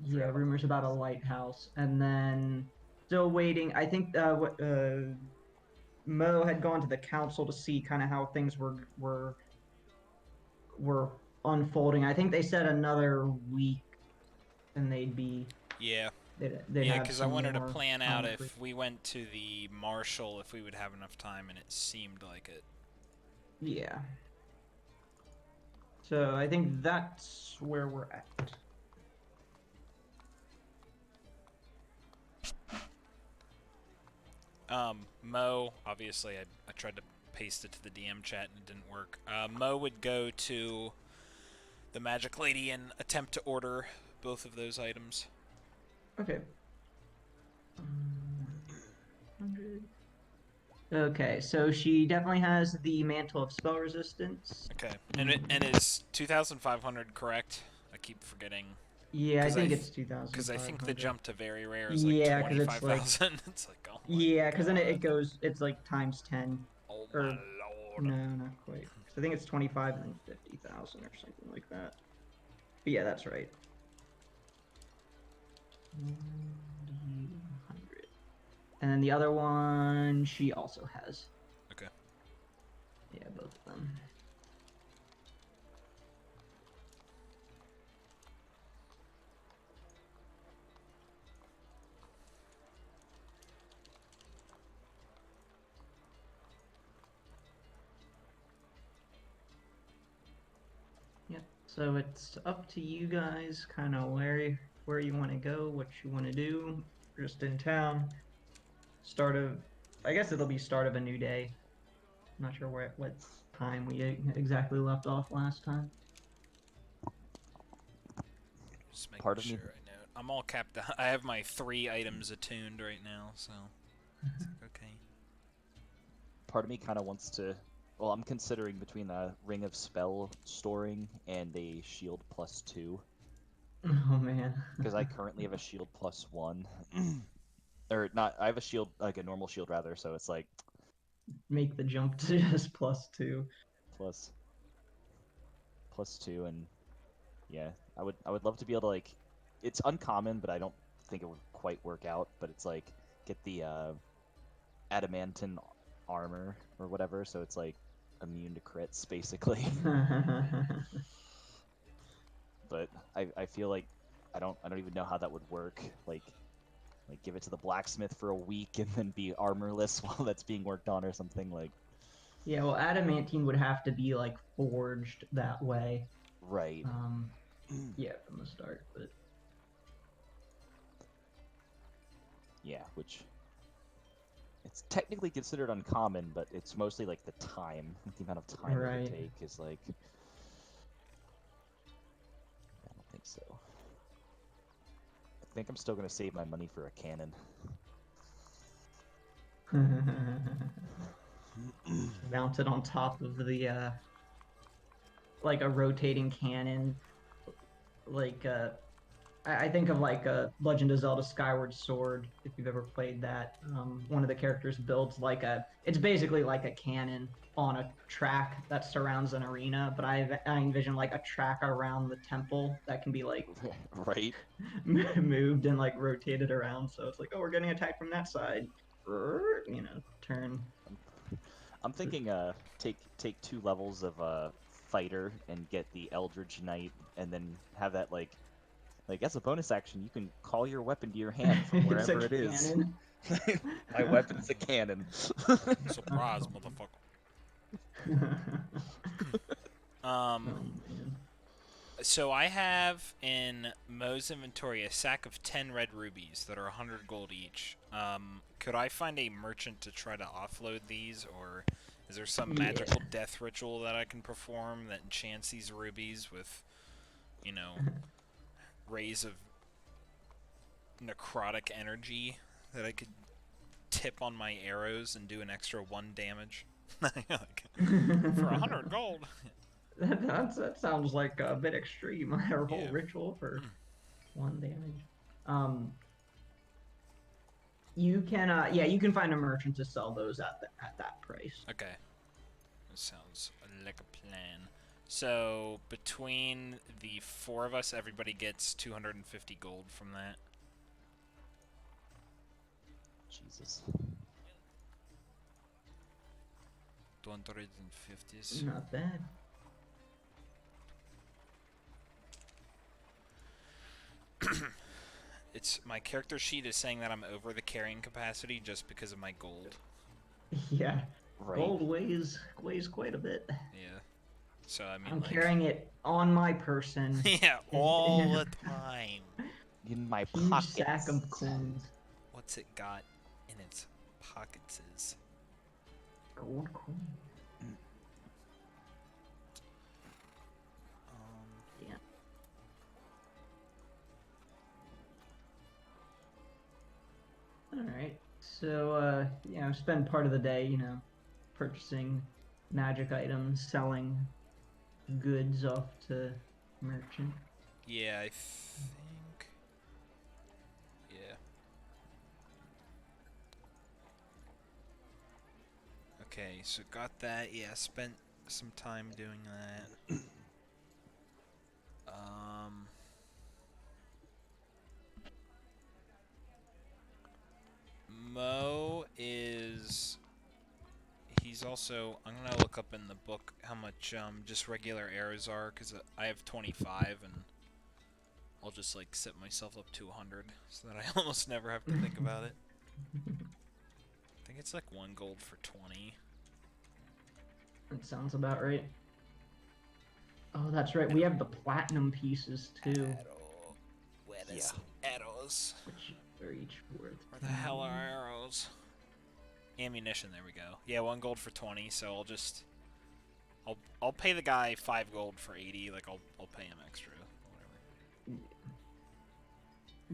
Yeah, rumors about a lighthouse, and then still waiting. I think Mo had gone to the council to see kind of how things were unfolding. I think they said another week, and Yeah. they'd Yeah, have because I some wanted to more plan out concrete. if we went to the Marshal, if we would have enough time, and it seemed like it. Yeah. So I think that's where we're at. Mo, obviously, I tried to paste it to the DM chat and it didn't work. Mo would go to the Magic Lady and attempt to order both of those items. Okay. 100. Okay, so she definitely has the mantle of spell resistance. Okay, and And is 2,500 correct? I keep forgetting yeah, I because think it's because I think the 2,500. jump to very rare is like Yeah, because it's like 25,000. It's like, oh my yeah, because then it god, goes it's like times 10 oh my or lord. no, not quite. Because I think it's 25 and then 50,000 or something like that. But yeah, that's right. 100. And then the other one she also has. Okay. Yeah, both of them. Yep. So it's up to you guys, kind of where you want to go, what you want to do. We're just in town. Start of, I guess it'll be start of a new day. I'm not sure what time we exactly left off last time. Just making Part of me, sure I know. I'm all capped out. I have my 3 items attuned right now, so it's like okay. kind of wants to. Well, I'm considering between a ring of spell storing and a shield +2 Oh man. because I currently have a shield +1, or not. I have a shield like a normal shield rather, so it's like Make the jump to just +2. plus +2, and yeah, I would love to be able to like. It's uncommon, but I don't think it would quite work out. But it's like get the adamantine armor or whatever, so it's like immune to crits basically. But I feel like I don't even know how that would work. Like give it to the blacksmith for a week and then be armorless while that's being worked on or something like Yeah, well, adamantine would have to be like forged that way. right. Um, yeah, from the start, but Yeah, which it's technically considered uncommon, but it's mostly like the time, the amount of time it would right. take is like I don't think so. I think I'm still gonna save my money for a cannon. Mounted on top of the like a rotating cannon, like I think of like a Legend of Zelda Skyward Sword, if you've ever played that. One of the characters builds like it's basically like a cannon on a track that surrounds an arena, but I envision like a track around the temple that can be like Right? moved and like rotated around. So it's like, oh, we're getting attacked from that side. Turn. I'm thinking take 2 levels of fighter and get the Eldritch Knight and then have that like as a bonus action you can call your weapon to your hand from It's a wherever it is. cannon. My weapon's a cannon. Surprise, Oh, motherfucker. oh Um, man. so I have in Mo's inventory a sack of 10 red rubies that are 100 gold each. Could I find a merchant to try to offload these, or is there some magical Yeah. death ritual that I can perform that enchants these rubies with, you know, rays of necrotic energy that I could tip on my arrows and do an extra 1 damage? Like, for 100 gold. That sounds like a bit extreme. Our whole Yeah. ritual for 1 damage. Um, you can yeah, you can find a merchant to sell those at that price. Okay. That sounds like a plan. So between the 4 of us, everybody gets 250 gold from that. Jesus. 250. Not bad. It's my character sheet is saying that I'm over the carrying capacity just because of my gold. Yeah. Right. Gold weighs quite a bit. Yeah. So I mean, I'm like, carrying it on my person. yeah, all the time. In my Huge pockets. sack of coins. What's it got in its pockets? Is Gold coin. Yeah. All right. So, spend part of the day, purchasing magic items, selling goods off to merchant. yeah, I think. Yeah. Okay, so got that. Yeah, spent some time doing that. Mo is. He's also. I'm gonna look up in the book how much just regular arrows are, because I have 25, and I'll just like set myself up to 100 so that I almost never have to think about it. I think it's like 1 gold for 20. That sounds about right. Oh, that's right. We have the platinum pieces too, Arrow. Where is arrows? which are each worth. Where the hell are arrows? Ammunition. There we go. Yeah, 1 gold for 20. So I'll pay the guy 5 gold for 80. Like I'll pay him extra. Whatever.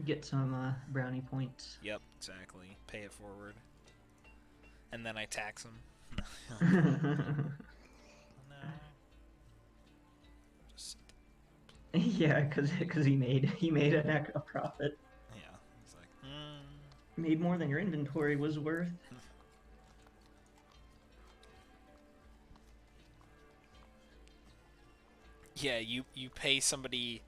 Get some brownie points. Yep, exactly. Pay it forward. And then I tax him. No. Just, Yeah, because he made a profit. yeah. He's like, Made more than your inventory was worth. Yeah, you pay somebody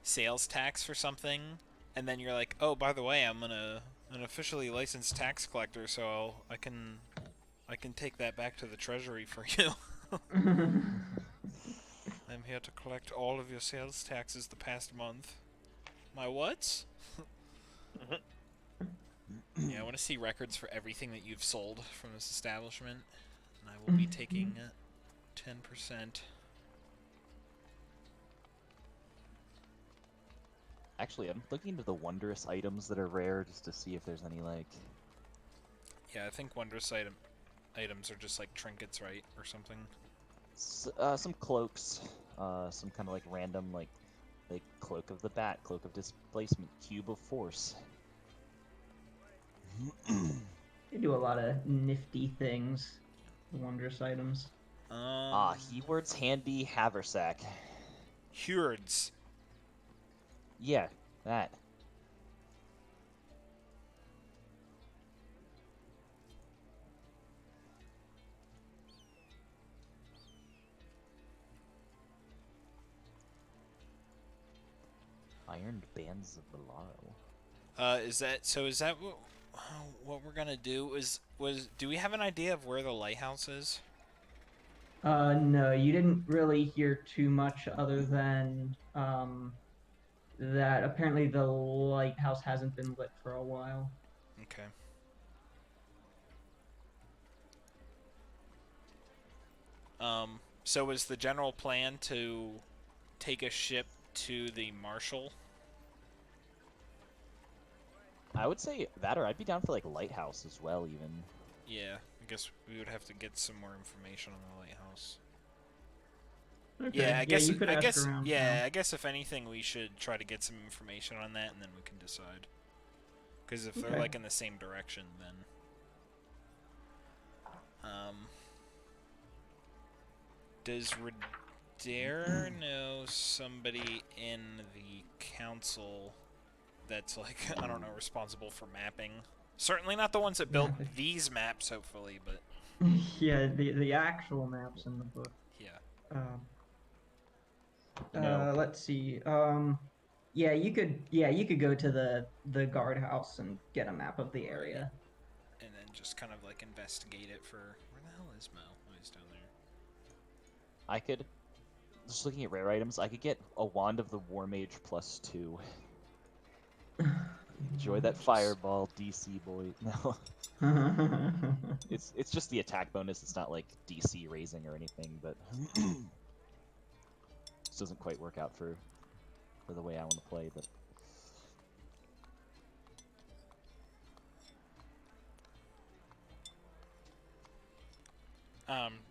sales tax for something, and then you're like, oh, by the way, I'm an officially licensed tax collector, so I can take that back to the treasury for you. I'm here to collect all of your sales taxes the past month. My what? Yeah, I want to see records for everything that you've sold from this establishment, and I will be taking 10%. Actually, I'm looking into the wondrous items that are rare just to see if there's any, like... Yeah, I think wondrous items are just like trinkets, right? Or something. Some cloaks, some kind of like random, like Cloak of the Bat, Cloak of Displacement, Cube of Force. They do a lot of nifty things. Wondrous items. Heward's Handy Haversack. Heward's. Yeah, that. Ironed Bands of Belial. Is that what we're gonna do? Do we have an idea of where the lighthouse is? No, you didn't really hear too much other than that apparently the lighthouse hasn't been lit for a while. Okay. So is the general plan to take a ship to the Marshall? I would say that, or I'd be down for like Lighthouse as well, even. Yeah, I guess we would have to get some more information on the lighthouse. Okay. Yeah, I guess. you could I ask guess. around Yeah, town. I guess if anything, we should try to get some information on that, and then we can decide. Because if they're Okay. like in the same direction, then. Does Redare know somebody in the council that's like I don't know responsible for mapping? Certainly not the ones that built Mapping. these maps, hopefully, but Yeah, the actual maps in the book. yeah. No. Let's see. Yeah, you could. Yeah, you could go to the guardhouse and get a map of the area. And then just kind of like investigate it for where the hell is Mo? Oh, he's down there. I could, just looking at rare items, I could get a Wand of the War Mage +2. Enjoy that Just- fireball, DC boy. No, it's just the attack bonus. It's not like DC raising or anything, but this doesn't quite work out for the way I want to play. But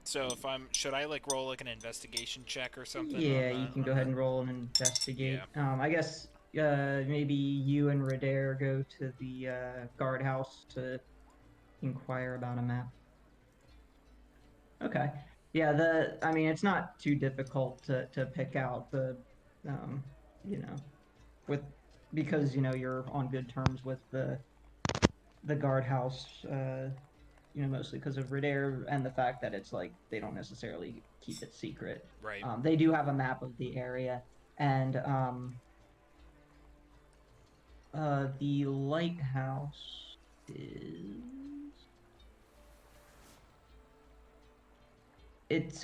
So if should I like roll like an investigation check or something? Yeah, on you the- can on go ahead the- and roll and investigate. Yeah. I guess maybe you and Radair go to the guardhouse to inquire about a map. Okay. Yeah, I mean it's not too difficult to pick out um you know with because you're on good terms with the guardhouse mostly because of Radair and the fact that it's like they don't necessarily keep it secret. Right. They do have a map of the area, and the lighthouse is it's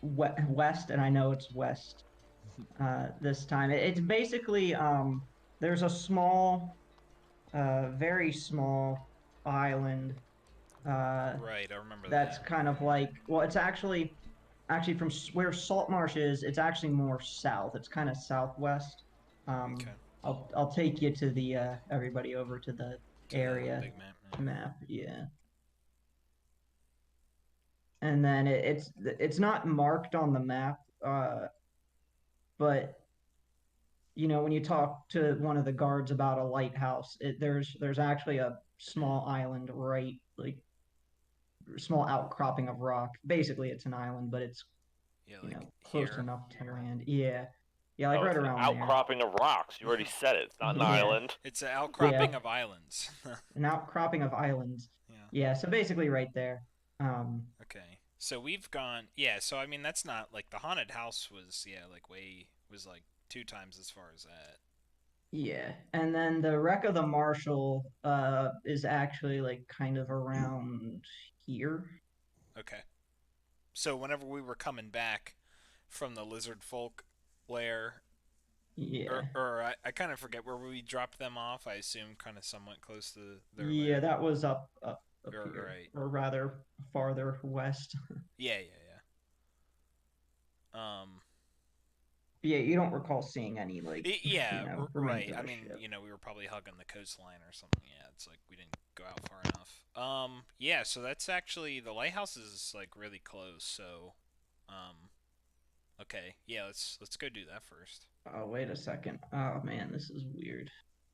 west, and I know it's west this time. It's basically there's a small, very small island. Right, I remember That's that. kind of like, well, it's actually from where Saltmarsh is. It's actually more south. It's kind of southwest. Okay. I'll take you to the everybody over to the To area the big map. Yeah. map. Yeah. And then it's not marked on the map, but when you talk to one of the guards about a lighthouse, there's actually a small island, right, like small outcropping of rock. Basically, it's an island, but it's Yeah, like close here. enough to land. Yeah, yeah, like Oh, right it's an around outcropping of rocks. You already said it. It's not an Yeah. island. It's an outcropping Yeah. of islands. An outcropping of islands. Yeah. Yeah, so basically right there. Okay. So we've gone. Yeah. So I mean, that's not like the haunted house was. Yeah, like was like 2 times as far as that. Yeah, and then the wreck of the Marshall is actually like kind of around here. Okay. So whenever we were coming back from the lizard folk lair, Yeah. or I kind of forget where we dropped them off. I assume kind of somewhat close to their Yeah, lair. that was up here, Right. or rather farther west. Yeah. Um. Yeah, you don't recall seeing any like Yeah. remains Right. of I a mean, ship. we were probably hugging the coastline or something. Yeah. It's like we didn't go out far enough. Yeah. So that's actually the lighthouse is like really close. So, um. Okay. Yeah. Let's go do that first. Oh, wait a second. Oh man, this is weird.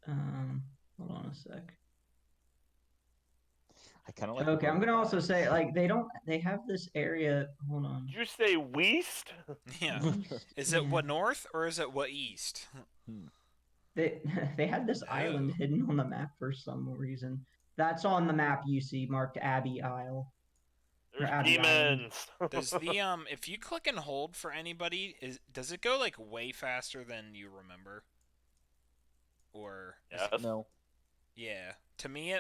Hold on a sec. I kind of like. Okay, I'm gonna also say like they have this area. Hold on. Did you say Weast? Yeah. East, Is it yeah. what north or is it what east? They they had this island Oh. hidden on the map for some reason. That's on the map you see marked Abbey Isle. There's Abbey Island. demons. Does the if you click and hold for anybody, does it go like way faster than you remember? Or Yes. No. yeah, to me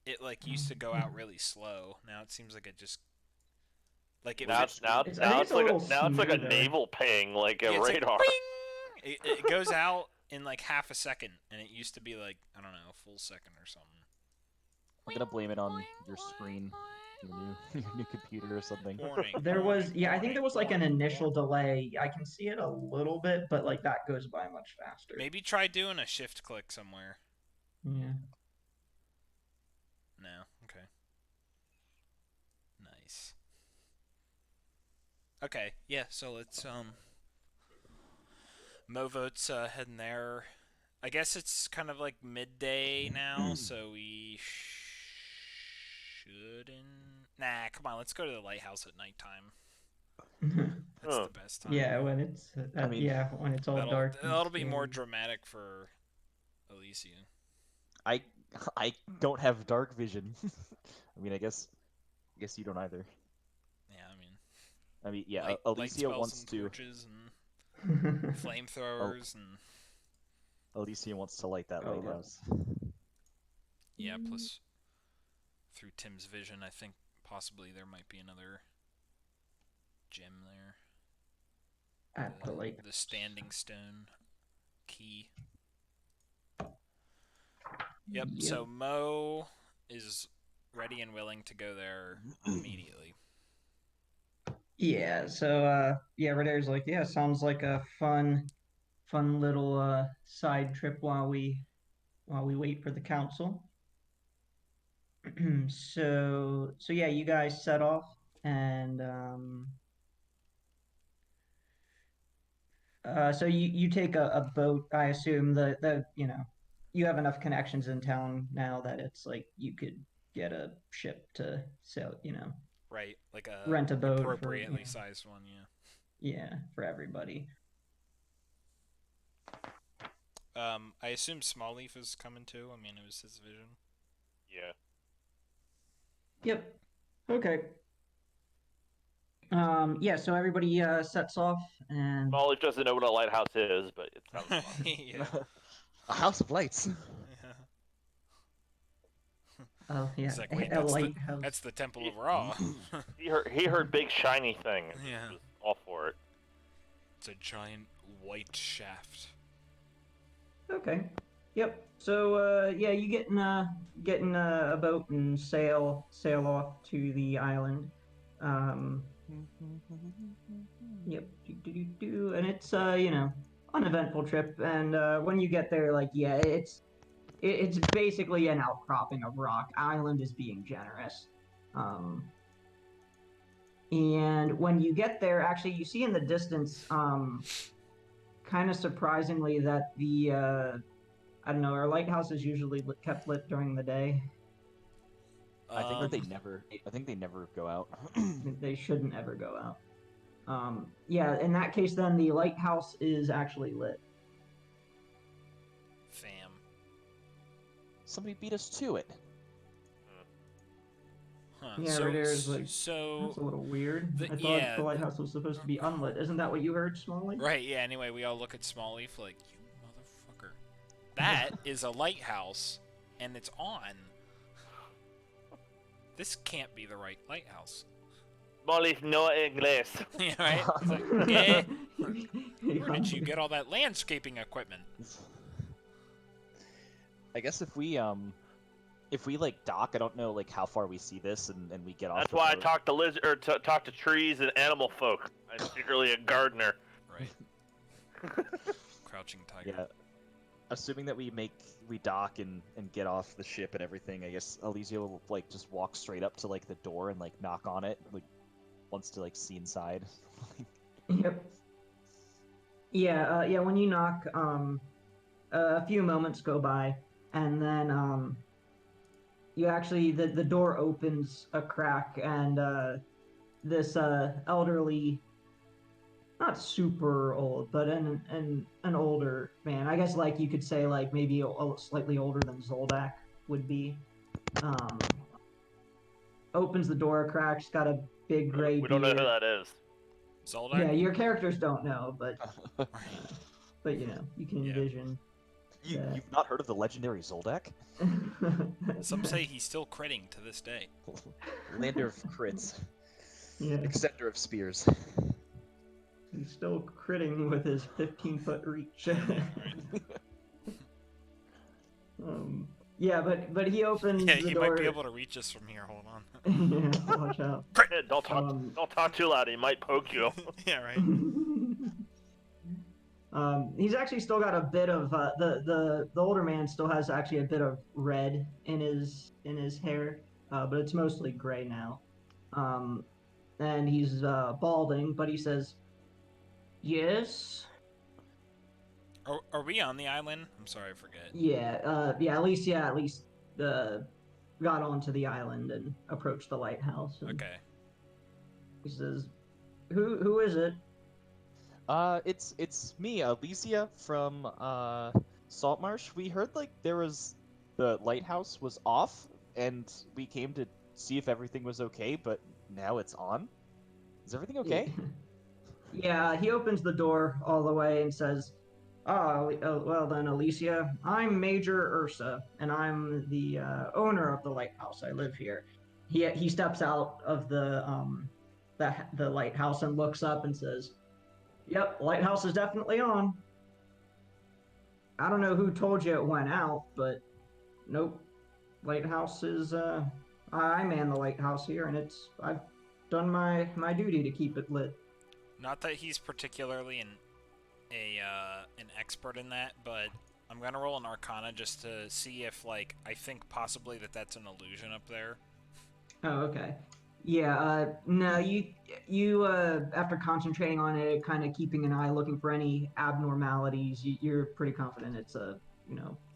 it like used to go out really slow. Now it seems like it just like it Now, fits. now, It's- I now think it's it's a like little now it's like a smoother. naval ping, like a Yeah, it's like, radar. bing! It goes out in like half a second, and it used to be like I don't know, a full second or something. I'm gonna blame it on your screen, your your new computer or something. Warning. There was, warning, yeah, I think there was like an warning, initial warning. delay. I can see it a little bit, but like that goes by much faster. Maybe try doing a shift click somewhere. Yeah. No. Okay. Nice. Okay. Yeah. So let's Movote's heading there. I guess it's kind of like midday now, so we shouldn't. Nah, come on. Let's go to the lighthouse at nighttime. That's the best time. Yeah, when it's I mean, yeah, when it's all dark. and That'll be more scary. dramatic for Elysia. I don't have dark vision. I mean, I guess you don't either. Yeah, I mean, I mean, yeah, light Alicia spells wants and to. torches and flamethrowers, and Alicia wants to light that Oh, lighthouse. yeah, plus through Tim's vision, I think possibly there might be another gem there. At the lake. The standing stone key. Yep. So Mo is ready and willing to go there immediately. Yeah, so yeah, Redair's like, yeah, sounds like a fun little side trip while we wait for the council. So yeah, you guys set off, and so you take a boat. I assume the you have enough connections in town now that it's like you could get a ship to sail, Right, like a rent a boat appropriately for sized one, yeah. yeah, for everybody. I assume Smallleaf is coming too. I mean, it was his vision. Yeah. Yep. Okay. Yeah, so everybody sets off, and Smallleaf doesn't know what a lighthouse is, but it sounds fun. Yeah. A house of lights. oh yeah, He's like, wait, a lighthouse. that's the Temple of Ra. He heard big shiny thing and Yeah. was all for it. It's a giant white shaft. Okay. Yep. So yeah, you get in a boat and sail off to the island. Yep. And it's uneventful trip. And when you get there, like yeah, it's basically an outcropping of rock. Island is being generous. And when you get there, actually, you see in the distance, kind of surprisingly, that the I don't know, our lighthouse is usually kept lit during the day. I think that they never go out. They shouldn't ever go out. Yeah, in that case, then the lighthouse is actually lit. Fam. Somebody beat us to it. Huh. Yeah, Redair's like, that's a little weird. I thought yeah, the lighthouse was supposed to be unlit. Isn't that what you heard, Smalley? right, yeah, anyway, we all look at Smallleaf like, you motherfucker. That is a lighthouse, and it's on. This can't be the right lighthouse. Smallleaf no English. Yeah, right? He's like, okay. Where did you get all that landscaping equipment? I guess if we like dock, I don't know like how far we see this, and we get off. That's the why I boat. talk to talk to trees and animal folk. I'm secretly a gardener. Right. Crouching tiger. Yeah. Assuming that we dock and get off the ship and everything, I guess Alicia will like just walk straight up to like the door and like knock on it, like wants to like see inside. Yep. Yeah, yeah, when you knock, a few moments go by, and then, you actually, the door opens a crack, and, this, elderly, not super old, but an older man, I guess, like, you could say, like, maybe slightly older than Zoldak would be, opens the door a crack, she's got a big gray We don't know beard. who that is. Zoldak? Yeah, your characters don't know, but you know, you can envision. You've not heard of the legendary Zoldak? Some say he's still critting to this day. Lander of crits. Yeah. Extender of spears. He's still critting with his 15-foot reach. Yeah, but he opens Yeah, the he door. might be able to reach us from here. Hold on. Yeah, watch out. Yeah, don't talk too loud. He might poke you. Yeah, right. He's actually still got a bit of the older man still has actually a bit of red in his hair, but it's mostly gray now. And he's balding, but he says, "Yes." Are we on the island? I'm sorry, I forget. Yeah, at least got onto the island and approached the lighthouse. And Okay. he says, "Who is it?" It's me, Alicia from Saltmarsh. We heard like the lighthouse was off, and we came to see if everything was okay, but now it's on. Is everything okay? Yeah, he opens the door all the way and says, "Oh, well then, Alicia, I'm Major Ursa, and I'm the owner of the lighthouse. I live here." He steps out of the lighthouse and looks up and says, "Yep, lighthouse is definitely on. I don't know who told you it went out, but nope, lighthouse is I man the lighthouse here, and I've done my duty to keep it lit." Not that he's particularly an expert in that, but I'm gonna roll an Arcana just to see if, like, I think possibly that's an illusion up there. Oh, okay. Yeah, no, you after concentrating on it, kind of keeping an eye looking for any abnormalities, you're pretty confident it's a,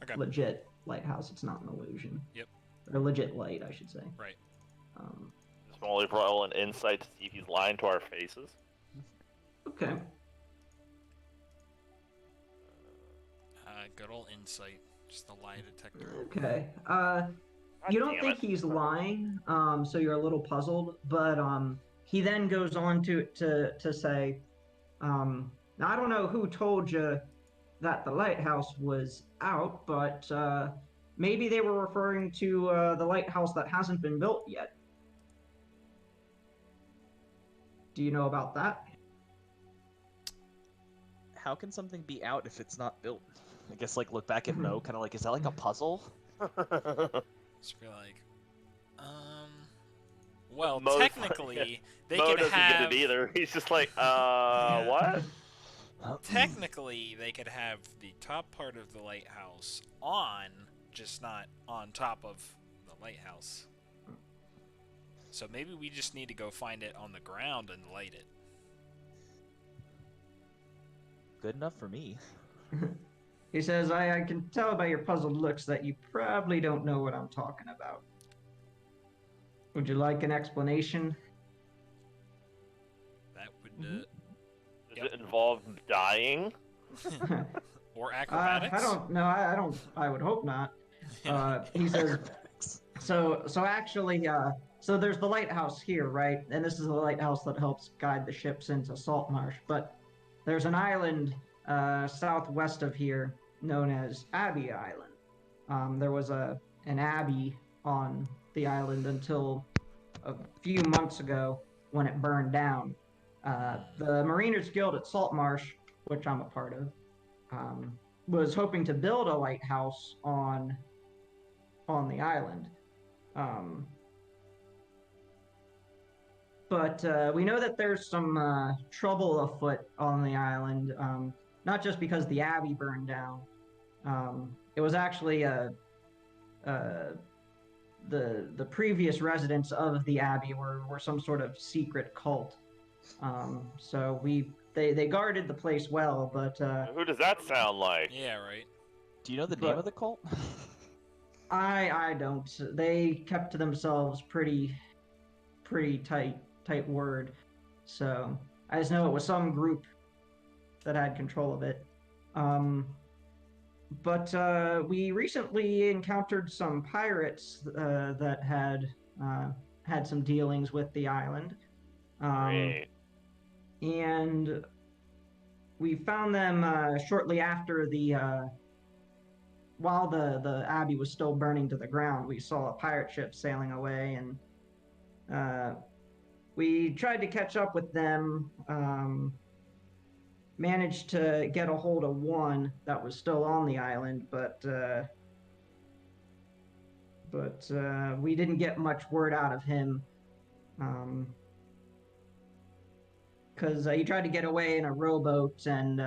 Okay. legit lighthouse. It's not an illusion. Yep. Or legit light, I should say. Right. Just only roll an insight to see if he's lying to our faces. Okay. Good old insight. Just the lie detector. Okay. God You don't damn think it. he's lying, so you're a little puzzled, but he then goes on to say, now I don't know who told you that the lighthouse was out, but maybe they were referring to the lighthouse that hasn't been built yet. Do you know about that? How can something be out if it's not built? I guess like look back at Mo, kind of like, is that like a puzzle? Just be like, well, Mo's technically, they Mo could doesn't have. get it either. He's just like, what? Technically, they could have the top part of the lighthouse on, just not on top of the lighthouse. So maybe we just need to go find it on the ground and light it. Good enough for me. He says, I can tell by your puzzled looks that you probably don't know what I'm talking about. Would you like an explanation? That would, Does Yep. it involve dying? or acrobatics? I don't know. I don't. I would hope not. He says, so actually, so there's the lighthouse here, right? And this is the lighthouse that helps guide the ships into Saltmarsh. But there's an island southwest of here known as Abbey Island. There was an abbey on the island until a few months ago when it burned down. The Mariners Guild at Saltmarsh, which I'm a part of, was hoping to build a lighthouse on the island. But we know that there's some trouble afoot on the island, not just because the Abbey burned down. It was actually the previous residents of the Abbey were some sort of secret cult. So they guarded the place well, but Who does that sound like? Yeah, right. Do you know the name of the cult? I don't. They kept to themselves pretty tight word. So I just know it was some group that had control of it. But we recently encountered some pirates that had some dealings with the island. Great. And we found them shortly after while the Abbey was still burning to the ground. We saw a pirate ship sailing away, and we tried to catch up with them. Managed to get a hold of one that was still on the island, but we didn't get much word out of him. Because he tried to get away in a rowboat, and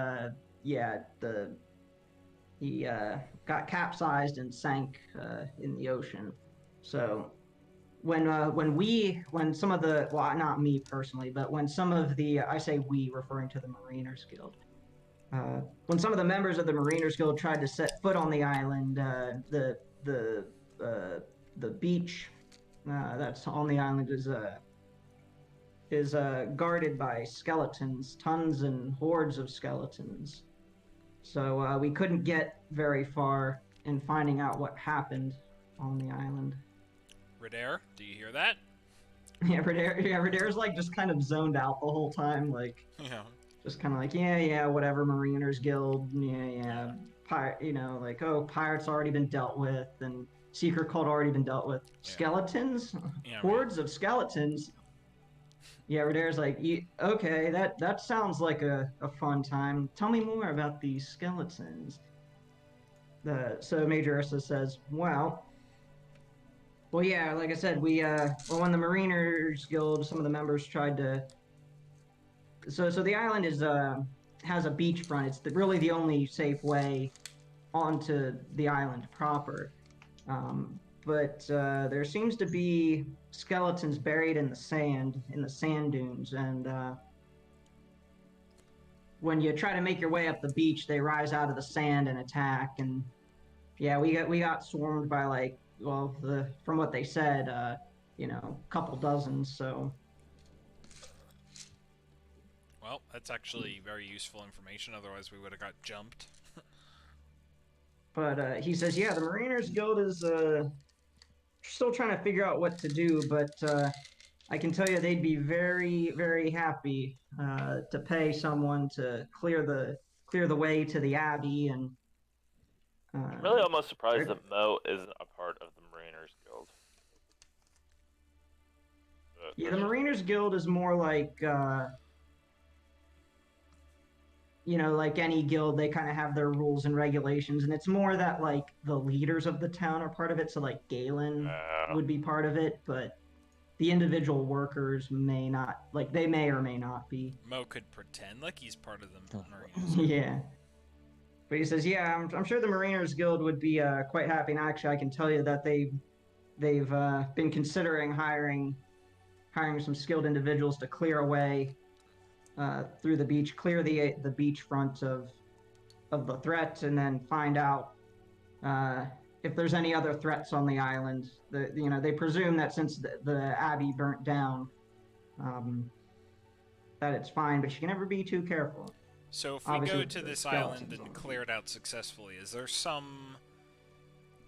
he got capsized and sank in the ocean. So when some of the, well, not me personally, but when some of the, I say we, referring to the Mariners Guild, when some of the members of the Mariners Guild tried to set foot on the island, the beach that's on the island is guarded by skeletons, tons and hordes of skeletons. So we couldn't get very far in finding out what happened on the island. Redair, do you hear that? Yeah, Redair's like just kind of zoned out the whole time, like. Yeah. just kind of like, yeah, whatever, Mariners Guild, yeah. Like, oh, pirates already been dealt with, and secret cult already been dealt with. Yeah. Skeletons, Yeah, hordes of skeletons. Yeah, Radair's like, okay, that sounds like a fun time. Tell me more about these skeletons. So Major Ursa says, well, yeah, like I said, when the Mariners Guild, some of the members tried to. So the island has a beachfront. It's really the only safe way onto the island proper. But there seems to be skeletons buried in the sand dunes, and when you try to make your way up the beach, they rise out of the sand and attack. And yeah, we got swarmed by like, well, from what they said, a couple dozens. So Well, that's actually very useful information. Otherwise, we would have got jumped. but he says, yeah, the Mariners Guild is still trying to figure out what to do, but I can tell you they'd be very, very happy to pay someone to clear the way to the Abbey. And I'm really almost surprised that Mo isn't a part of the Mariners Guild. yeah, the Mariners Guild is more like like any guild, they kind of have their rules and regulations, and it's more that like the leaders of the town are part of it. So like Galen would be part of it, but the individual workers may not, like they may or may not be. Mo could pretend like he's part of the Mariners. Yeah. But he says, yeah, I'm sure the Mariners Guild would be quite happy. And actually, I can tell you that they've been considering hiring some skilled individuals to clear away through the beach, clear the beachfront of the threat, and then find out if there's any other threats on the island. They presume that since the Abbey burnt down, that it's fine, but you can never be too careful. So if we go to this island and clear it out successfully, is there some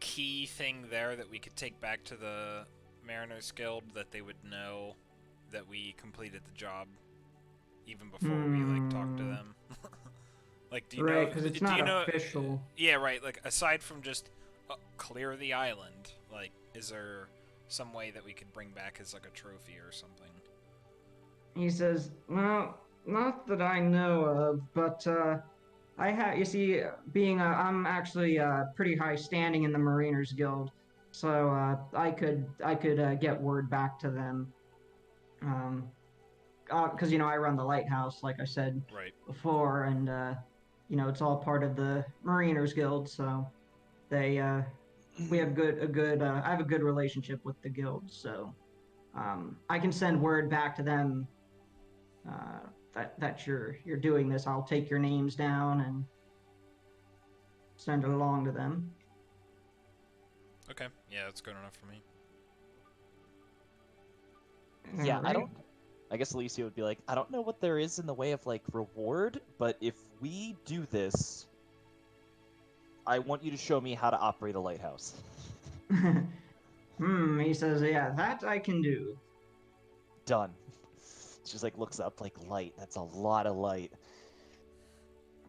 key thing there that we could take back to the Mariners Guild that they would know that we completed the job even before we like talk to them? Like, do you know? Right, because it's not official. Yeah, right. Like, aside from just clear the island, like, is there some way that we could bring back as like a trophy or something? He says, well, not that I know of, but you see, I'm actually pretty high standing in the Mariners Guild, so I could get word back to them. Because I run the Lighthouse, like I said before, and it's all part of the Mariners Guild, so we have I have a good relationship with the guild, so I can send word back to them that you're doing this. I'll take your names down and send it along to them. Okay, yeah, that's good enough for me. Yeah, I guess Alicia would be like, I don't know what there is in the way of like reward, but if we do this, I want you to show me how to operate a lighthouse. He says, yeah, that I can do. Done. She just like looks up like, light, that's a lot of light.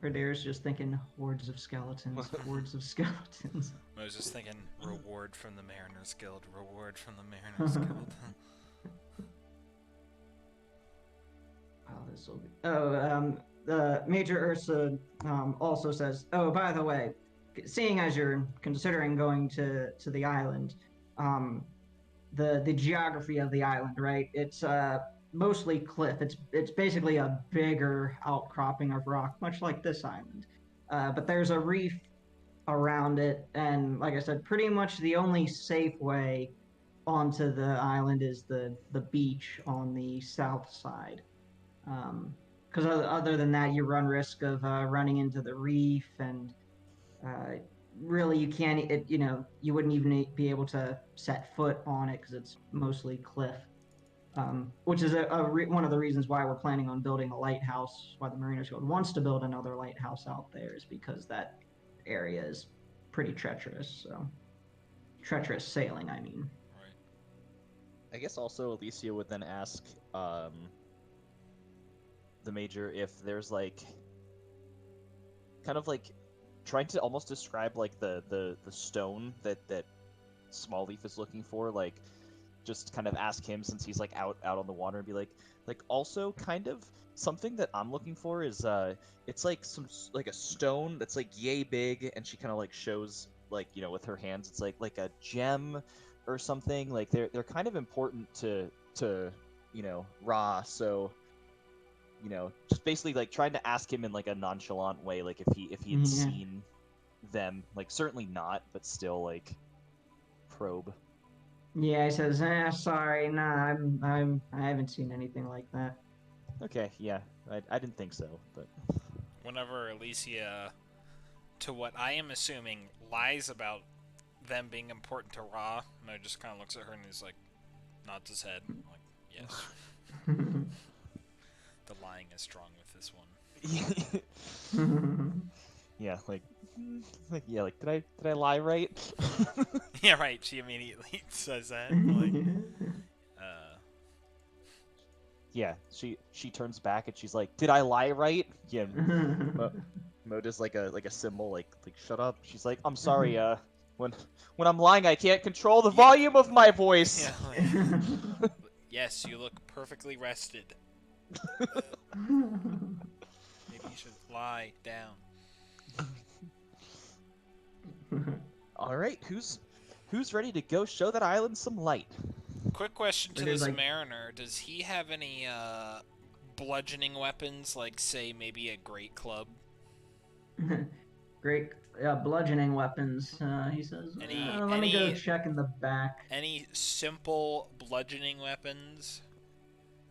Radair's just thinking, hordes of skeletons, hordes of skeletons. I was just thinking, reward from the Mariners Guild, reward from the Mariners Guild. Oh, this will be... the Major Ursa also says, oh, by the way, seeing as you're considering going to the island, the geography of the island, right? It's mostly cliff. It's basically a bigger outcropping of rock, much like this island. But there's a reef around it, and like I said, pretty much the only safe way onto the island is the beach on the south side. Because other than that, you run risk of running into the reef, and really you can't. You wouldn't even be able to set foot on it because it's mostly cliff. Which is one of the reasons why we're planning on building a lighthouse. Why the Mariners Guild wants to build another lighthouse out there is because that area is pretty treacherous. So treacherous sailing, I mean. Right. I guess also Alicia would then ask, the Major if there's like kind of like trying to almost describe like the stone that Small Leaf is looking for, like just kind of ask him since he's like out on the water and be like also kind of something that I'm looking for is it's like like a stone that's like yay big, and she kind of like shows like, you know, with her hands, it's like a gem or something. Like they're kind of important to you know, Ra. So, you know, just basically like trying to ask him in like a nonchalant way, like if he had Yeah. seen them, like certainly not, but still like probe. Yeah, he says, sorry, nah, I haven't seen anything like that. Okay, yeah, I didn't think so, but Whenever Alicia, to what I am assuming, lies about them being important to Ra, Mo just kind of looks at her and he's like, nods his head, like, yes. The lying is strong with this one. yeah, like yeah, like did I lie right? Yeah, right. She immediately says that. Like, Yeah, she turns back and she's like, "Did I lie right?" Yeah, Mo does like a symbol, like shut up. She's like, "I'm sorry. When I'm lying, I can't control the volume of my voice." yeah, like, yes, you look perfectly rested. Maybe you should lie down. All right, who's ready to go show that island some light? Quick question to It is this like- mariner: does he have any bludgeoning weapons, like say maybe a great club? Great bludgeoning weapons, he says. Let me go check in the back. Any simple bludgeoning weapons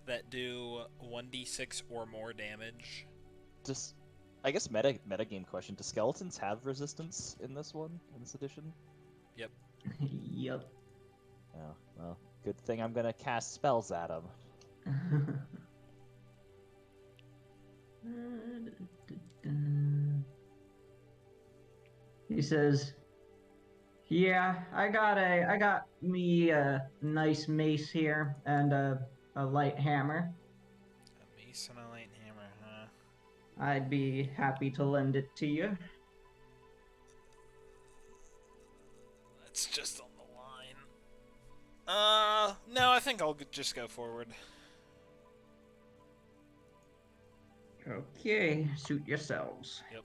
that do 1d6 or more damage? Just, I guess meta game question: do skeletons have resistance in this one, in this edition? Yep. Yup. Oh, well, good thing I'm gonna cast spells at them. He says, "Yeah, I got me a nice mace here and a light hammer. A mace and a light hammer, huh? I'd be happy to lend it to you." That's just on the line. No, I think I'll just go forward. Okay, suit yourselves. Yep.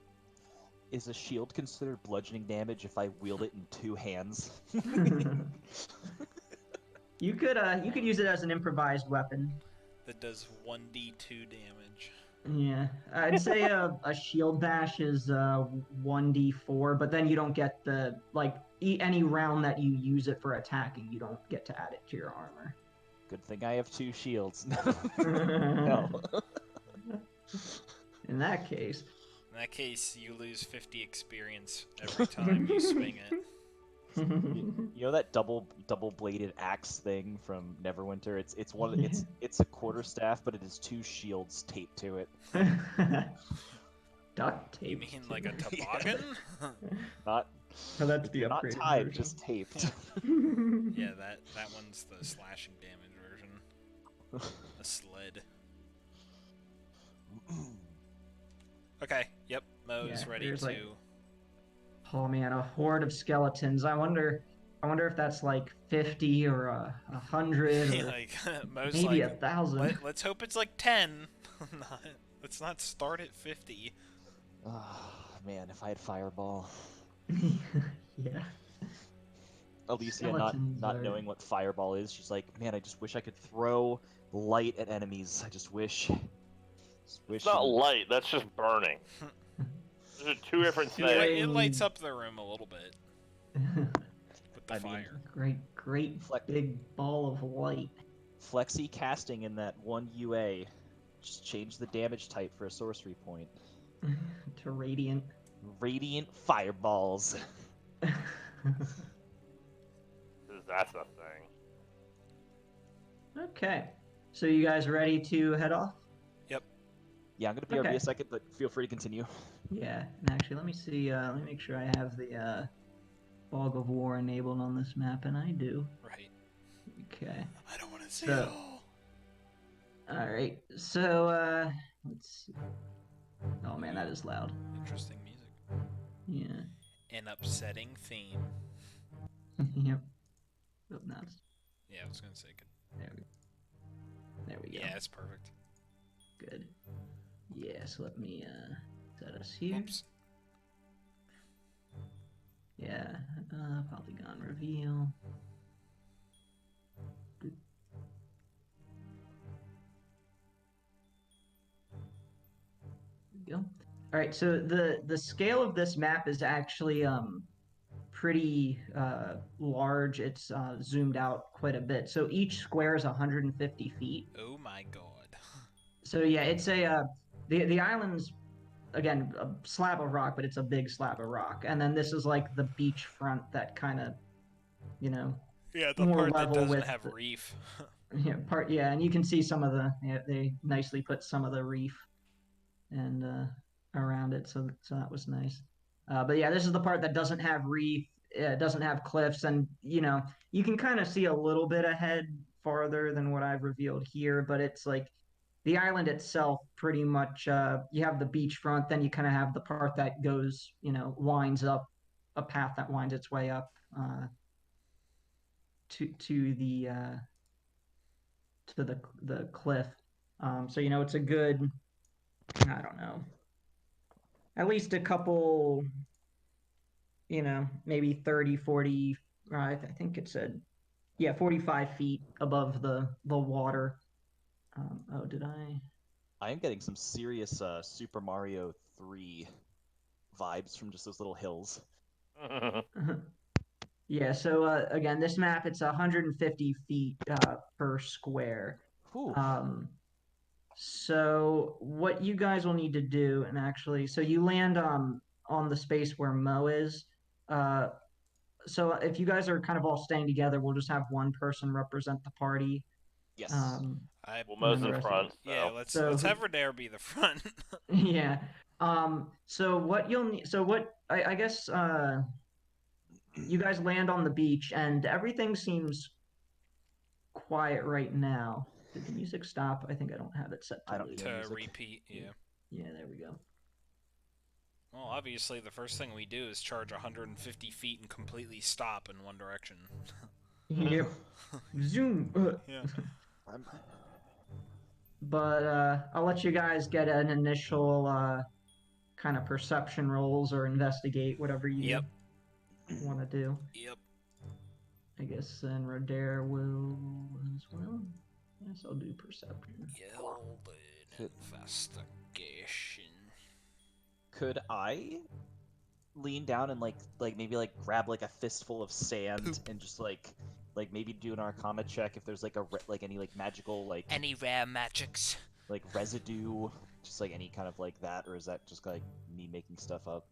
Is a shield considered bludgeoning damage if I wield it in two hands? You could use it as an improvised weapon. That does 1d2 damage. Yeah, I'd say a shield bash is 1d4, but then you don't get the any round that you use it for attacking, you don't get to add it to your armor. Good thing I have two shields. No. In that case, you lose 50 experience every time you swing it. You know that double bladed axe thing from Neverwinter? It's one it's a quarterstaff, but it has two shields taped to it. duct tape. You mean like a toboggan? Not Oh, that's the not upgraded tied, version. just taped. Yeah, that one's the slashing damage version. A sled. Okay, yep, Mo's Yeah, ready there's, to... like- Oh man, a horde of skeletons. I wonder if that's like 50 or 100 or like, Mo's maybe like, 1,000. let's hope it's like 10. Let's not start at 50. Oh, man, if I had Fireball. Yeah. Alicia, Skeletons not are- knowing what Fireball is, she's like, man, I just wish I could throw light at enemies. I just wish. It's not light, that's just burning. Those are two different things. It lights up the room a little bit with the I mean, fire. Great big ball of light. Flexi casting in that one UA. Just change the damage type for a sorcery point. To radiant. Radiant Fireballs. That's a thing. Okay. So you guys ready to head off? Yeah, I'm gonna BRB Okay. a second, but feel free to continue. Yeah. And actually, let me see. Let me make sure I have the Fog of War enabled on this map, and I do. Right. Okay. I don't want to see So- it all. All right. So Let's see. Oh man, that is loud. Interesting music. Yeah. An upsetting theme. Yep. Oh, nuts. Yeah, I was gonna say good. There we go. Yeah, it's perfect. Good. Yeah, so let me set us here. Oops. Yeah, polygon reveal. Boop. There we go. All right, so the scale of this map is actually pretty large. It's zoomed out quite a bit. So each square is 150 feet. Oh my god. So yeah, it's a the island's again a slab of rock, but it's a big slab of rock. And then this is like the beach front that kind of, you know, Yeah, the more part that level doesn't with have the, reef. yeah, part, yeah, and you can see some of the, yeah, they nicely put some of the reef and around it, so that was nice. But yeah, this is the part that doesn't have reef, doesn't have cliffs, and you know you can kind of see a little bit ahead farther than what I've revealed here, but it's like the island itself pretty much. You have the beachfront, then you kind of have the part that goes, you know, winds up a path that winds its way up to the cliff. So you know it's a good, I don't know, at least a couple, you know, maybe 30, 40, I think it said, yeah, 45 feet above the water. Oh, did I? I am getting some serious Super Mario 3 vibes from just those little hills. Yeah, so again, this map, it's 150 feet per square. Whew. So what you guys will need to do, and actually, so you land on the space where Mo is. Uh, so if you guys are kind of all staying together, we'll just have one person represent the party. Yes. I Well, And then Mo's the in rest of front, us. yeah, so. let's have Redare be the front. Yeah. So what you'll need, so what I guess you guys land on the beach and everything seems quiet right now. Did the music stop? I think I don't have it set to I don't loop. hear To music. repeat, yeah. Yeah, there we go. Well, obviously, the first thing we do is charge 150 feet and completely stop in one direction. Yep. Zoom. Yeah. But I'll let you guys get an initial kind of perception rolls or investigate whatever you want to do. Yep. I guess then Rodare will as well. Yes, I'll do perception. Investigation. Could I lean down and like maybe like grab like a fistful of sand and just like maybe do an Arcana check if there's like like any like magical like Any rare magics? like residue, just like any kind of like that, or is that just like me making stuff up?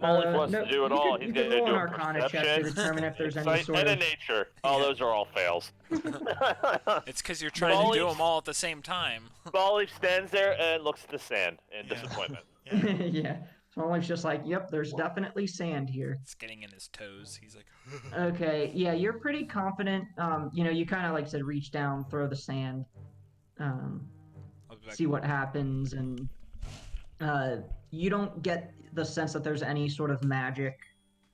Molly wants No, to do it all. He's you going could to roll do an a Arcana check to perception, determine if there's any insight, sort and a of. nature. Oh, Yeah. those are all fails. It's because you're trying to Molly- do them all at the same time. Molly stands there and looks at the sand in Yeah. disappointment. Yeah. So Olive's just like, yep, there's definitely sand here. It's getting in his toes. He's like, Okay, yeah, you're pretty confident. You know, you kind of like said, reach down, throw the sand, I'll be back. see what happens, and you don't get the sense that there's any sort of magic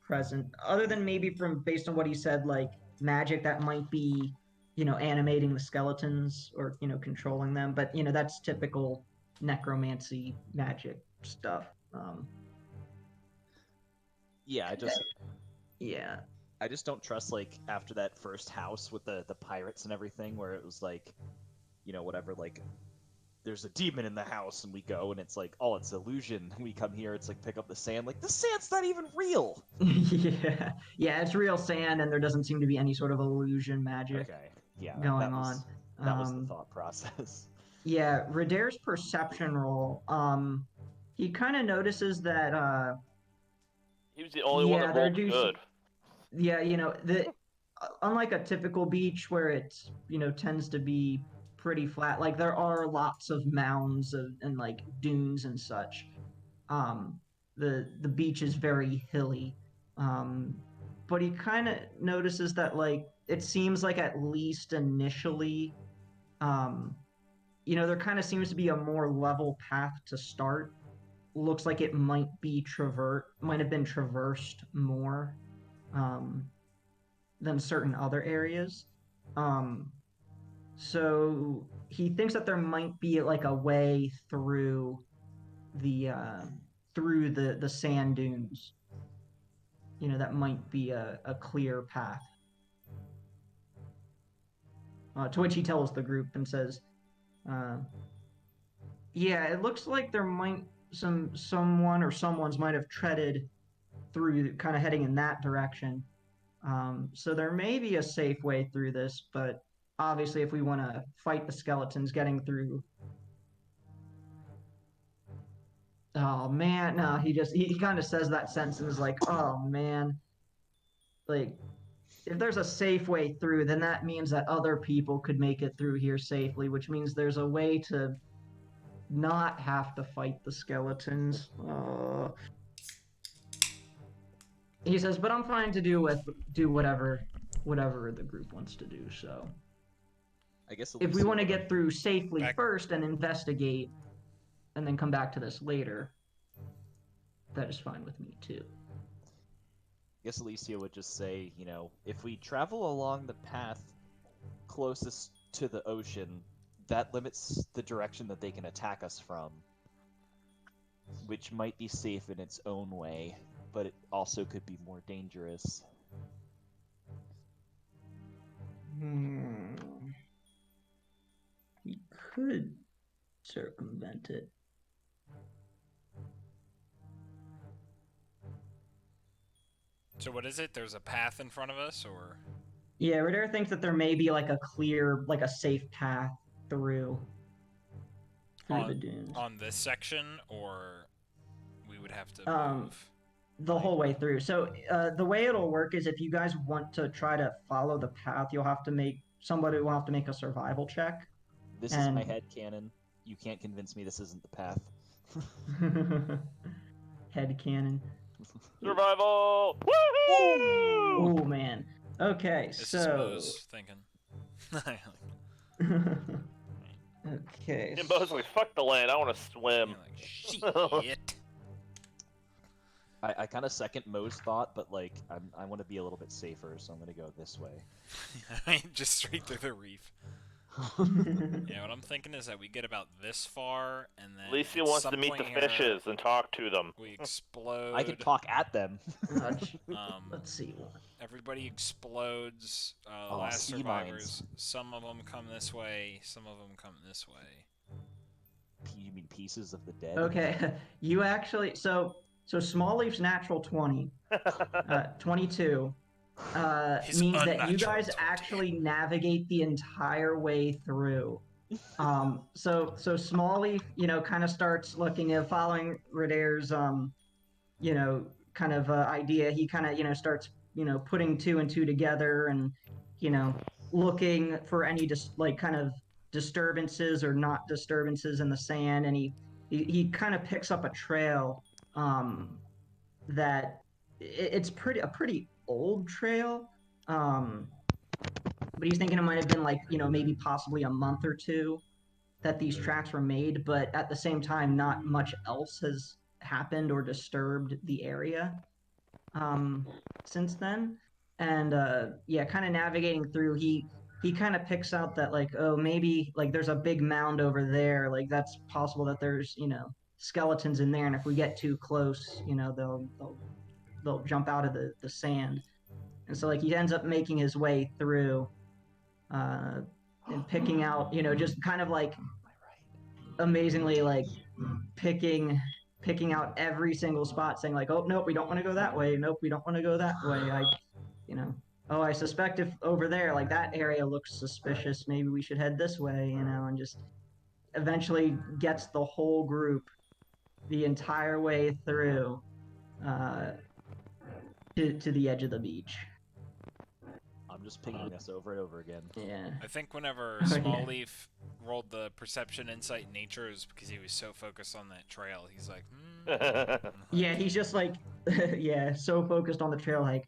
present, other than maybe from based on what he said, like magic that might be, you know, animating the skeletons or, you know, controlling them. But you know, that's typical necromancy magic stuff. Yeah, Yeah. I just don't trust like after that first house with the pirates and everything, where it was like, you know, whatever, like there's a demon in the house and we go and it's like, oh, it's illusion. We come here, it's like pick up the sand, like the sand's not even real. Yeah, it's real sand, and there doesn't seem to be any sort of illusion magic Okay, yeah, going on. That was the thought process. Yeah, Radare's perception roll. He kind of notices that. He was the only one that rolled good. Yeah, you know, unlike a typical beach where it's, you know, tends to be pretty flat, like there are lots of mounds and like dunes and such. The beach is very hilly. But he kind of notices that like it seems like at least initially, um, there kind of seems to be a more level path to start. Looks like it might have been traversed more than certain other areas. So he thinks that there might be like a way through the sand dunes. That might be a clear path. To which he tells the group and says, "Yeah, it looks like there might someone's might have treaded through, kind of heading in that direction. So there may be a safe way through this, but obviously, if we want to fight the skeletons, getting through." Oh man, no, he kind of says that sentence and is like, "Oh man, like." If there's a safe way through, then that means that other people could make it through here safely, which means there's a way to not have to fight the skeletons. He says, but I'm fine to do whatever the group wants to do. So, I guess if we want to get through safely first and investigate, and then come back to this later, that is fine with me too. I guess Alicia would just say, if we travel along the path closest to the ocean, that limits the direction that they can attack us from, which might be safe in its own way, but it also could be more dangerous. We could circumvent it. So what is it? There's a path in front of us, or? Yeah, Radar thinks that there may be like a clear, like a safe path through the dunes. On this section, or we would have to move? The whole way through. So the way it'll work is if you guys want to try to follow the path, somebody will have to make a survival check. This is my headcanon. You can't convince me this isn't the path. Headcanon. Survival! Woohoo! Oh man. Okay, This so. is Mo's thinking. Okay. And Mo's like, fuck the land, I want to swim. Shit. I kind of second Mo's thought, but like I want to be a little bit safer, so I'm gonna go this way. Just straight through the reef. Yeah, what I'm thinking is that we get about this far, and then Alicia wants to meet the fishes and talk to them. We explode. I can talk at them. Let's see. Everybody explodes. Last sea survivors. mines. Some of them come this way. Some of them come this way. You mean pieces of the dead? Okay, you actually so Smallleaf's natural 20, 22. Means that you guys actually navigate the entire way through. So Smallleaf, kind of starts looking at following Radar's, kind of idea. He kind of, starts, putting two and two together and, looking for any kind of disturbances or not disturbances in the sand. And he kind of picks up a trail, that it's a pretty old trail, but he's thinking it might have been like maybe possibly a month or two that these tracks were made, but at the same time not much else has happened or disturbed the area since then. And kind of navigating through, he kind of picks out that like, oh, maybe like there's a big mound over there, like that's possible that there's skeletons in there, and if we get too close, they'll jump out of the sand. And so like he ends up making his way through and picking out, just kind of like amazingly like picking out every single spot, saying like, oh nope, we don't want to go that way, nope, we don't want to go that way. I suspect if over there, like that area looks suspicious, maybe we should head this way, and just eventually gets the whole group the entire way through to the edge of the beach. I'm just pinging us over and over again. Yeah. I think whenever Smallleaf rolled the perception, insight, nature, is because he was so focused on that trail. He's like, Yeah, he's just like, so focused on the trail, like,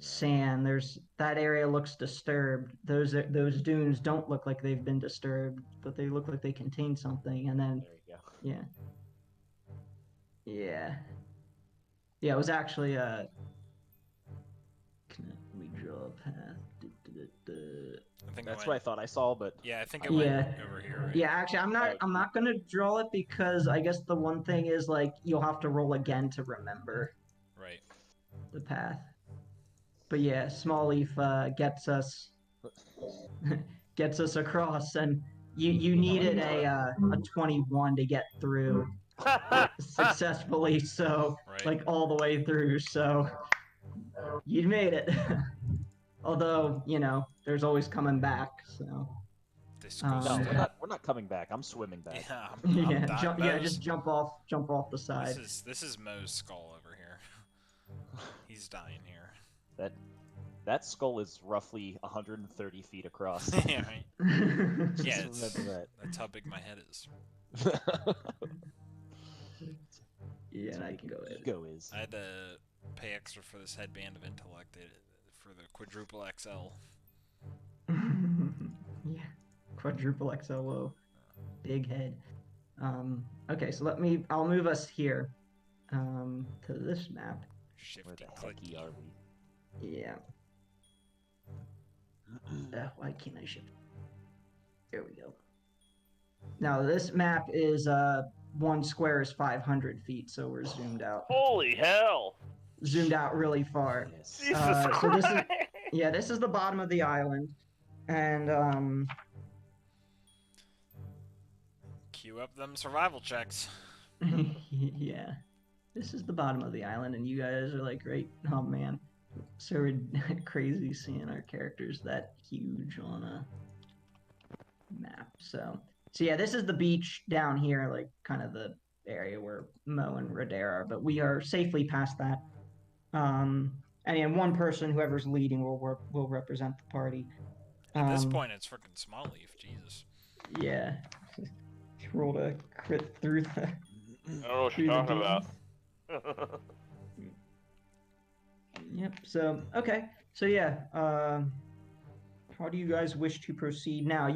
sand. There's that area looks disturbed. Those dunes don't look like they've been disturbed, but they look like they contain something. And then There you go. yeah, yeah, yeah. It was actually Let me draw a path. I think That's I what I went. thought I saw, but Yeah, I think I it went Yeah. over here. Right? Yeah, actually, I'm not gonna draw it because I guess the one thing is like you'll have to roll again to remember Right. the path. But yeah, small leaf gets us across, and you needed a 21 to get through successfully, so Right. like all the way through, so you made it. Although there's always coming back, so. This Um, goes. no, we're not coming back. I'm swimming back. Yeah, I'm dying. Yeah, Mo's, just jump off the side. this is Mo's skull over here. He's dying here. That skull is roughly 130 feet across. Yeah, right. Just Yeah, remember that's how big my head is. that. Yeah, and I big can go your ahead. ego is. I had to pay extra for this headband of intellect for the quadruple XL. Yeah, quadruple XLO, big head. Okay, so I'll move us here, to this map. Where Shifty the hecky clicky. are we? Yeah. Why can't I shift? There we go. Now this map is one square is 500 feet, so we're zoomed out. Holy hell! Zoomed out really far. Yes. Jesus So Christ! this is the bottom of the island, and Cue up them survival checks. yeah, this is the bottom of the island, and you guys are like, right? Oh man, so crazy seeing our characters that huge on a map. So yeah, this is the beach down here, like kind of the area where Mo and Rodera are, but we are safely past that. And again, one person, whoever's leading, will represent the party. At this point, it's freaking small leaf. Jesus. Yeah. Rolled a crit through the. I don't know what through you're the talking about. dunes. Yep. So okay. So yeah. How do you guys wish to proceed now?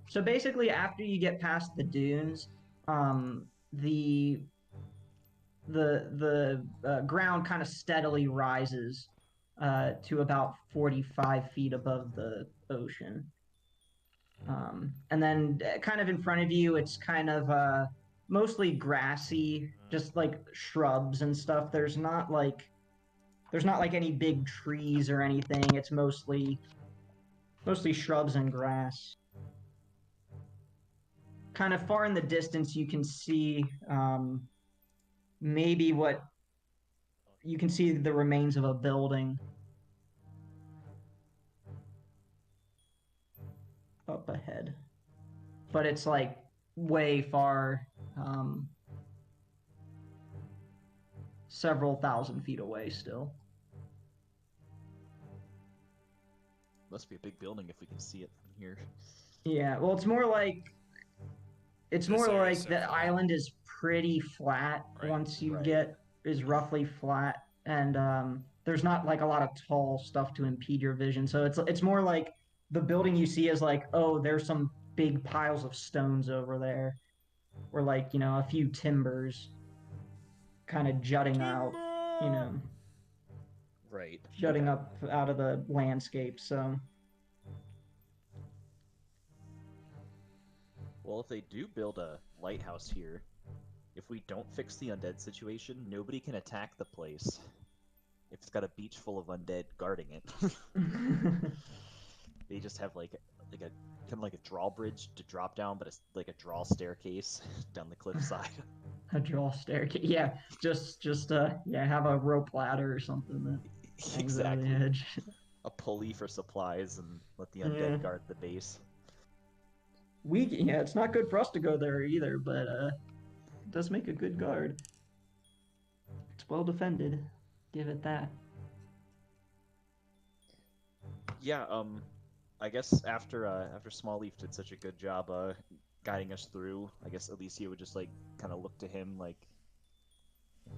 So basically after you get past the dunes, the ground kind of steadily rises to about 45 feet above the ocean. And then kind of in front of you, it's kind of mostly grassy, just like shrubs and stuff. There's not like any big trees or anything. It's mostly shrubs and grass. Kind of far in the distance, you can see maybe you can see the remains of a building up ahead, but it's like way far, several thousand feet away still. Must be a big building if we can see it from here. Yeah, well, it's more like This area's so the flat. island is pretty flat Right. once you Right. is roughly flat, and there's not like a lot of tall stuff to impede your vision. So it's more like the building you see is like, oh, there's some big piles of stones over there, or like a few timbers kind of jutting out, Right. jutting Okay. up out of the landscape. So Well, if they do build a lighthouse here, if we don't fix the undead situation, nobody can attack the place. If it's got a beach full of undead guarding it. They just have like a kind of like a drawbridge to drop down, but it's like a draw staircase down the cliffside. a draw staircase. Yeah, just have a rope ladder or something that hangs over the Exactly. edge. A pulley for supplies and let the undead guard the base. It's not good for us to go there either, but it does make a good guard. It's well defended. Give it that. Yeah, I guess after Smallleaf did such a good job guiding us through, I guess Alicia would just like kind of look to him like,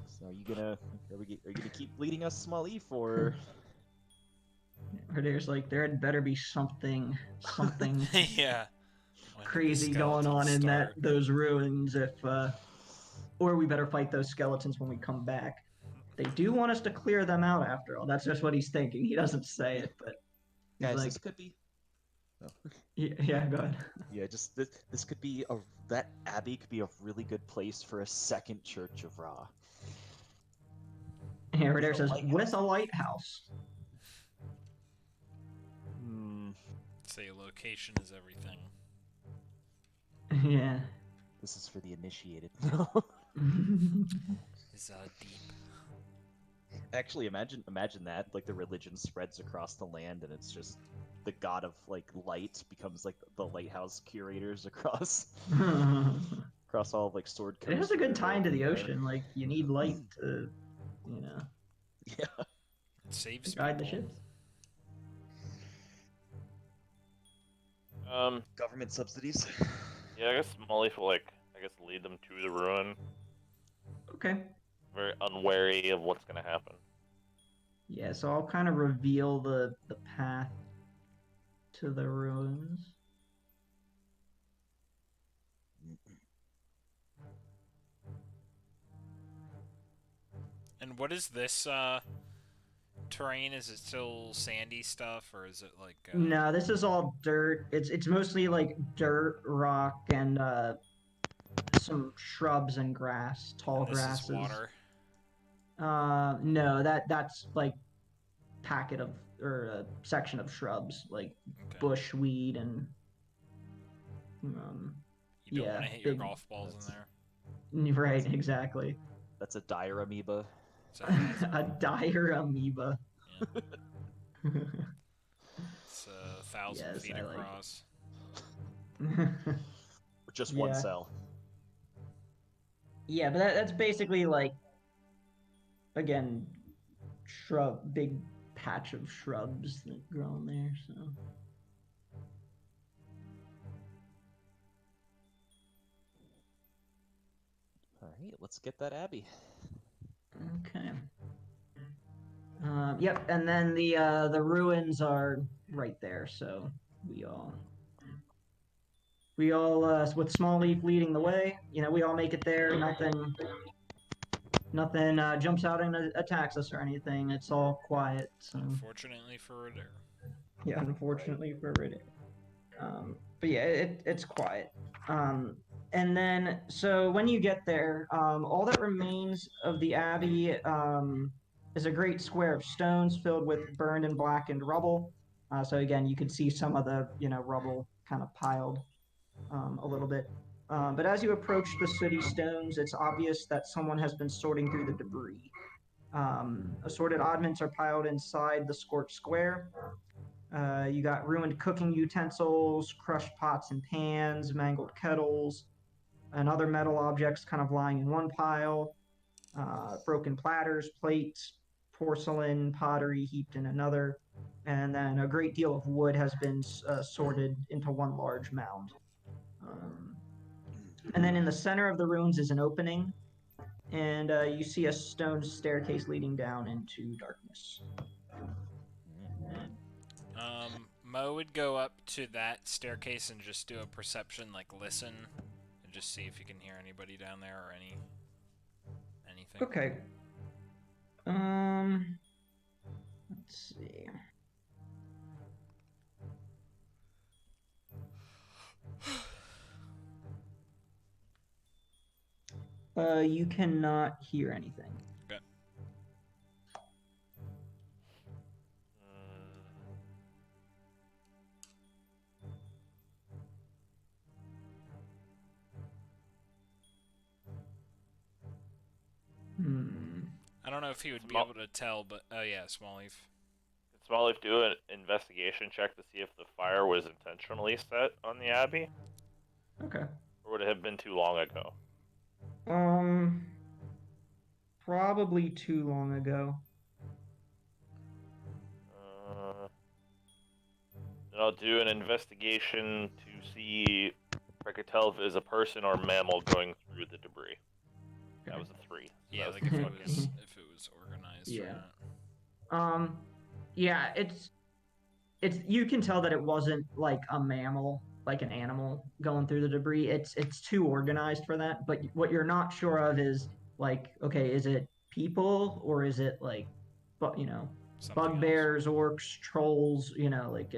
so are you gonna keep leading us, Smallleaf, or? There's like there had better be something Yeah. When did the crazy going on skeletons in start? those ruins if or we better fight those skeletons when we come back. They do want us to clear them out after all. That's just what he's thinking. He doesn't say it, but he's Guys, like, this could be. Oh. yeah, go ahead. Yeah, just this could be that Abbey could be a really good place for a second Church of Ra. Here there With a says lighthouse. with a lighthouse. Hmm. Say location is everything. Yeah. This is for the initiated. Is deep. Actually, imagine that like the religion spreads across the land, and it's just the god of like light becomes like the lighthouse curators across all of, like Sword Coast. It has a good tie into the everywhere. ocean. Like you need light to, you know, Yeah. It saves guide the people. ships. Government subsidies. Yeah, I guess Molly will lead them to the ruin. Okay. Very unwary of what's gonna happen. Yeah, so I'll kind of reveal the path to the ruins. And what is this terrain? Is it still sandy stuff, or is it like? No, this is all dirt. It's mostly like dirt, rock, and some shrubs and grass, tall and this grasses. is water. No, that's like packet of or a section of shrubs, like Okay. bushweed and You don't yeah, want to hit your big- golf balls in there. right, exactly. That's a dire amoeba. It's a hazard. A dire amoeba. Yeah. It's 1,000 Yes, feet I like across. Just one Yeah. cell. Yeah, but that's basically like, again, big patch of shrubs that grow in there. So All right, let's get that Abbey. okay. Yep, and then the ruins are right there. So we all with Small Leaf leading the way. You know, we all make it there. Nothing jumps out and attacks us or anything. It's all quiet. So Unfortunately for Redair. yeah, unfortunately for Reddit. But yeah, it's quiet. And then, so when you get there, all that remains of the Abbey is a great square of stones filled with burned and blackened rubble. So again, you can see some of the rubble kind of piled a little bit. But as you approach the city stones, it's obvious that someone has been sorting through the debris. Assorted oddments are piled inside the scorched square. You got ruined cooking utensils, crushed pots and pans, mangled kettles, and other metal objects kind of lying in one pile. Broken platters, plates, porcelain, pottery heaped in another. And then a great deal of wood has been sorted into one large mound. And then in the center of the ruins is an opening, and you see a stone staircase leading down into darkness. Mo would go up to that staircase and just do a perception, like listen, and just see if you can hear anybody down there or anything. Okay. Let's see. You cannot hear anything. Okay. I don't know if he would be able to tell, but oh yeah, Small Leaf. Could Small Leaf do an investigation check to see if the fire was intentionally set on the Abbey? Okay. Or would it have been too long ago? Probably too long ago. Then I'll do an investigation to see if I could tell if it is a person or mammal going through the debris. Okay. That was a 3. So Yeah, that like if focus. it was organized or Yeah. not. Yeah, it's you can tell that it wasn't like a mammal, like an animal going through the debris. It's too organized for that. But what you're not sure of is like, okay, is it people or is it like, but Something else. bugbears, orcs, trolls, like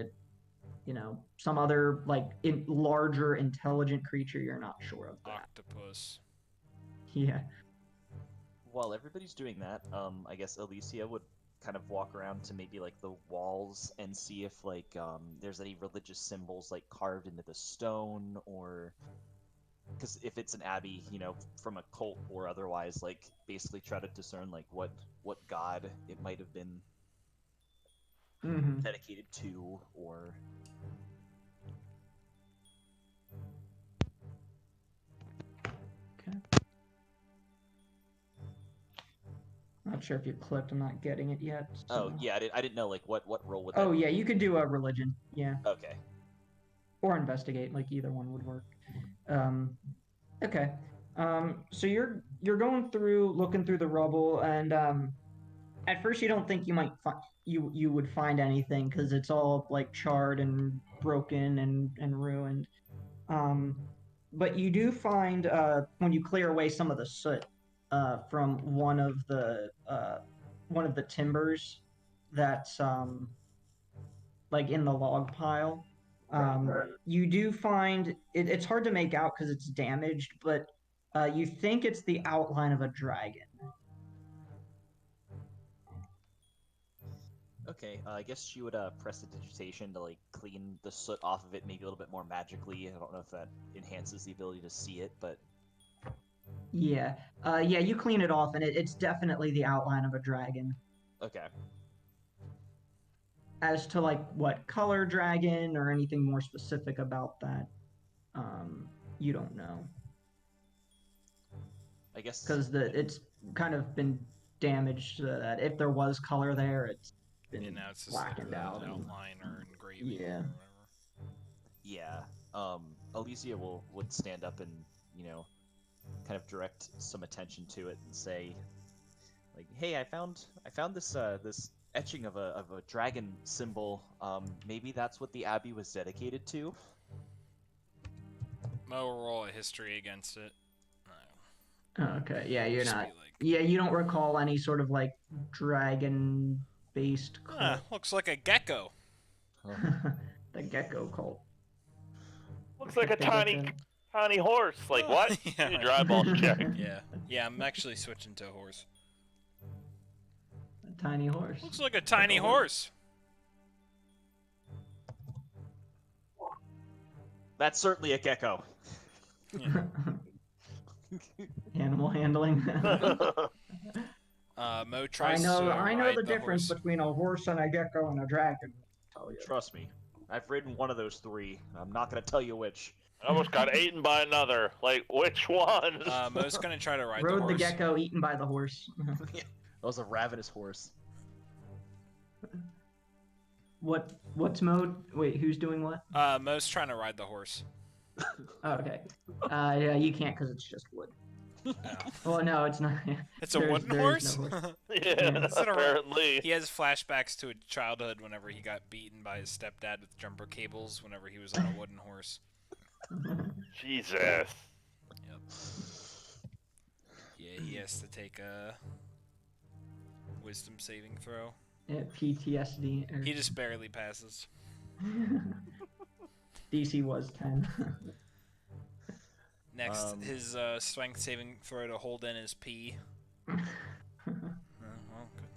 some other like larger intelligent creature you're not sure of that. Octopus. Yeah. While everybody's doing that, I guess Alicia would kind of walk around to maybe like the walls and see if like there's any religious symbols like carved into the stone, or because if it's an abbey, from a cult or otherwise, like basically try to discern like what god it might have been dedicated to, or Okay. Not sure if you clicked. I'm not getting it yet. Oh so- yeah, I didn't know like what role would that Oh be? yeah, you could do a religion. Yeah. Okay. Or investigate, like either one would work. Okay. So you're going through, looking through the rubble, and at first you don't think you might you would find anything because it's all like charred and broken and ruined. But you do find when you clear away some of the soot from one of the timbers that's like in the log pile. You do find it's hard to make out because it's damaged, but you think it's the outline of a dragon. Okay, I guess she would press digitation to like clean the soot off of it, maybe a little bit more magically. I don't know if that enhances the ability to see it, but Yeah, yeah. You clean it off, and it's definitely the outline of a dragon. okay. As to like what color dragon or anything more specific about that, you don't know I guess because it's kind of been damaged so that if there was color there, it's been And now it's just like blackened an out. and- outline or engraving Yeah. or whatever. yeah. Alicia would stand up and kind of direct some attention to it and say, like, "Hey, I found this this etching of a dragon symbol. Maybe that's what the abbey was dedicated to." Mo will roll a history against it. Okay, yeah, you're Just not. be like, Yeah, you don't recall any sort of like dragon-based ah, cult. looks like a gecko. The gecko cult. Looks like a The tiny gecko. tiny horse. Like what? Yeah. You dry balls check. Yeah, I'm actually switching to a horse. A tiny horse. Looks like a tiny Like a horse. That's certainly a gecko. Yeah. Animal handling. Mo I tries know. to I know ride the difference horse. between a horse and a gecko and a dragon. I'll tell you. Trust me, I've ridden one of those three. I'm not gonna tell you which. I almost got eaten by another. Like which one? Mo's gonna try to ride the Rode the horse. gecko, eaten by the horse. That was a ravenous horse. What's mode? Wait, who's doing what? Mo's trying to ride the horse. Oh, okay. Yeah, you can't because it's just wood. Well, no, it's not. It's a There's- wooden there is horse? no horse. Yeah, Is it a- apparently. He has flashbacks to a childhood whenever he got beaten by his stepdad with jumper cables whenever he was on a wooden horse. Jesus. Yep. Yeah, he has to take a wisdom saving throw. Yeah, PTSD. He just barely passes. DC was 10. Next, his strength saving throw to hold in his pee. Well,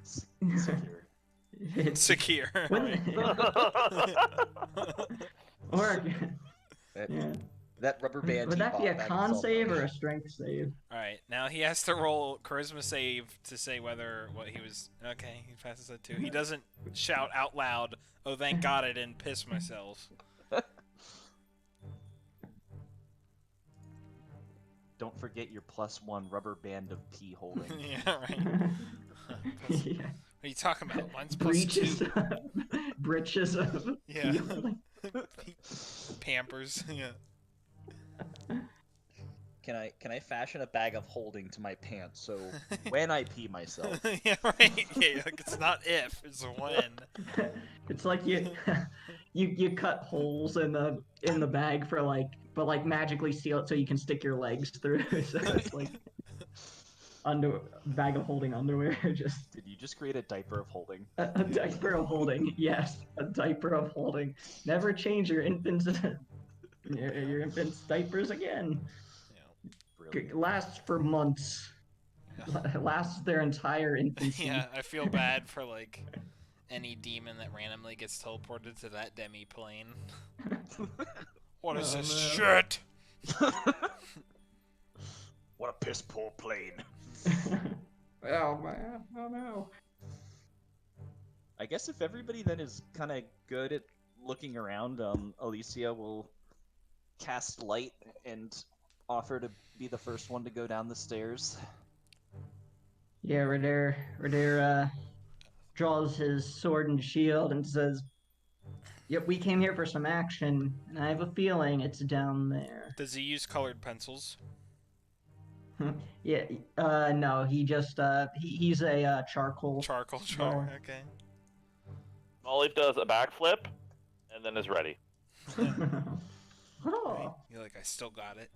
Secure. good. It's Secure. Wouldn't- or That, yeah. that rubber band. Would that be a con save or a strength save? Alright, now he has to roll charisma save to say whether what he was. Okay, he passes that too. He doesn't shout out loud, "Oh, thank God I didn't piss myself." Don't forget your +1 rubber band of pee holding. Yeah, right. Yeah. What are you talking about? Mine's Breaches. +2. Breaches of. Yeah. healing. Pampers. Yeah. Can I fashion a bag of holding to my pants so when I pee myself? Yeah, right. Yeah, like it's not if, it's when. It's like you cut holes in the bag for but like magically seal it so you can stick your legs through. So it's like bag of holding underwear. Just Did you just create a diaper of holding? a diaper of holding. Yes, a diaper of holding. Never change your your infant's diapers again. Brilliant. Lasts for months. Lasts their entire infancy. Yeah, I feel bad for like any demon that randomly gets teleported to that demi plane. What is Oh, this no. shit? What a piss poor plane. Oh man, oh no. I guess if everybody then is kind of good at looking around, Alicia will cast light and offer to be the first one to go down the stairs. Yeah, Radir draws his sword and shield and says, "Yep, we came here for some action, and I have a feeling it's down there." Does he use colored pencils? Yeah, no, he just he's a charcoal. Charcoal drawer. Okay. Molly does a backflip, and then is ready. Oh. You're like, I still got it.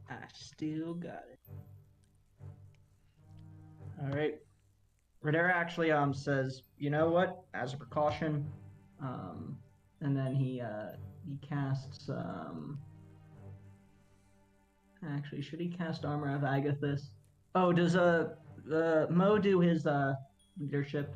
I still got it. All right. Radera actually says, "You know what? As a precaution," and then he casts Actually, should he cast Armor of Agathis? Oh, does Mo do his leadership?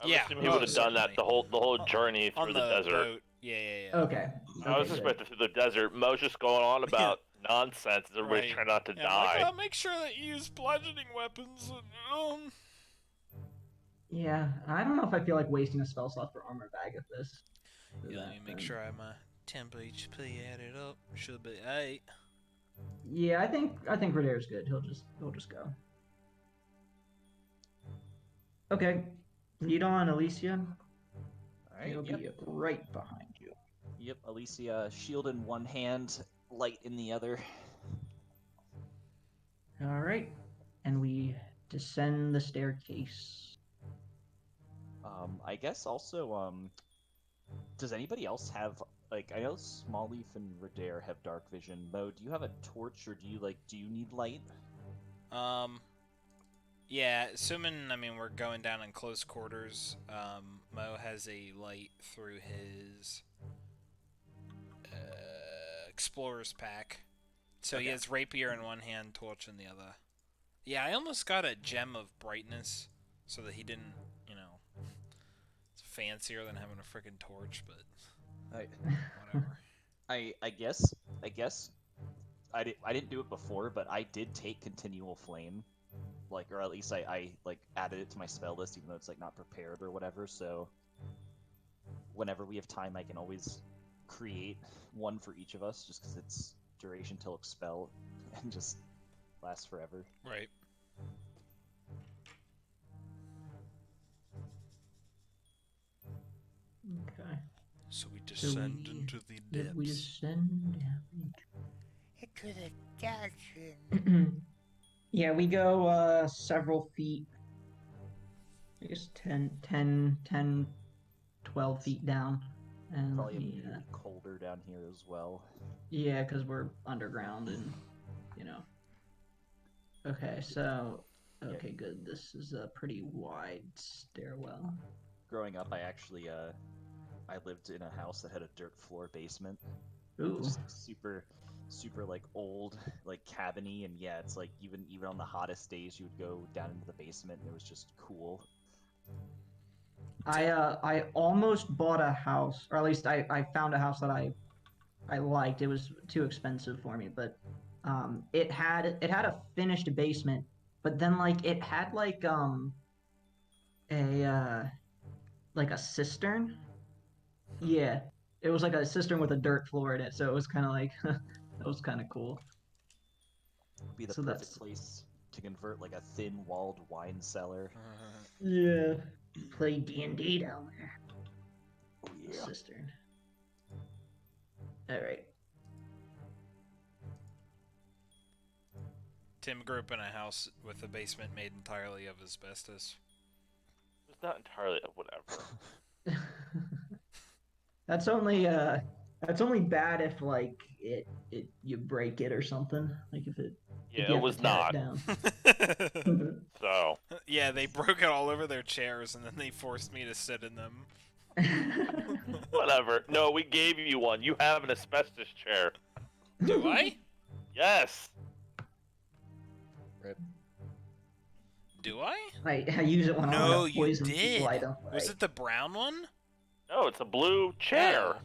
I would Yeah, assume he oh, would have done that certainly. the whole journey On through the the desert. boat. Yeah. Okay. I was Okay, expecting through the desert. Mo's just going on about nonsense. Everybody's Right. trying not to Yeah, die. like, make sure that you use bludgeoning weapons. Yeah, I don't know if I feel like wasting a spell slot for Armor of Agathis. Yeah, let me make sure I have my temp HP added up. Should be 8. Yeah, I think Radera's good. He'll just go. Okay, lead on, Alicia. Alright, He'll be right behind you. Yep, Alicia, shield in one hand, light in the other. All right, and we descend the staircase. I guess also, does anybody else have, like, I know Smallleaf and Radare have dark vision. Mo, do you have a torch, or do you need light? Yeah, assuming, we're going down in close quarters, Mo has a light through his explorer's pack. So he has rapier in one hand, torch in the other. Yeah, I almost got a gem of brightness so that he didn't, it's fancier than having a freaking torch, but whatever. I guess I didn't do it before, but I did take continual flame, like, or at least I like added it to my spell list, even though it's like not prepared or whatever. So whenever we have time, I can always create one for each of us, just because it's duration till expel and just lasts forever. Right. Okay. So we descend into the depths. We descend down into the dungeon. Yeah, we go several feet. I guess 10, 12 feet down. And Probably immediately colder down here as well. yeah, because we're underground and, Okay, so... Okay, good. This is a pretty wide stairwell. Growing up, I actually, I lived in a house that had a dirt floor basement. Ooh. Just super like old, like cabiny, and yeah, it's like even on the hottest days you would go down into the basement and it was just cool. I almost bought a house, or at least I found a house that I liked. It was too expensive for me, but it had a finished basement, but then like it had like a cistern. Yeah, it was like a cistern with a dirt floor in it, so it was kind of like that was kind of cool. Would be the perfect place to convert like a thin-walled wine cellar. Yeah, play DnD down there. Oh yeah. Cistern. All right. Tim grew up in a house with a basement made entirely of asbestos. It's not entirely whatever. That's only bad if like you break it or something. Like if Yeah, you it have was to tear not. it down. So Yeah, they broke it all over their chairs, and then they forced me to sit in them. whatever. No, we gave you one. You have an asbestos chair. Do I? Yes. Do I? I use it when I No, want to you poison did. people I don't Was like. it the brown one? No, it's a blue chair. Oh.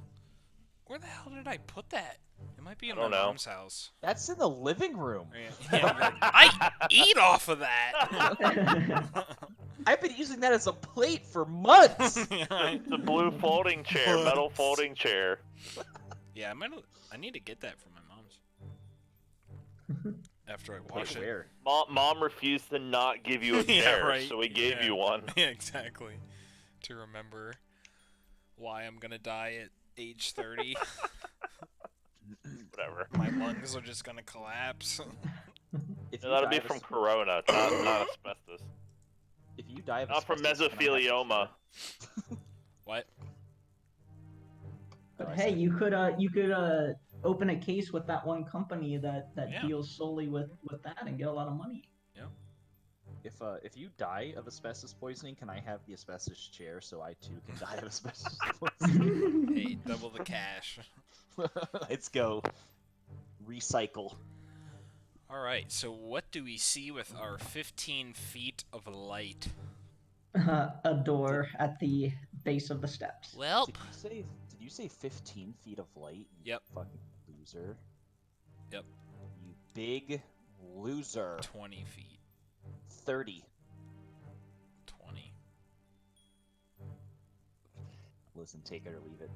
Where the hell did I put that? It might be in I my don't know. mom's house. That's in the living room. Yeah, I eat off of that. I've been using that as a plate for months. The blue folding chair, metal folding chair. Yeah, I need to get that from my mom's. After I wash it. Where? Mom refused to not give you a Yeah, chair, right. so we gave Yeah. you one. Yeah, exactly. To remember why I'm gonna die at age 30. Whatever. My lungs are just gonna collapse. If Yeah, you that'll die be of from asbestos- corona, not asbestos. If you die of Not from asbestos, can I have that mesothelioma. chair? What? But I hey, said- you could open a case with that one company that Yeah. deals solely with that and get a lot of money. If you die of asbestos poisoning, can I have the asbestos chair so I too can die of asbestos poisoning? Hey, double the cash. Let's go. Recycle. Alright, so what do we see with our 15 feet of light? A door at the base of the steps. Welp. Did you say 15 feet of light? You Yep. fucking loser. Yep. You big loser. 20 feet. 30. 20. Listen, take it or leave it.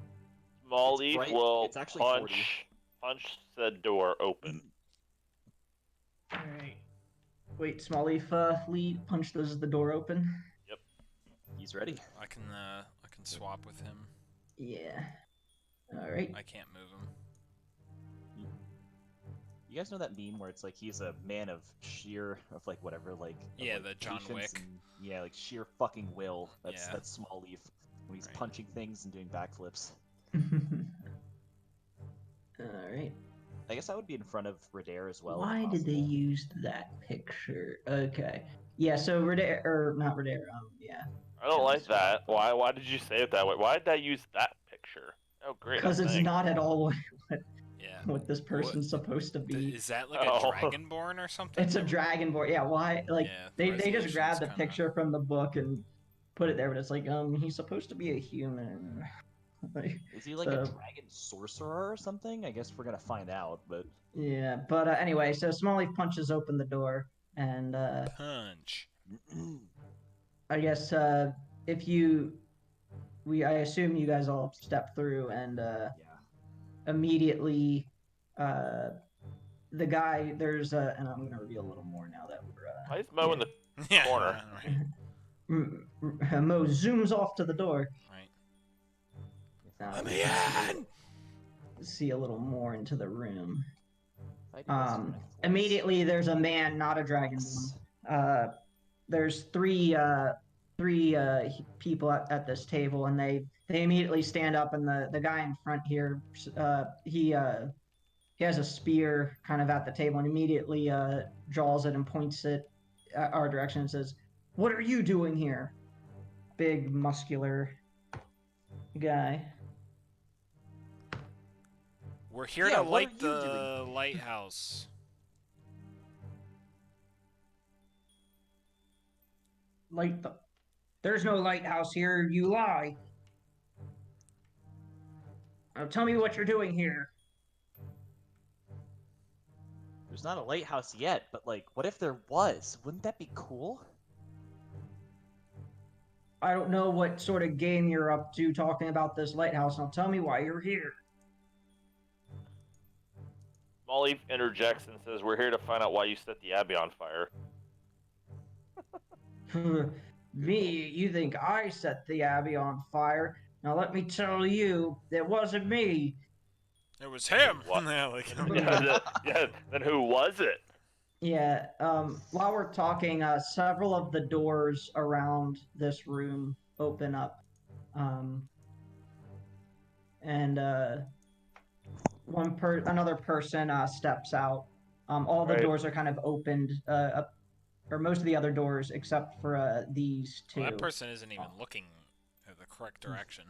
Small It's Leaf bright. will It's actually 40. punch said door open. Alright. Wait, Small Leaf punch the door open. He's ready. I can swap with him. Yeah. Alright. I can't move him. You guys know that meme where it's like he's a man of like whatever, like Yeah, like the John patience Wick. and- yeah, like sheer fucking will. Yeah. That's Small Leaf when he's Right. punching things and doing backflips. Alright. I guess I would be in front of Radair as well. if Why did they possible. use that picture? Okay. Yeah, so Radair, or not Radair, yeah. I don't like that. Why did you say it that way? Why did I use that picture? Oh, great. Because it's thanks. not at all Yeah. what this person's supposed to be. Is that like Oh. a dragonborn or something? It's a dragonborn. Yeah, why? Like, Yeah, they the just resolution's grabbed the kinda- picture from the book and put it there, but it's like, he's supposed to be a human. Like, Is he like a so- dragon sorcerer or something? I guess we're gonna find out, but yeah, but anyway, so Small Leaf punches open the door, and Punch. I guess I assume you guys all step through, and yeah. immediately, the guy, and I'm gonna reveal a little more now that we're Why is Mo in the Yeah. corner. Right. Mo zooms off to the door. Right. Now Let we me can in. see a little more into the room. If I do this with my voice- Immediately there's a man, not a dragonborn. There's three people at this table, and they immediately stand up, and the guy in front here, he has a spear kind of at the table, and immediately draws it and points it our direction and says, "What are you doing here?" Big, muscular guy. We're here Yeah, to what light are you the lighthouse. There's no lighthouse here, you lie. Now tell me what you're doing here. There's not a lighthouse yet, but like, what if there was? Wouldn't that be cool? I don't know what sort of game you're up to talking about this lighthouse. Now tell me why you're here. Small Leaf interjects and says, "We're here to find out why you set the Abbey on fire." Me, you think I set the Abbey on fire? Now let me tell you, it wasn't me. It was him. What? Yeah, like, Yeah, then who was it? Yeah, while we're talking, several of the doors around this room open up. And another person steps out. All the Right. doors are kind of opened, up, or most of the other doors except for these two. Well, that person isn't even looking at the correct direction.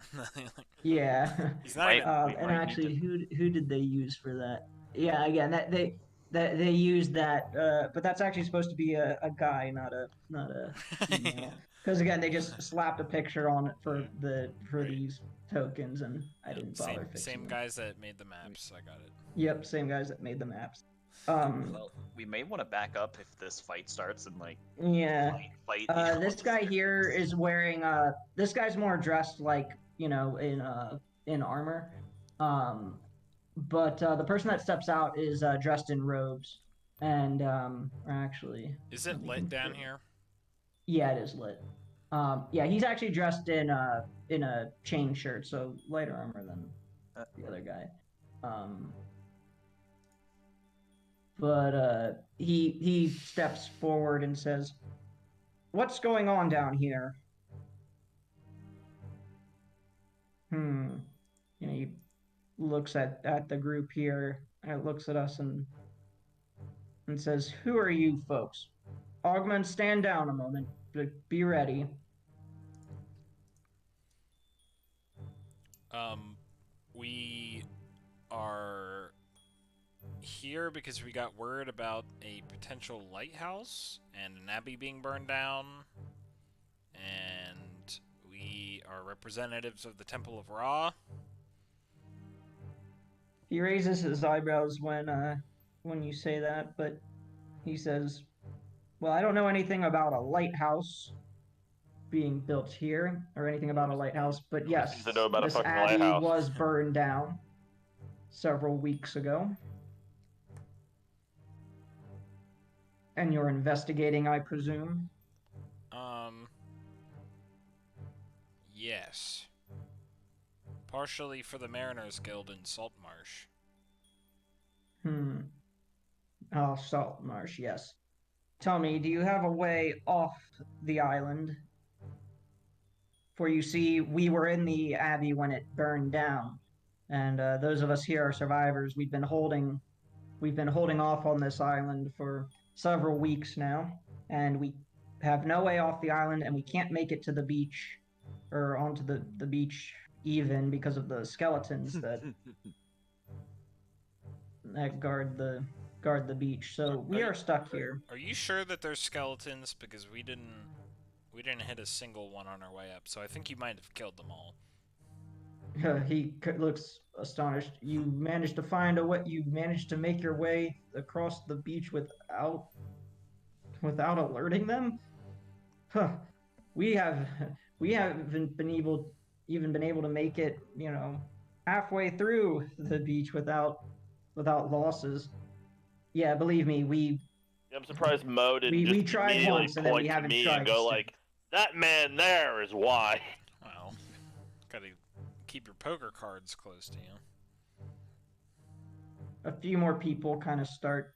Yeah. He's not Might- even. We And might need actually, to- who did they use for that? Yeah, again, they used that, but that's actually supposed to be a guy, not a female. Because again, they just slapped a picture on it for Right. these tokens, and I didn't bother fixing Same them. guys that made the maps. I got it. Yep, same guys that made the maps. Well, we may want to back up if this fight starts and like Yeah. fight. This guy here is wearing this guy's more dressed like, you know, in armor. But the person that steps out is dressed in robes. And actually, Is let it me lit down confirm. here? Yeah, it is lit. Yeah, he's actually dressed in a chain shirt, so lighter armor than the other guy. But he steps forward and says, "What's going on down here?" You know, he looks at the group here, and looks at us and says, "Who are you folks? Augment, stand down a moment. Be ready." We are here because we got word about a potential lighthouse and an abbey being burned down, and we are representatives of the Temple of Ra. He raises his eyebrows when you say that, but he says, "Well, I don't know anything about a lighthouse being built here or anything about a lighthouse, but yes, seems to know about a this fucking abbey lighthouse." was burned down several weeks ago. And you're investigating, I presume?" Yes. Partially for the Mariners Guild in Saltmarsh. Oh, Saltmarsh, yes. Tell me, do you have a way off the island? For you see, we were in the Abbey when it burned down, and those of us here are survivors. We've been holding off on this island for several weeks now, and we have no way off the island, and we can't make it to the beach or onto the beach even because of the skeletons that guard the beach. So we are stuck here. Are you sure that there's skeletons? Because we didn't hit a single one on our way up, so I think you might have killed them all. He looks astonished. You managed to find a way. You managed to make your way across the beach without alerting them. Huh. We haven't been able to make it, you know, halfway through the beach without losses. Yeah, believe me, I'm surprised Mo didn't we just tried immediately once and then we point to haven't me tried and go since. like, "That man there is why." Well, gotta keep your poker cards close to you. A few more people kind of start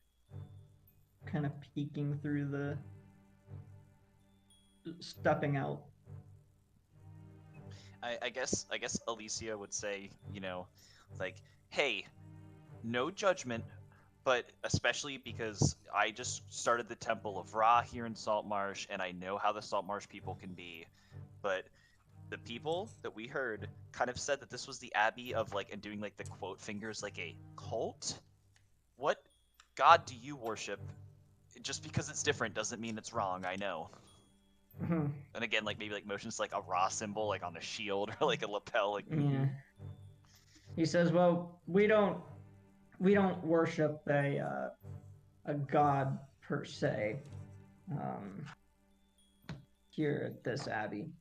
peeking through stepping out. I guess Alicia would say, you know, like, hey, no judgment, but especially because I just started the Temple of Ra here in Saltmarsh, and I know how the Saltmarsh people can be, but the people that we heard kind of said that this was the Abbey of, like, and doing, like, the quote fingers, like a cult? What god do you worship? Just because it's different doesn't mean it's wrong, I know. And again, like, maybe, like, motions like a Ra symbol, like, on a shield, or, like, a lapel, like... Yeah. He says, "Well, we don't worship a god per se here at this abbey.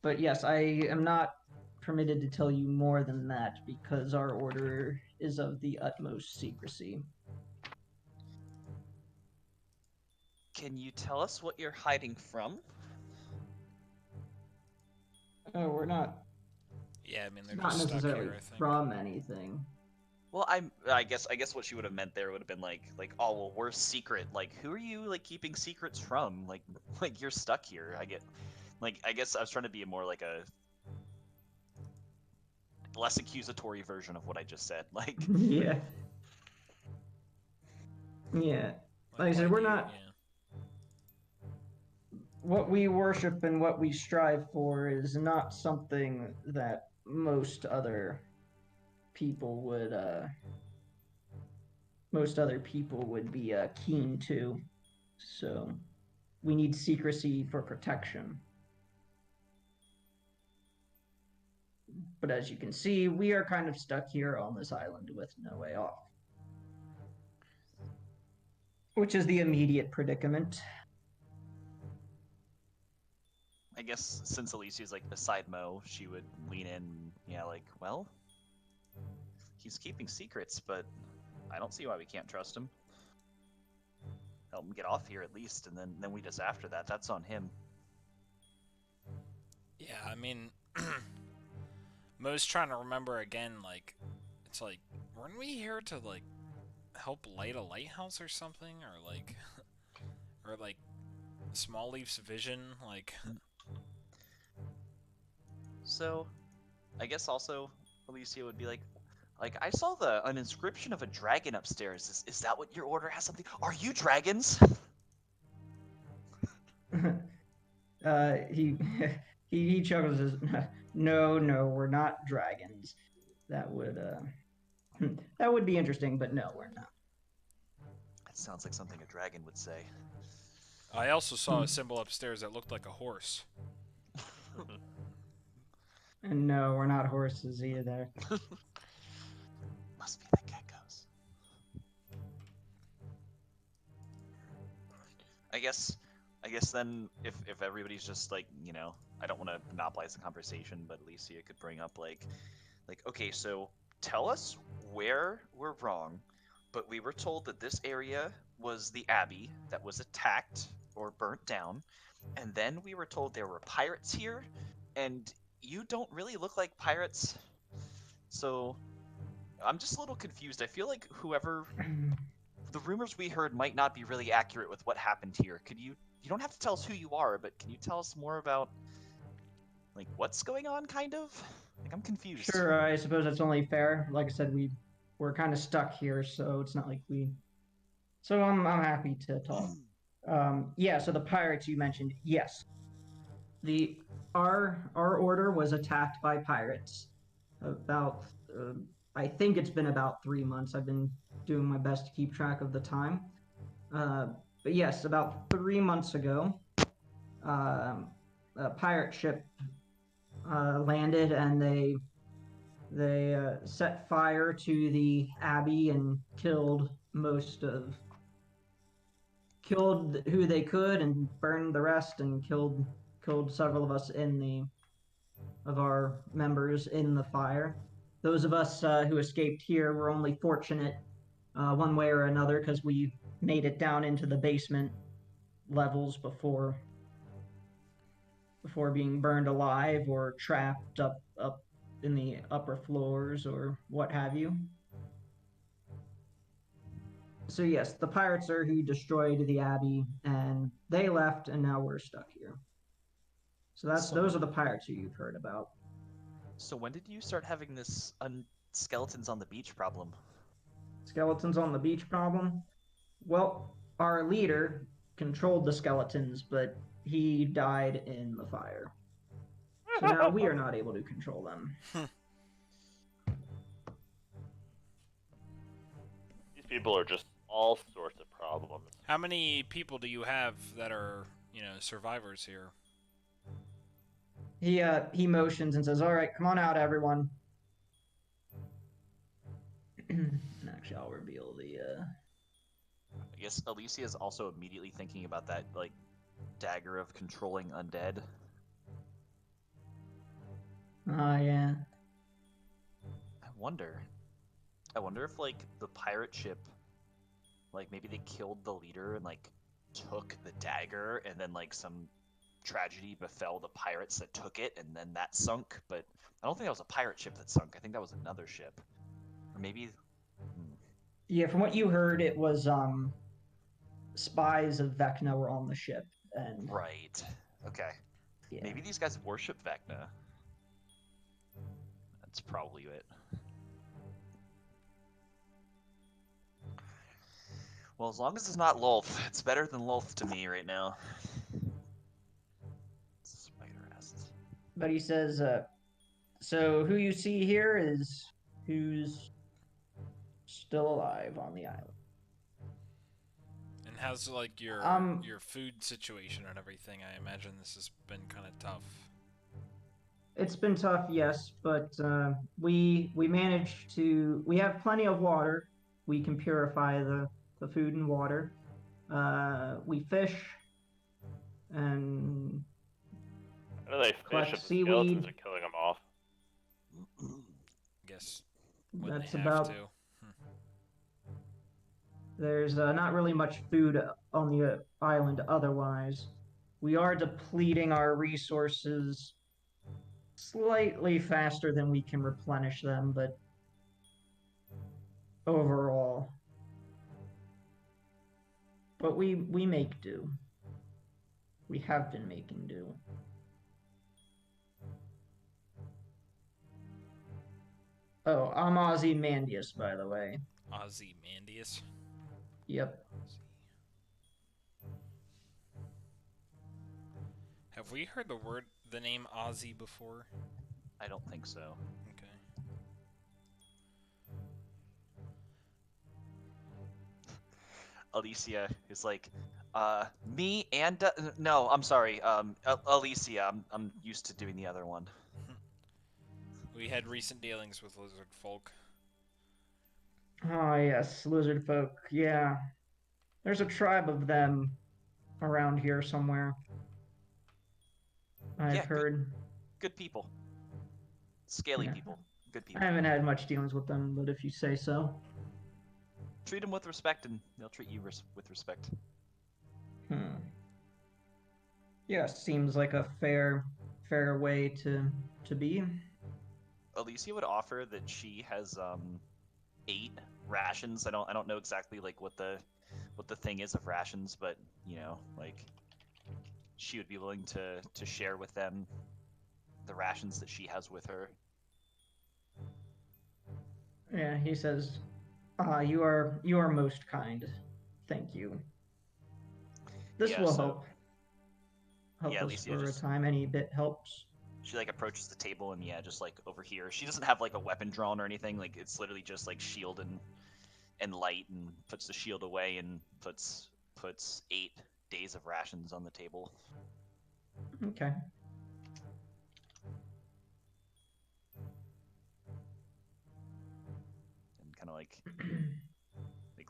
But yes, I am not permitted to tell you more than that because our order is of the utmost secrecy." Can you tell us what you're hiding from? Oh, we're not Yeah, I mean they're not just stuck necessarily here. I think. from anything. Well, I guess what she would have meant there would have been like, oh well, we're secret. Like, who are you like keeping secrets from? Like, like you're stuck here. I guess I was trying to be more like a less accusatory version of what I just said. Like, Yeah. Yeah. Like I said, why we're do you- not. yeah. What we worship and what we strive for is not something that people would most other people would be keen to. So we need secrecy for protection. But as you can see, we are kind of stuck here on this island with no way off, which is the immediate predicament. I guess since Alicia's like beside Mo, she would lean in. Yeah, like, well, he's keeping secrets, but I don't see why we can't trust him. Help him get off here at least, and then we just after that. That's on him. Yeah, I mean, Mo's trying to remember again, like, it's like, weren't we here to, like, help light a lighthouse or something? Or, like, or, like, Small Leaf's vision? Like, So, I guess also Alicia would be like, I saw an inscription of a dragon upstairs. Is that what your order has something? Are you dragons? He he chuckles as no, we're not dragons. That would that would be interesting, but no, we're not. That sounds like something a dragon would say. I also saw a symbol upstairs that looked like a horse. And no, we're not horses either. Must be the geckos. I guess then if everybody's just like, you know, I don't want to monopolize the conversation, but Alicia could bring up like okay, so tell us where we're wrong, but we were told that this area was the Abbey that was attacked or burnt down, and then we were told there were pirates here, and you don't really look like pirates. So I'm just a little confused. I feel like whoever the rumors we heard might not be really accurate with what happened here. Could you don't have to tell us who you are, but can you tell us more about like what's going on kind of? Like I'm confused. Sure, I suppose that's only fair. Like I said, we're kind of stuck here, so it's not like we. So I'm happy to talk. Yeah, so the pirates you mentioned, yes. Our order was attacked by pirates about I think it's been about 3 months. I've been doing my best to keep track of the time. But yes, about 3 months ago, a pirate ship landed and they set fire to the Abbey and killed who they could and burned the rest and killed several of us of our members in the fire. Those of us who escaped here were only fortunate one way or another because we made it down into the basement levels before being burned alive or trapped up in the upper floors or what have you. So yes, the pirates are who destroyed the Abbey, and they left, and now we're stuck here. So those are the pirates who you've heard about. So when did you start having this skeletons on the beach problem? Skeletons on the beach problem? Well, our leader controlled the skeletons, but he died in the fire. So now we are not able to control them. These people are just all sorts of problems. How many people do you have that are, you know, survivors here? He motions and says, "All right, come on out, everyone." And actually, I'll reveal the. I guess Alicia is also immediately thinking about that like dagger of controlling undead. Oh yeah. I wonder if like the pirate ship, like maybe they killed the leader and like took the dagger, and then like some tragedy befell the pirates that took it, and then that sunk. But I don't think that was a pirate ship that sunk. I think that was another ship, or maybe Yeah, from what you heard, it was spies of Vecna were on the ship, and Right. Okay. yeah. Maybe these guys worship Vecna. That's probably it. Well, as long as it's not Lolth, it's better than Lolth to me right now. Spider ass. But he says, so who you see here is who's still alive on the island. And how's like your Um, food situation and everything? I imagine this has been kind of tough. It's been tough, yes, but we managed to. We have plenty of water. We can purify the food and water. We fish and How do they fish collect if the skeletons seaweed. are killing them off? Guess when That's they have about. to. There's not really much food on the island otherwise. We are depleting our resources slightly faster than we can replenish them, but overall. But we make do. We have been making do. Oh, I'm Ozymandias, by the way. Ozymandias? Yep. Have we heard the name Ozzy before? I don't think so. Okay. Alicia is like, me and no, I'm sorry, Alicia. I'm used to doing the other one. We had recent dealings with lizard folk. Ah, yes, lizard folk. Yeah. There's a tribe of them around here somewhere. I've Yeah, heard. Good people. Scaly Yeah. people. Good I people. haven't had much dealings with them, but if you say so. Treat them with respect, and they'll treat you with respect. Yeah, seems like a fair way to be. Alicia would offer that she has 8 rations. I don't know exactly like what the thing is of rations, but you know, like she would be willing to share with them the rations that she has with her. Yeah, he says, you are most kind. Thank you. This Yeah, will so- help Yeah, us Alicia for just- a time. Any bit helps. She like approaches the table and yeah, just like over here. She doesn't have like a weapon drawn or anything. Like it's literally just like shield and light, and puts the shield away and puts 8 days of rations on the table. Okay. And kind of like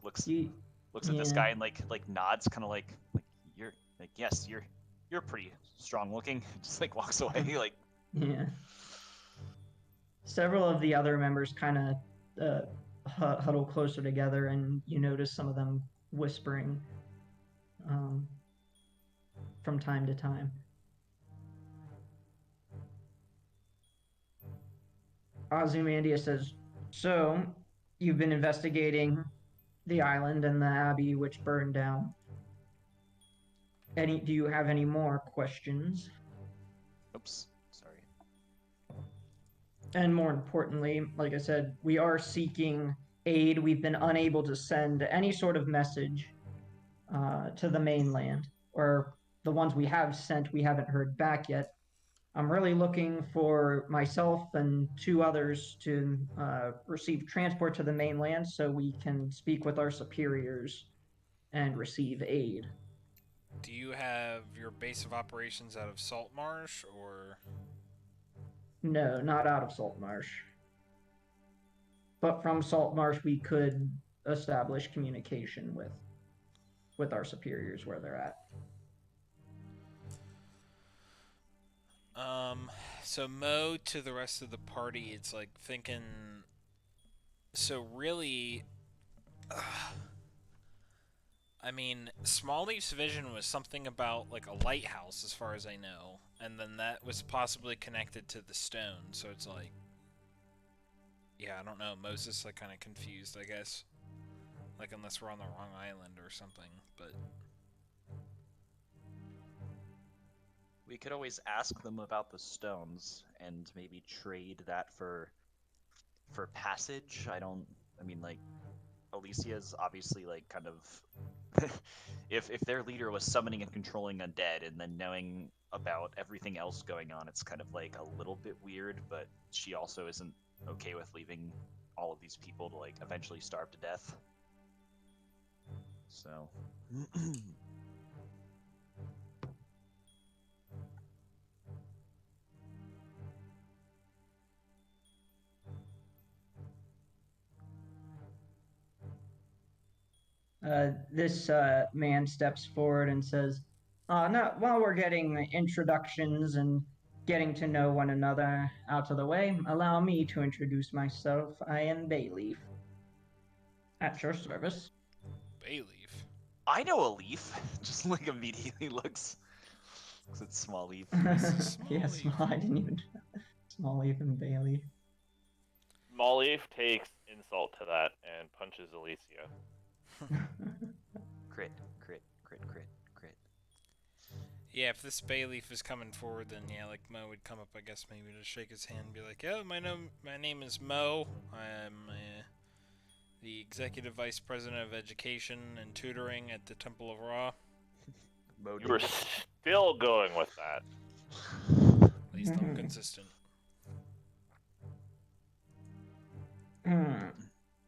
looks Ye- at this yeah. guy and like nods, kind of like you're like, yes, you're pretty strong looking. Just like walks away like. Yeah. Several of the other members kind of huddle closer together, and you notice some of them whispering from time to time. Ozymandias says, so, you've been investigating the island and the Abbey which burned down. Do you have any more questions? Oops, sorry. And more importantly, like I said, we are seeking aid. We've been unable to send any sort of message to the mainland, or the ones we have sent, we haven't heard back yet. I'm really looking for myself and 2 others to receive transport to the mainland so we can speak with our superiors and receive aid. Do you have your base of operations out of Saltmarsh, or? No, not out of Saltmarsh. But from Saltmarsh, we could establish communication with our superiors where they're at. So Mo to the rest of the party, it's like thinking. So really, I mean, Smallleaf's vision was something about like a lighthouse, as far as I know, and then that was possibly connected to the stone. So it's like, yeah, I don't know. Moses like kind of confused, I guess. Like, unless we're on the wrong island or something, but... We could always ask them about the stones and maybe trade that for passage. I mean, like, Alicia's obviously, like, kind of... if their leader was summoning and controlling undead and then knowing about everything else going on, it's kind of, like, a little bit weird, but she also isn't okay with leaving all of these people to, like, eventually starve to death. So... This man steps forward and says, no, while we're getting introductions and getting to know one another out of the way, allow me to introduce myself. I am Bayleaf. At your service. Bayleaf? I know a leaf. Just, like, immediately looks at Small Leaf. Yes, I didn't even... Small Leaf and Bailey. Smallleaf takes insult to that and punches Alicia. Crit, crit, crit, crit, crit. Yeah, if this Bayleaf is coming forward, then yeah, like Mo would come up, I guess, maybe to shake his hand and be like, "Oh, my name is Mo. I'm the Executive Vice President of Education and Tutoring at the Temple of Ra." You were still going with that. At least I'm consistent.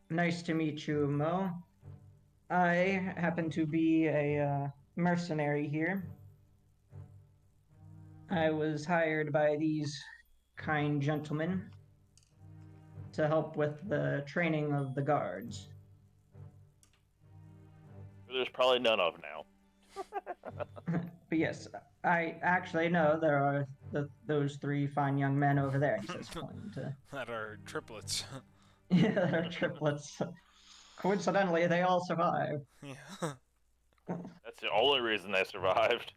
Nice to meet you, Mo. I happen to be a mercenary here. I was hired by these kind gentlemen to help with the training of the guards. There's probably none of now. But yes, I actually know there are those three fine young men over there. He says, pointing to... That are triplets. Yeah, they're triplets. Coincidentally, they all survived. Yeah. That's the only reason they survived.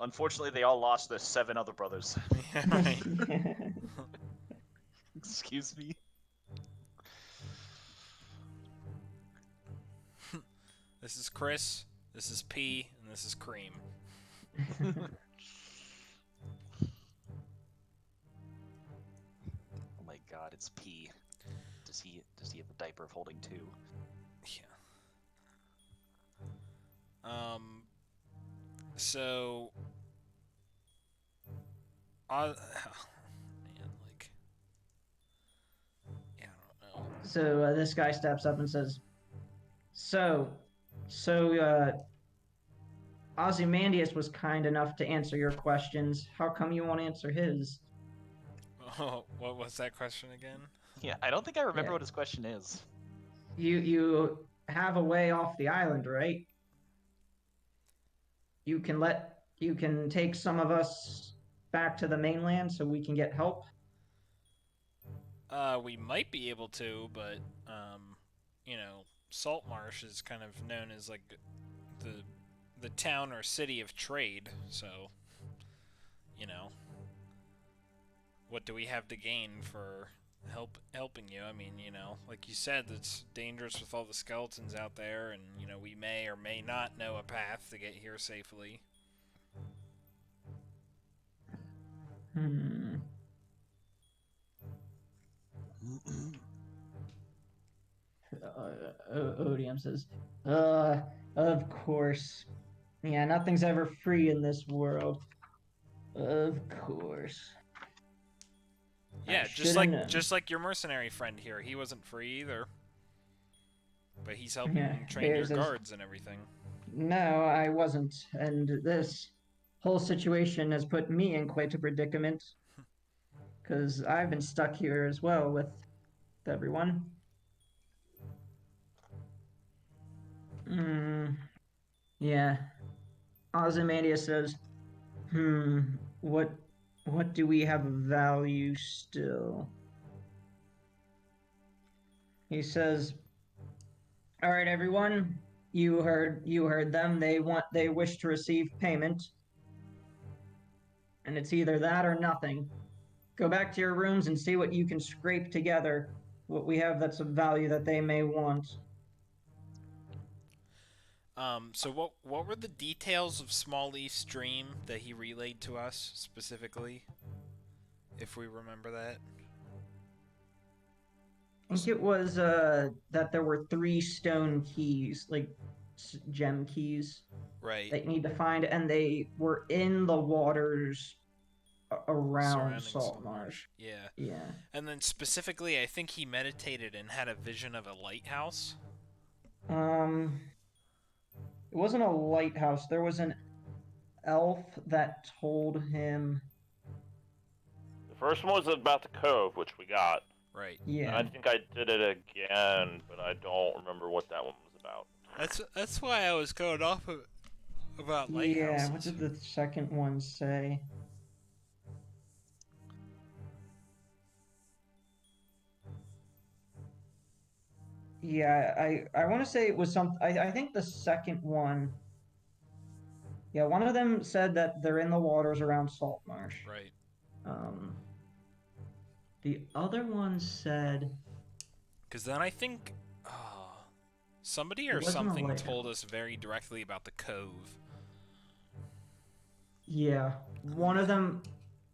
Unfortunately, they all lost their 7 other brothers. Yeah, right. Excuse me? This is Chris, this is P, and this is Cream. Oh my god, it's P. Does he have a diaper of holding 2? Yeah. So... man, like... Yeah, I don't know. So this guy steps up and says, So, Ozymandias was kind enough to answer your questions. How come you won't answer his? Oh, what was that question again? Yeah, I don't think I remember Yeah. what his question is. You have a way off the island, right? You can take some of us back to the mainland so we can get help. We might be able to, but, you know, Saltmarsh is kind of known as, like, the town or city of trade, so, you know, what do we have to gain for helping you? I mean, you know, like you said, it's dangerous with all the skeletons out there, and, you know, we may or may not know a path to get here safely. Odium says, of course. Yeah, nothing's ever free in this world. Of course. Yeah, just like your mercenary friend here. He wasn't free either. But he's helping train your guards and everything. No, I wasn't. And this whole situation has put me in quite a predicament. Because I've been stuck here as well with everyone. Yeah. Ozymandias says, what do we have of value still? He says, all right, everyone, you heard them. They wish to receive payment. And it's either that or nothing. Go back to your rooms and see what you can scrape together. What we have that's of value that they may want. So what were the details of Small East Dream that he relayed to us specifically, if we remember that? I think it was that there were 3 stone keys, like gem keys, Right. that you need to find, and they were in the waters around Surrounding Saltmarsh. Yeah. Yeah. And then specifically, I think he meditated and had a vision of a lighthouse. It wasn't a lighthouse. There was an elf that told him. The first one was about the cove, which we got. Right. Yeah. I think I did it again, but I don't remember what that one was about. That's why I was going off of, about lighthouses. Yeah. What did the second one say? Yeah, I want to say it was some. I think the second one. Yeah, one of them said that they're in the waters around Saltmarsh. Right. Um, the other one said. Because then I think somebody or It wasn't a something lighthouse. told us very directly about the cove. Yeah, one of them.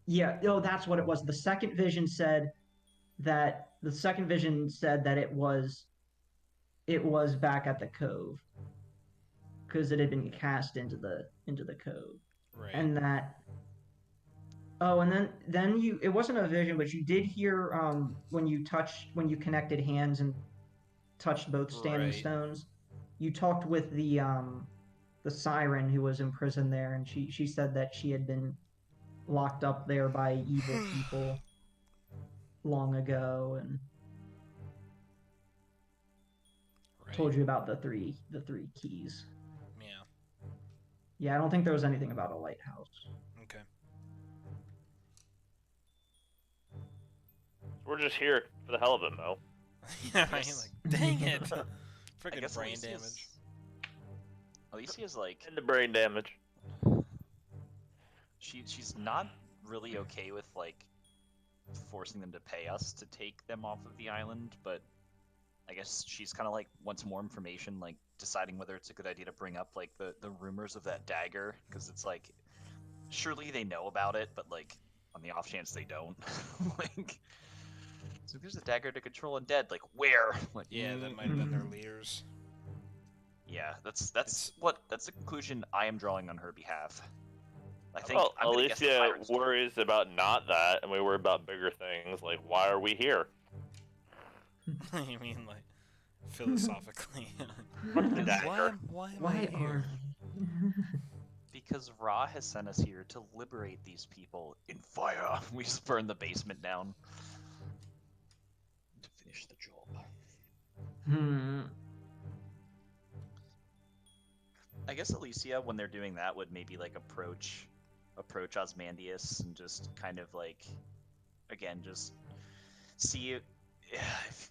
Yeah, oh, that's what it was. The second vision said that it was back at the cove because it had been cast into the cove, Right. and that. Oh, and then it wasn't a vision, but you did hear when you connected hands and touched both standing Right. stones. You talked with the siren who was imprisoned there, and she said that she had been locked up there by evil people long ago, and Right. told you about the three keys. Yeah. Yeah, I don't think there was anything about a lighthouse. Okay. We're just here for the hell of it, Mo. Yeah, right. Yes. Like, dang it. I Freaking guess brain damage. Alicia's like And the brain damage. she's not really okay with like forcing them to pay us to take them off of the island, but I guess she's kind of like wants more information, like deciding whether it's a good idea to bring up like the rumors of that dagger, because it's like surely they know about it, but like on the off chance they don't, like so there's a dagger to control undead, like where? Like Yeah, that might have been their leaders. yeah, that's the conclusion I am drawing on her behalf. I think Well, I'm gonna guess the Alicia pirates- worries about not that, and we worry about bigger things, like why are we here? You mean like philosophically? The dagger. Why am I Why here? are Because Ra has sent us here to liberate these people in fire. We just burn the basement down to finish the job. I guess Alicia, when they're doing that, would maybe like approach Osmandius and just kind of like, again, just see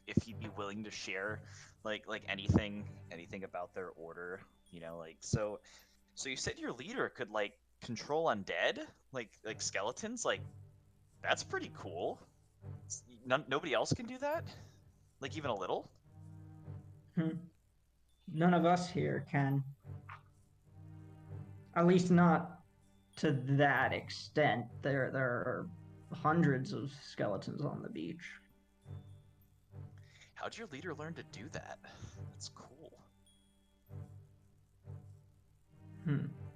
if he'd be willing to share like anything about their order, you know, like so you said your leader could like control undead, like skeletons, like that's pretty cool. Nobody else can do that, like even a little. None of us here can. At least not to that extent. There are hundreds of skeletons on the beach. How'd your leader learn to do that? That's cool.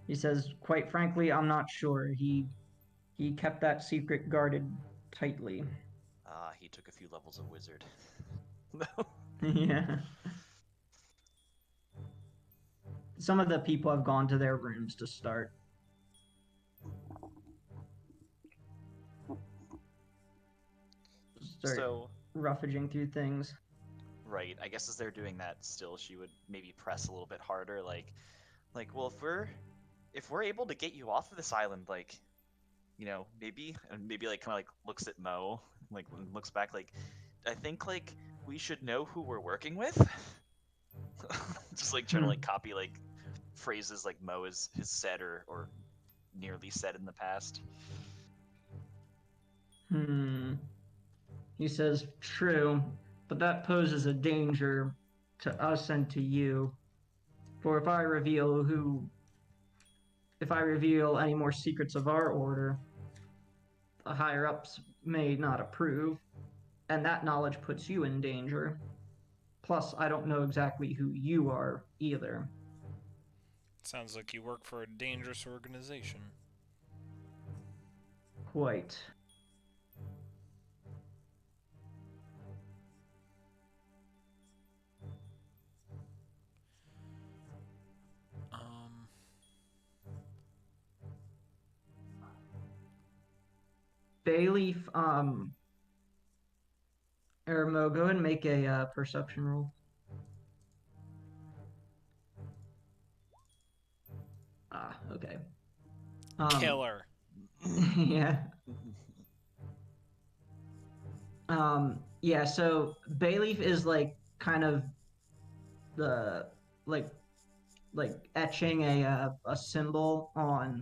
He says, quite frankly, I'm not sure. He kept that secret guarded tightly. He took a few levels of wizard. Yeah. Some of the people have gone to their rooms to start. So roughaging through things. right, I guess as they're doing that, still she would maybe press a little bit harder, like, well, if we're able to get you off of this island, like, you know, maybe like kind of like looks at Mo, like looks back, like, I think like we should know who we're working with. Just like trying to like copy like phrases like Mo has said or nearly said in the past. He says, true, but that poses a danger to us and to you. For if I reveal any more secrets of our order, the higher-ups may not approve, and that knowledge puts you in danger. Plus, I don't know exactly who you are, either. Sounds like you work for a dangerous organization. Quite. Bayleaf, Mo, go ahead and make a perception roll. Ah, okay. Killer. Yeah. Yeah, so Bayleaf is like kind of the like etching a symbol on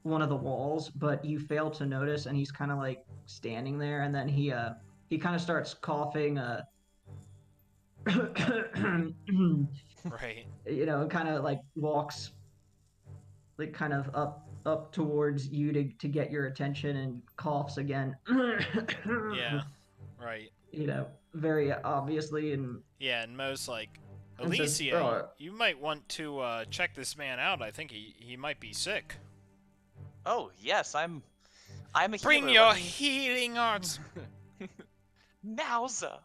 one of the walls, but you fail to notice, and he's kind of like standing there, and then he kind of starts coughing Right. you know, kind of like walks like kind of up towards you to get your attention and coughs again. Yeah. Right. You know, very obviously, and Yeah, and Mo's like, and says, Alicia, "Oh, you might want to check this man out. I think he might be sick. Oh yes, I'm a Bring healer. your Let me... healing arts. Nowza.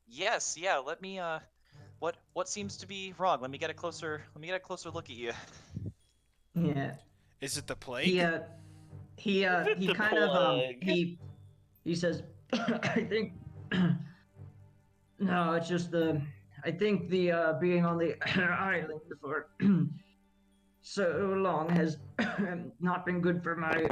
Yes, yeah. Let me. What seems to be wrong? Let me get a closer look at you. yeah." Is it the He plague? he The kind of plague. he says, "I think no, it's just I think the being on the island for so long has not been good for my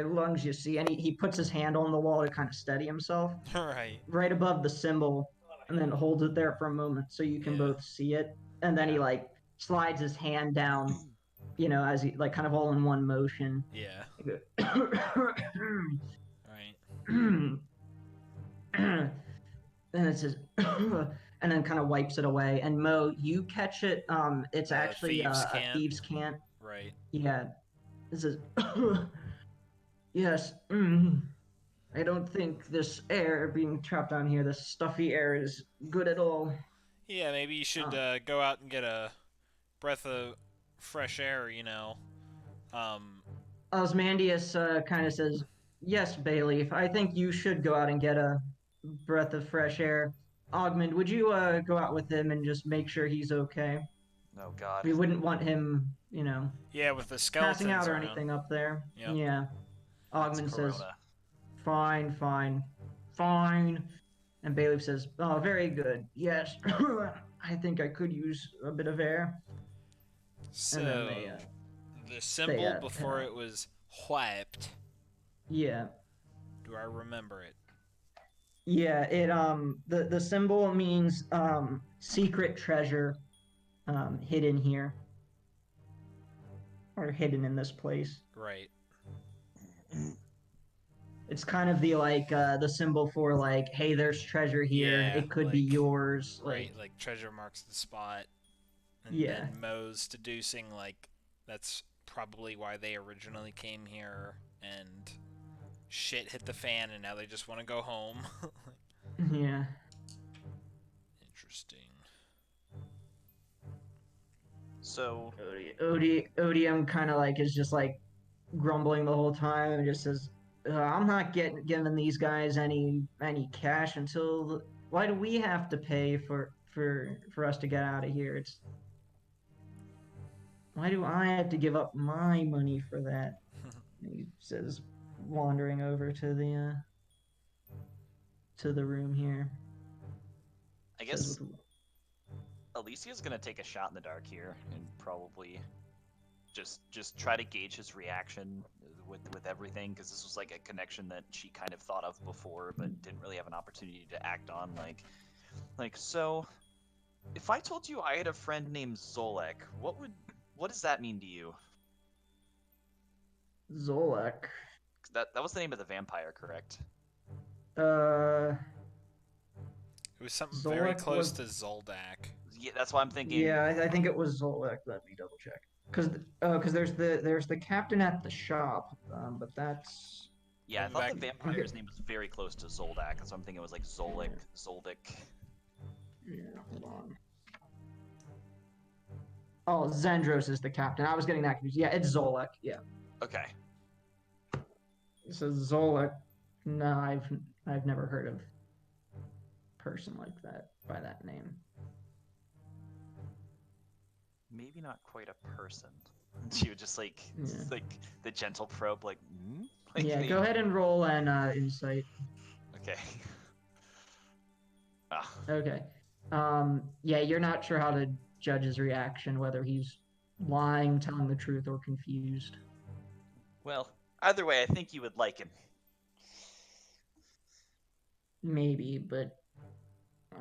lungs, you see." And he puts his hand on the wall to kind of steady himself Right. right above the symbol, and then holds it there for a moment so you can Yeah. both see it. And then he like slides his hand down, you know, as he like kind of all in one motion. Yeah. Right. And it says, and then kind of wipes it away. And Mo, you catch it. It's actually Thieves' a cant. thieves' cant. Right. Yeah. It says, yes. I don't think this air being trapped down here, this stuffy air, is good at all. Yeah, maybe you should Uh, go out and get a breath of fresh air, you know. Osmandius kind of says, yes, Bayleaf, I think you should go out and get a breath of fresh air. Ogmund, would you go out with him and just make sure he's okay? Oh God. We wouldn't want him, you know, Yeah, with the passing skeletons out or around. anything up there. Yep. Yeah. That's Ogmund says, Corona. fine, fine, fine. And Bayleaf says, oh, very good. Yes. I think I could use a bit of air. So, And then the symbol head before out. it was wiped. Yeah. Do I remember it? Yeah, it the symbol means secret treasure hidden here. Or hidden in this place. Right. It's kind of the like the symbol for like, hey, there's treasure here. Yeah, It could be like- yours. Right, like treasure marks the spot. And Yeah. then Mo's deducing like that's probably why they originally came here, and shit hit the fan and now they just want to go home. Yeah. Interesting. So Odium kind of like is just like grumbling the whole time and just says, I'm not giving these guys any cash until why do we have to pay for us to get out of here? It's why do I have to give up my money for that? He says, wandering over to the room here. I Says guess with, Alicia's gonna take a shot in the dark here and probably just try to gauge his reaction with everything, because this was like a connection that she kind of thought of before but didn't really have an opportunity to act on. Like so, if I told you I had a friend named Zolek, what does that mean to you? Zolek. That was the name of the vampire, correct? Uh, It It was something very Zolek close was... to Zoldak. Yeah, that's why I'm thinking. Yeah, I think it was Zolek. Let me double check. Because there's the captain at the shop, but that's... Yeah, I Moving thought the back. vampire's name was very close to Zoldak, so I'm thinking it was like Zolik, Zoldik. Yeah, hold on. Oh, Zendros is the captain. I was getting that confused. Yeah, it's Zolek. Yeah. Okay. So Zolek. No, I've never heard of a person like that by that name. Maybe not quite a person. She would just like, Yeah. like the gentle probe, like, hmm? Like Yeah, maybe... go ahead and roll an insight. Okay. Ah. Okay. Yeah, you're not sure how to judge his reaction, whether he's lying, telling the truth, or confused. Well, either way, I think you would like him. Maybe, but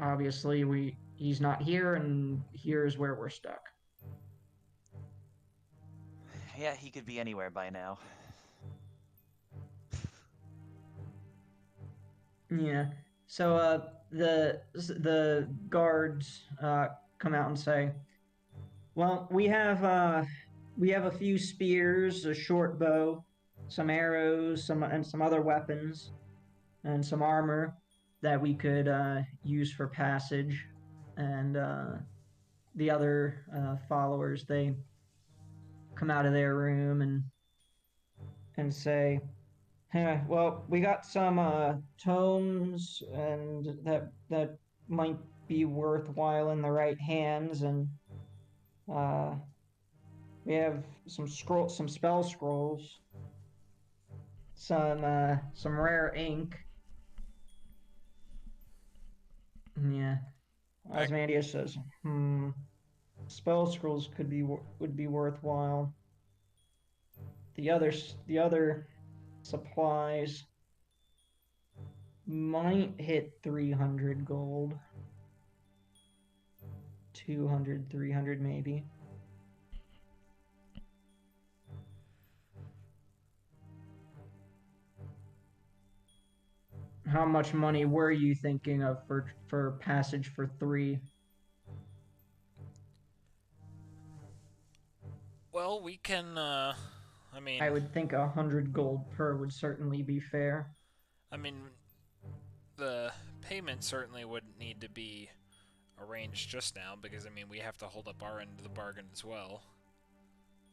obviously he's not here, and here's where we're stuck. Yeah, he could be anywhere by now. Yeah. So the guards come out and say, "Well, we have a few spears, a short bow, some arrows, some other weapons, and some armor that we could use for passage." And the other followers, they come out of their room and say, well, we got some tomes, and that might be worthwhile in the right hands, and uh, we have some spell scrolls, some rare ink. Yeah, Osmandius says, spell scrolls would be worthwhile. The other supplies might hit 300 gold. 200, 300 maybe. How much money were you thinking of for passage for 3? Well, we can, I mean... I would think 100 gold per would certainly be fair. I mean, the payment certainly wouldn't need to be arranged just now, because, I mean, we have to hold up our end of the bargain as well.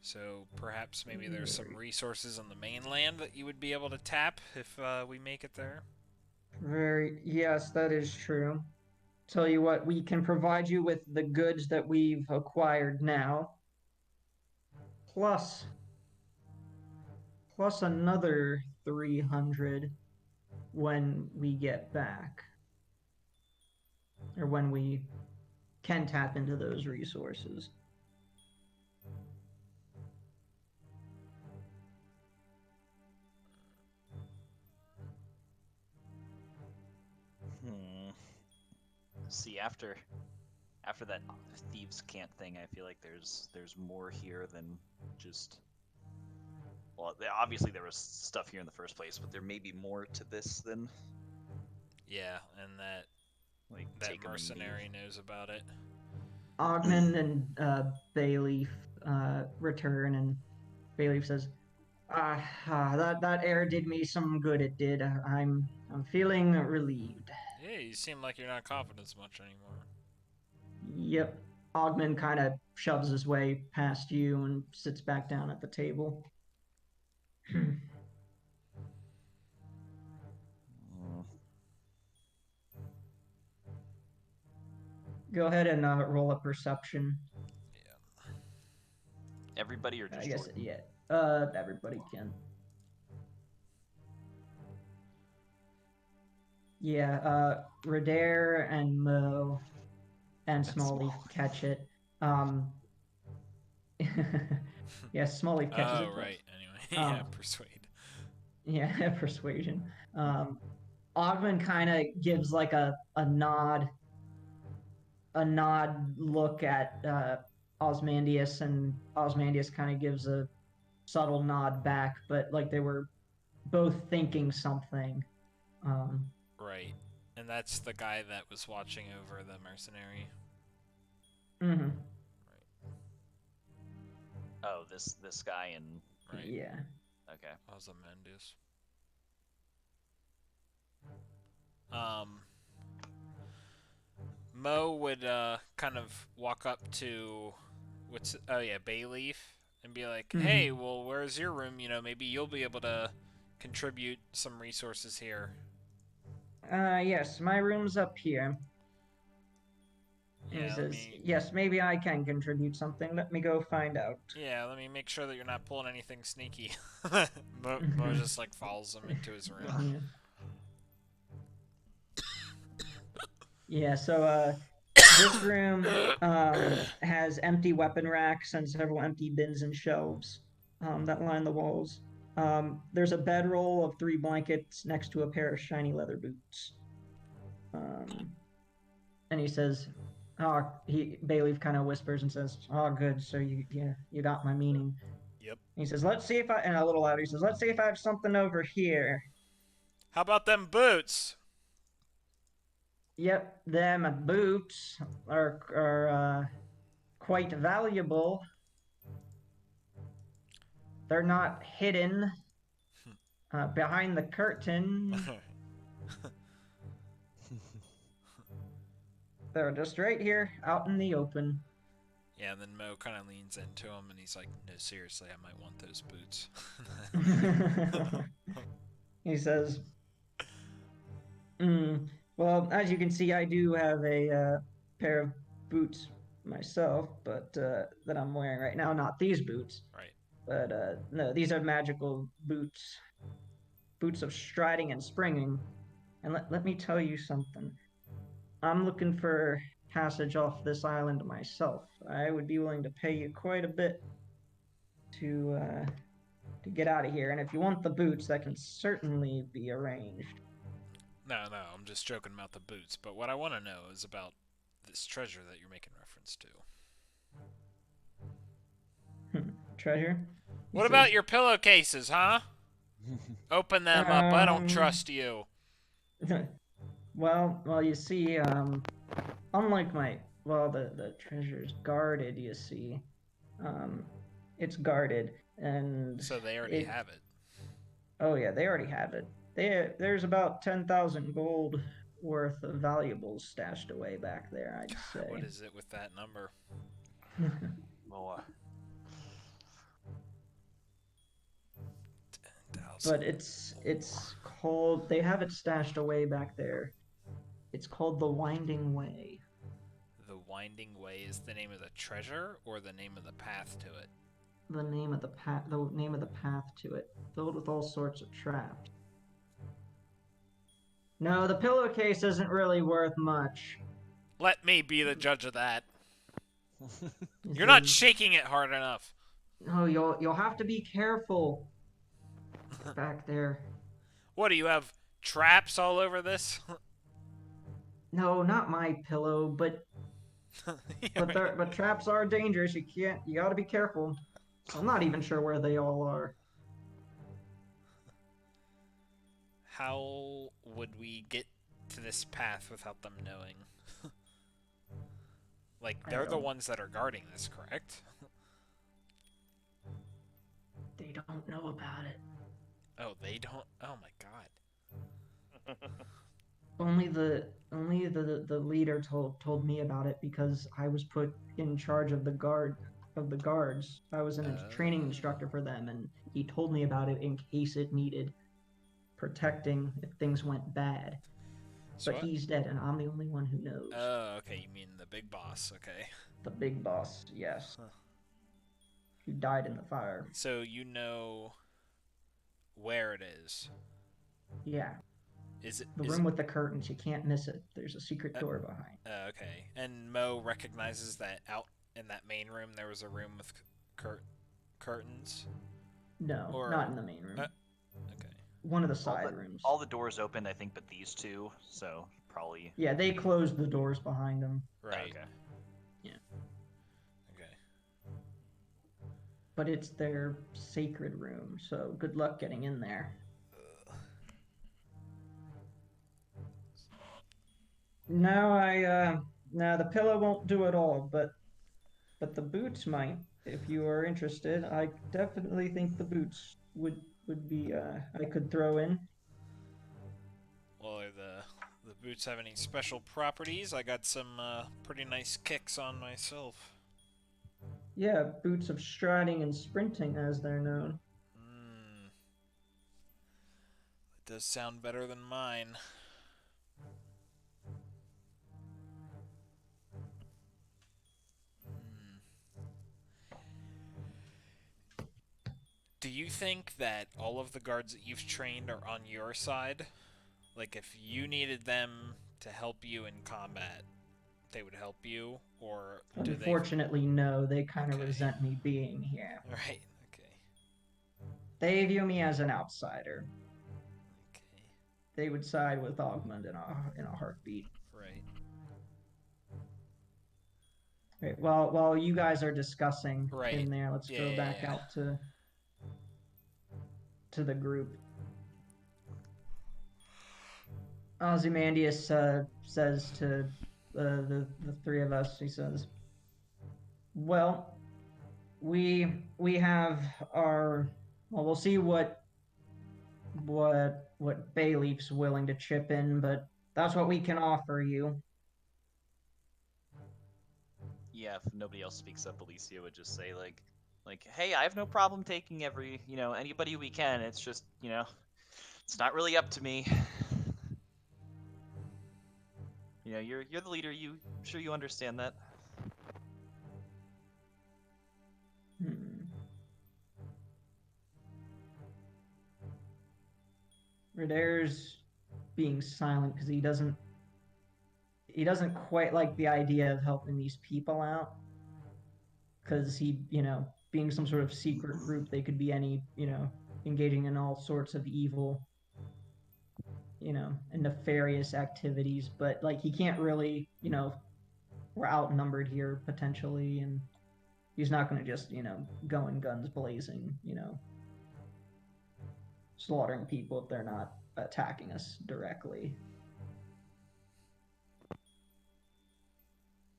So, perhaps maybe there's some resources on the mainland that you would be able to tap if we make it there? Yes, that is true. Tell you what, we can provide you with the goods that we've acquired now, plus another 300 when we get back, or when we can tap into those resources. See, after that thieves' cant thing, I feel like there's more here than just... Well, obviously there was stuff here in the first place, but there may be more to this than... Yeah, and that like that mercenary knows about it. Ogman and Bayleaf return, and Bayleaf says, that air did me some good. It did. I'm feeling relieved." Yeah, you seem like you're not confident as much anymore. Yep. Ogman kind of shoves his way past you and sits back down at the table. Go ahead and roll a perception. Yeah. Everybody or just I guess, Jordan? yeah. Everybody can. Yeah, Radair and Mo and Smallleaf catch it. Yeah, Smallleaf catches it. Oh, right. Anyway, yeah, persuade. Yeah, persuasion. Ogman kind of gives like a nod look at Osmandius, and Osmandius kind of gives a subtle nod back, but like they were both thinking something. Right. And that's the guy that was watching over the mercenary. Mm-hmm. Oh, this guy in. Right. Yeah. Okay. Ozymandias. Mo would kind of walk up to Bayleaf and be like, Mhm. "Hey, well, where's your room? You know, maybe you'll be able to contribute some resources here." Yes, my room's up here. And he Yeah, let says, me. yes, maybe I can contribute something. Let me go find out. Yeah, let me make sure that you're not pulling anything sneaky. Mo just like follows him into his room. Yeah, so this room has empty weapon racks and several empty bins and shelves that line the walls. There's a bedroll of 3 blankets next to a pair of shiny leather boots. And he says, Bayleaf kind of whispers and says, "Oh, good. So you got my meaning." Yep. He says, "Let's see if I," and a little louder, he says, "Let's see if I have something over here." How about them boots? Yep, them boots are quite valuable. They're not hidden behind the curtain. They're just right here, out in the open. Yeah, and then Mo kind of leans into him and he's like, "No, seriously, I might want those boots." He says, well, as you can see, I do have a pair of boots myself, but that I'm wearing right now. Not these boots. Right. But no, these are magical boots. Boots of striding and springing. And let me tell you something. I'm looking for passage off this island myself. I would be willing to pay you quite a bit to get out of here. And if you want the boots, that can certainly be arranged. No, I'm just joking about the boots. But what I want to know is about this treasure that you're making reference to. Treasure? What about your pillowcases, huh? Open them up. I don't trust you. Well, you see, unlike the treasure's guarded, you see. It's guarded, and So they already have it. Oh yeah, they already have it. There's about 10,000 gold worth of valuables stashed away back there, I'd say. What is it with that number? More. But it's called. They have it stashed away back there. It's called the Winding Way. The Winding Way is the name of the treasure, or the name of the path to it? The name of the path. The name of the path to it, filled with all sorts of traps. No, the pillowcase isn't really worth much. Let me be the judge of that. You're not shaking it hard enough. No, you'll have to be careful back there. What do you have? Traps all over this? No, not my pillow, but traps are dangerous. You gotta be careful. I'm not even sure where they all are. How would we get to this path without them knowing? Like, they're the ones that are guarding this, correct? They don't know about it. Oh, they don't? Oh my god. Only the leader told me about it because I was put in charge of the guards. I was a training instructor for them, and he told me about it in case it needed protecting if things went bad. So but he's dead, and I'm the only one who knows. Oh, okay. You mean the big boss? Okay. The big boss, yes. Huh. Who died in the fire. So you know where it is? Yeah. Is it the room with the curtains? You can't miss it. There's a secret door behind. Okay. And Mo recognizes that out in that main room there was a room with curtains? No, not in the main room. Okay. One of the side rooms. All the doors opened, I think, but these two, so probably... Yeah, they closed the doors behind them. Right. Okay. Yeah. Okay. But it's their sacred room, so good luck getting in there. No, no, the pillow won't do it all, but the boots might. If you are interested, I definitely think the boots would be I could throw in. Well, are the boots have any special properties? I got some pretty nice kicks on myself. Yeah, boots of striding and sprinting, as they're known. Hmm. It does sound better than mine. Hmm. Do you think that all of the guards that you've trained are on your side? Like, if you needed them to help you in combat, they would help you, or do they? Unfortunately, no, they kind of Okay. resent me being here. Right. Okay. They view me as an outsider. Okay. They would side with Ogmund in a heartbeat. Right. Right, while you guys are discussing Right. in there, let's Yeah. go Yeah. back Yeah. out to the group. Ozymandias says to the three of us, he says, "Well, we have our well, we'll see what Bayleaf's willing to chip in, but that's what we can offer you." Yeah, if nobody else speaks up, Alicia would just say like, hey, I have no problem taking anybody we can. It's just, it's not really up to me. You're the leader. I'm sure you understand that. Hmm. Redair's being silent because he doesn't quite like the idea of helping these people out because being some sort of secret group, they could be engaging in all sorts of evil, and nefarious activities. But like he can't really, we're outnumbered here potentially, and he's not going to just, go in guns blazing, slaughtering people if they're not attacking us directly.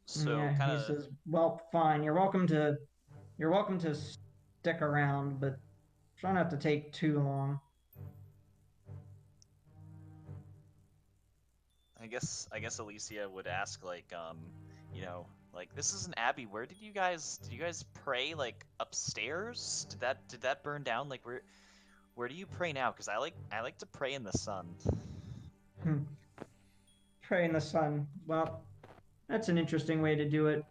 So Yeah, kind he of, says, "Well, fine. You're welcome to stick around, but try not to take too long." I guess Alicia would ask like this is an abbey. Where did you guys pray like upstairs? Did that burn down? Like where do you pray now? Because I like to pray in the sun. Pray in the sun. Well, that's an interesting way to do it.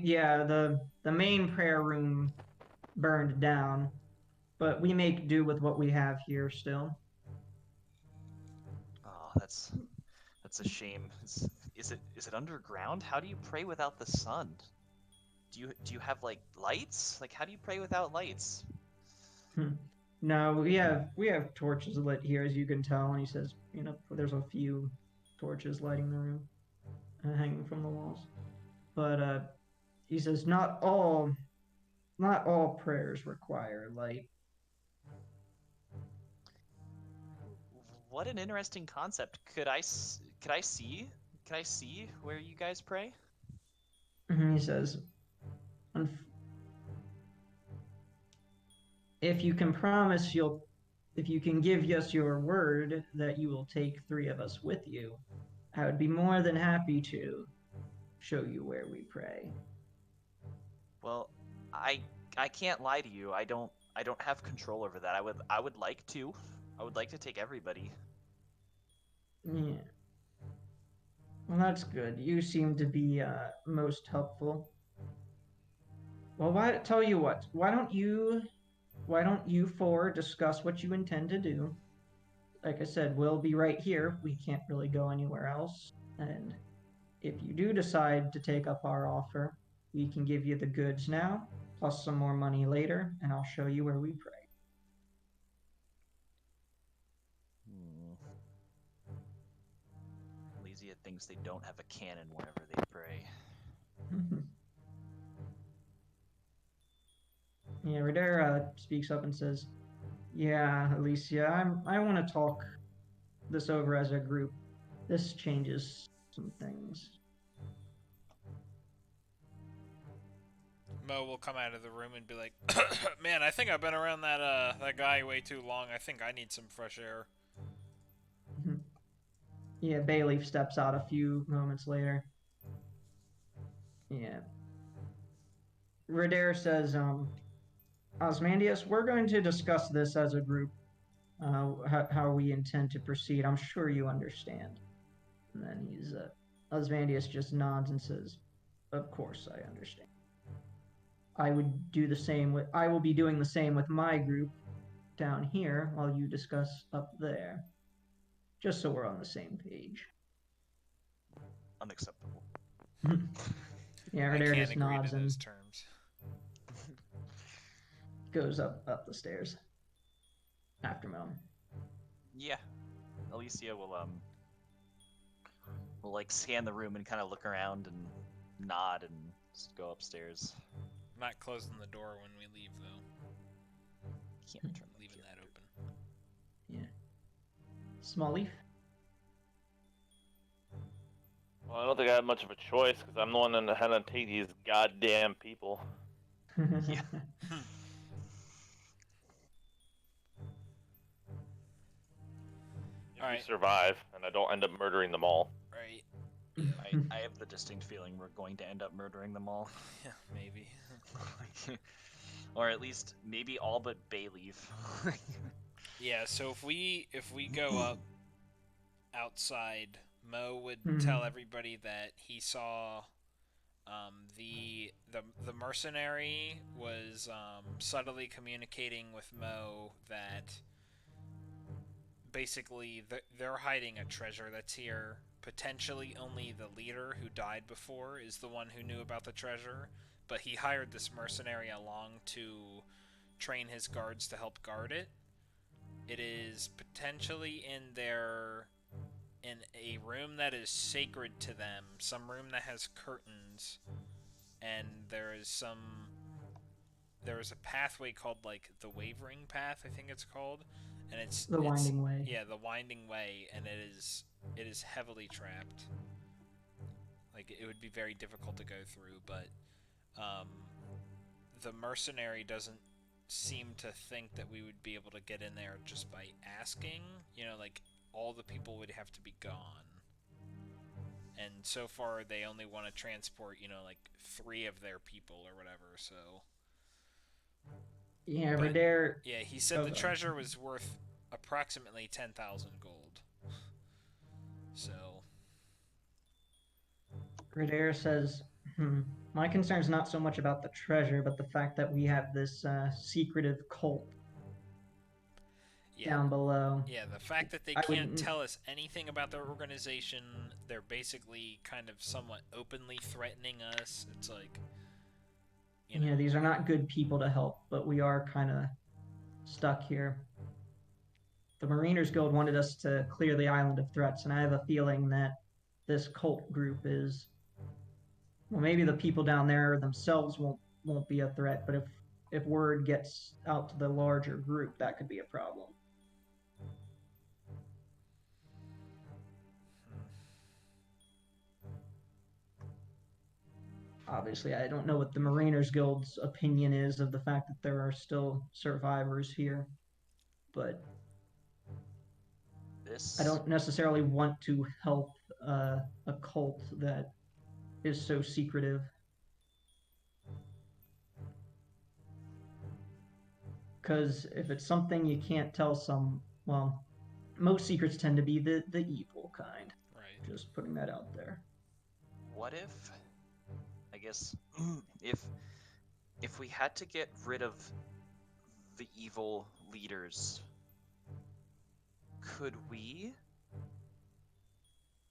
Yeah, the main prayer room burned down, but we make do with what we have here still. Oh, that's a shame. Is it underground? How do you pray without the sun? Do you have like lights? Like how do you pray without lights? No, we have torches lit here, as you can tell. And he says, there's a few torches lighting the room, hanging from the walls. But he says, not all prayers require light. What an interesting concept. Could I see where you guys pray? He says, "Unf- if you can promise you'll if you can give us your word that you will take three of us with you, I would be more than happy to show you where we pray." Well, I I can't lie to you. I don't have control over that. I would like to. I would like to take everybody. Yeah. Well, that's good. You seem to be most helpful. Well, tell you what? Why don't you four discuss what you intend to do? Like I said, we'll be right here. We can't really go anywhere else. And if you do decide to take up our offer, we can give you the goods now, plus some more money later, and I'll show you where we pray. Hmm. Elysia thinks they don't have a cannon wherever they pray. Yeah, Radera speaks up and says, "Yeah, Alicia, I want to talk this over as a group. This changes some things. Mo will come out of the room and be like, "Man, I think I've been around that guy way too long. I think I need some fresh air." Yeah, Bayleaf steps out a few moments later. Yeah. Radair says, Osmandius, we're going to discuss this as a group, how we intend to proceed. I'm sure you understand. And then Osmandius just nods and says, of course I understand. I will be doing the same with my group down here while you discuss up there. Just so we're on the same page. Unacceptable. Yeah, I Radair can't just agree nods to and those terms. goes up the stairs after Mo. Yeah. Alicia will like scan the room and kind of look around and nod and just go upstairs. I'm not closing the door when we leave, though. Can't turn the Leaving key. that open. Yeah. Small Leaf. Well, I don't think I have much of a choice because I'm the one that had to take these goddamn people. Yeah. If Alright. we survive and I don't end up murdering them all. Right. I have the distinct feeling we're going to end up murdering them all. Yeah, maybe. Or at least maybe all but Bayleaf. Yeah, so if we go up outside, Mo would Mhm. tell everybody that he saw the mercenary was subtly communicating with Mo that basically they're hiding a treasure that's here. Potentially only the leader who died before is the one who knew about the treasure, but he hired this mercenary along to train his guards to help guard it. It is potentially in a room that is sacred to them, some room that has curtains, and there is a pathway called like the Wavering Path, I think it's called, and it's The Winding Way. Yeah, the Winding Way, and it is heavily trapped. Like it would be very difficult to go through, but the mercenary doesn't seem to think that we would be able to get in there just by asking. You know, like all the people would have to be gone. And so far they only want to transport, like 3 of their people or whatever, so. Yeah, But- Radair. Yeah, he said the Okay. treasure was worth approximately 10,000 gold. So. Radair says, my concern's not so much about the treasure, but the fact that we have this secretive cult Yeah. down below. Yeah, the fact that they I can't wouldn't- tell us anything about their organization, they're basically kind of somewhat openly threatening us. It's like, Yeah, these are not good people to help, but we are kind of stuck here. The Mariners Guild wanted us to clear the island of threats, and I have a feeling that this cult group is. Well, maybe the people down there themselves won't be a threat, but if word gets out to the larger group, that could be a problem. Obviously, I don't know what the Mariners Guild's opinion is of the fact that there are still survivors here, but I don't necessarily want to help a cult that is so secretive. Because if it's something you can't tell well, most secrets tend to be the evil kind. right. Just putting that out there. What if, I guess, if we had to get rid of the evil leaders, could we?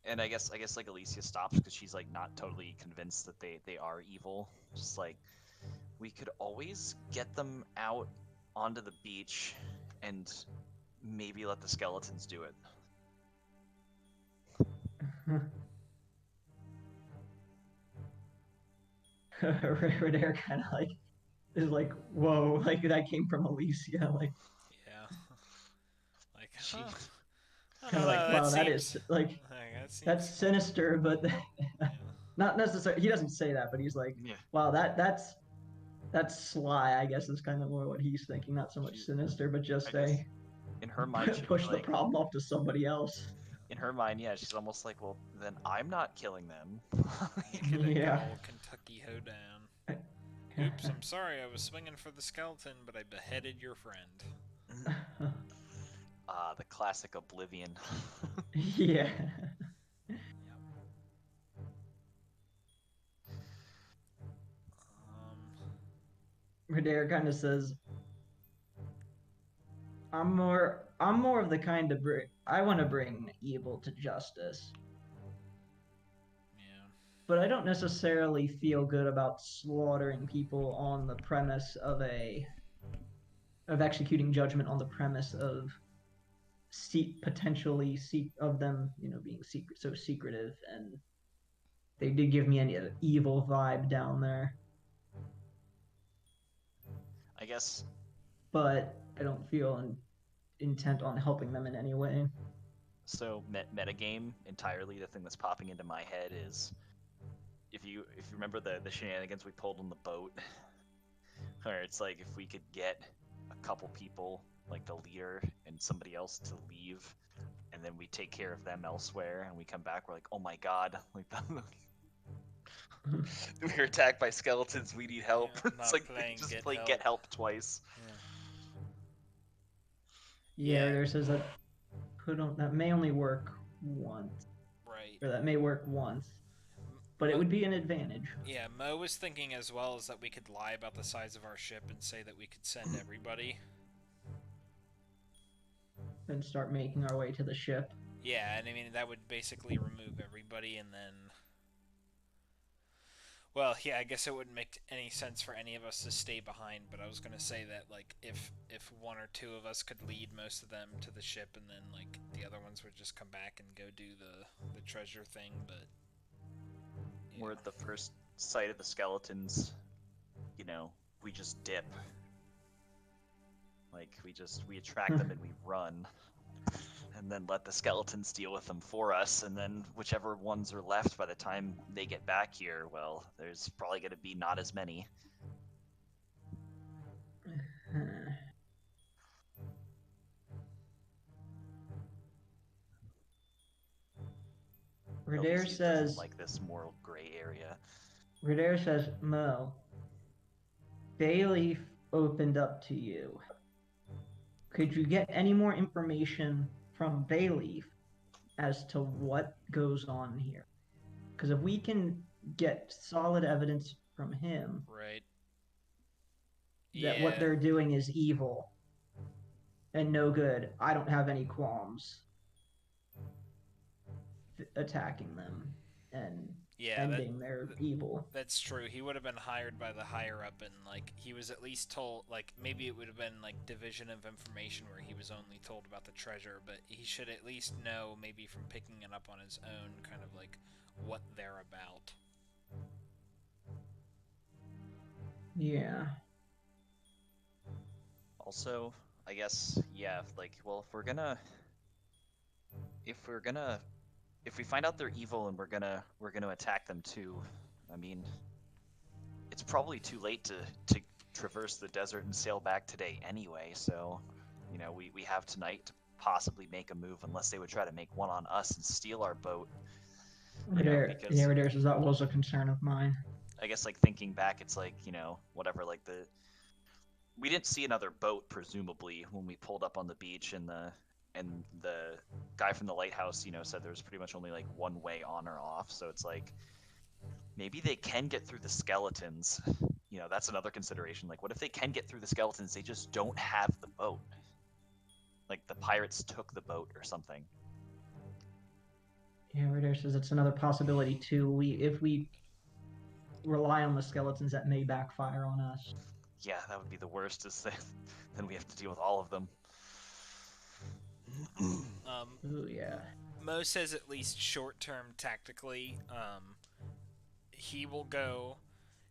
And I guess like Alicia stops because she's like not totally convinced that they are evil. Just like we could always get them out onto the beach and maybe let the skeletons do it. Radair kind of like is like, whoa, like that came from Alicia, like. Yeah. Like, She, I Kind don't of like, know. That wow, that seems is like that seems. that's sinister, but Yeah. not necessarily. He doesn't say that, but he's like, Yeah. wow, that's sly. I guess is kind of more what he's thinking. Not so much She, sinister, but just I guess a in her mind she'd be push the like, problem off to somebody else. in her mind, yeah, she's almost like, well, then I'm not killing them. Make it a good Yeah. old Kentucky hoedown. Oops, I'm sorry. I was swinging for the skeleton, but I beheaded your friend. Ah, the classic Oblivion. Yeah. Um, Radair kind of says, I'm more of the kind to bring. I want to bring evil to justice, yeah. but I don't necessarily feel good about slaughtering people on the premise of executing judgment on the premise of potentially of them, being so secretive, and they did give me an evil vibe down there, I guess. but I don't feel intent on helping them in any way. So metagame entirely. The thing that's popping into my head is if you remember the shenanigans we pulled on the boat, where it's like if we could get a couple people, like the leader and somebody else, to leave, and then we take care of them elsewhere, and we come back, we're like, oh my god, like we were attacked by skeletons. We need help. Yeah, It's not like playing just Get play Help. Get Help twice. Yeah, Yeah. there says that may only work once, Right. or that may work once, but it would be an advantage. Yeah, Mo was thinking as well is that we could lie about the size of our ship and say that we could send everybody. Then start making our way to the ship. Yeah, and I mean that would basically remove everybody, and then. Well, yeah, I guess it wouldn't make any sense for any of us to stay behind, but I was gonna say that like if one or two of us could lead most of them to the ship, and then like the other ones would just come back and go do the treasure thing, but. Yeah. We're at the first sight of the skeletons. We just dip. Like we attract them and we run, and then let the skeletons deal with them for us. And then whichever ones are left by the time they get back here, well, there's probably going to be not as many. Radair LBC says, doesn't like this moral gray area. Radair says, Mo, Bayleaf opened up to you. Could you get any more information from Bayleaf as to what goes on here? Because if we can get solid evidence from him Right. that what they're doing is evil and no good, I don't have any qualms attacking them and ending their evil. That's true. He would have been hired by the higher up, and like he was at least told, like maybe it would have been like division of information where he was only told about the treasure, but he should at least know, maybe from picking it up on his own, kind of like what they're about. Yeah. Also, I guess, yeah, like, well, if we find out they're evil and we're gonna attack them too, I mean, it's probably too late to traverse the desert and sail back today anyway. So, we have tonight to possibly make a move, unless they would try to make one on us and steal our boat. Radair says that was a concern of mine. I guess, like, thinking back, it's like, whatever, like we didn't see another boat, presumably, when we pulled up on the beach, and the guy from the lighthouse, said there was pretty much only like one way on or off. So it's like maybe they can get through the skeletons. That's another consideration. Like, what if they can get through the skeletons? They just don't have the boat. Like the pirates took the boat or something. Yeah, Radair says it's another possibility too. If we rely on the skeletons, that may backfire on us. Yeah, that would be the worst. Then we have to deal with all of them. Ooh, yeah. Mo says at least short-term tactically, he will go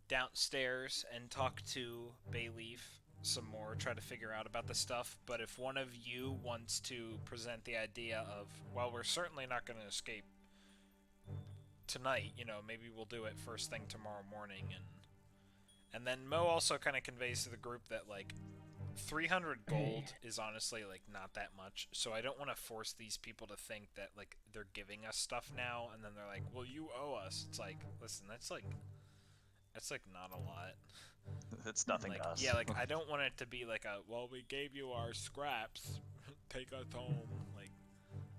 downstairs and talk to Bayleaf some more, try to figure out about the stuff, but if one of you wants to present the idea of, well, we're certainly not going to escape tonight, maybe we'll do it first thing tomorrow morning, and then Mo also kind of conveys to the group that, like, 300 gold is honestly, like, not that much, so I don't want to force these people to think that, like, they're giving us stuff now, and then they're like, well, you owe us. It's like, listen, that's not a lot. It's nothing Like, to us. yeah, like, I don't want it to be like a, well, we gave you our scraps, take us home. Like,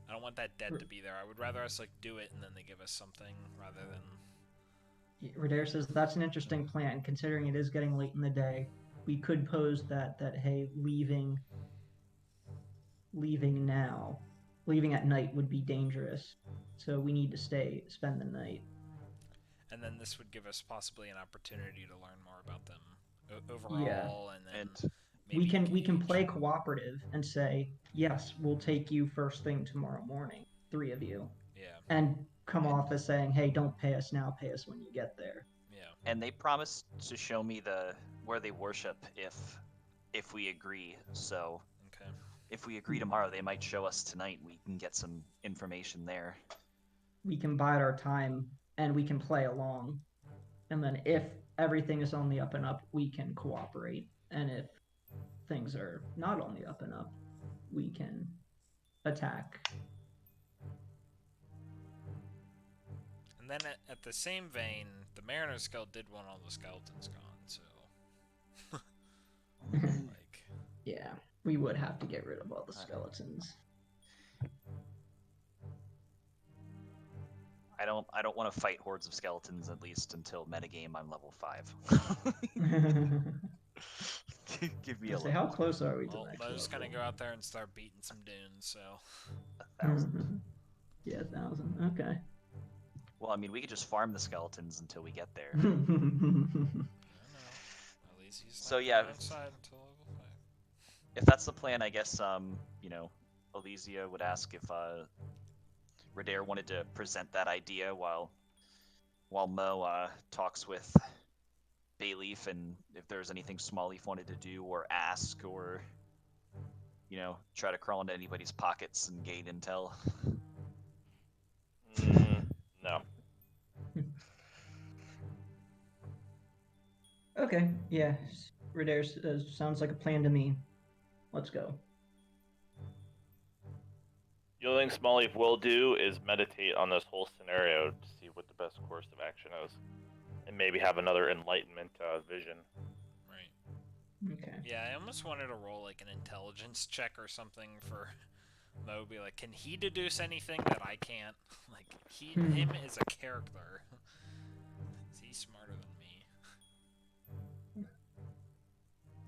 I don't want that debt to be there. I would rather us, like, do it and then they give us something rather than... Radair says that's an interesting plan, considering it is getting late in the day. We could pose that hey, leaving at night would be dangerous. So we need to spend the night. And then this would give us possibly an opportunity to learn more about them overall, Yeah. and then And maybe we can play cooperative and say, yes, we'll take you first thing tomorrow morning, 3 of you. Yeah. And come off as saying, hey, don't pay us now, pay us when you get there. Yeah. And they promised to show me where they worship if we agree. So Okay. if we agree tomorrow, they might show us tonight. We can get some information there. We can bide our time and we can play along. And then if everything is on the up and up, we can cooperate. And if things are not on the up and up, we can attack. And then at the same vein, the Mariners Guild did want all the skeletons gone, so... like... Yeah, we would have to get rid of all the skeletons. I don't want to fight hordes of skeletons, at least until metagame I'm level 5. Give me a How close are we to Well, next Mo's level? gonna go out there and start beating some dunes, so... 1,000. Yeah, 1,000. Okay. Well, I mean, we could just farm the skeletons until we get there. I don't know. At least he's So, not yeah, going outside until level 5. If that's the plan, I guess, Elysia would ask if Radair wanted to present that idea while Mo talks with Bayleaf, and if there's anything Smallleaf wanted to do or ask or, try to crawl into anybody's pockets and gain intel. No. Okay, yeah. Radair sounds like a plan to me. Let's go. The only thing Smallleaf will do is meditate on this whole scenario to see what the best course of action is. And maybe have another enlightenment vision. Right. Okay. Yeah, I almost wanted to roll, like, an intelligence check or something for Mo. Be like, can he deduce anything that I can't? Like, him is a character. Is he smarter than me?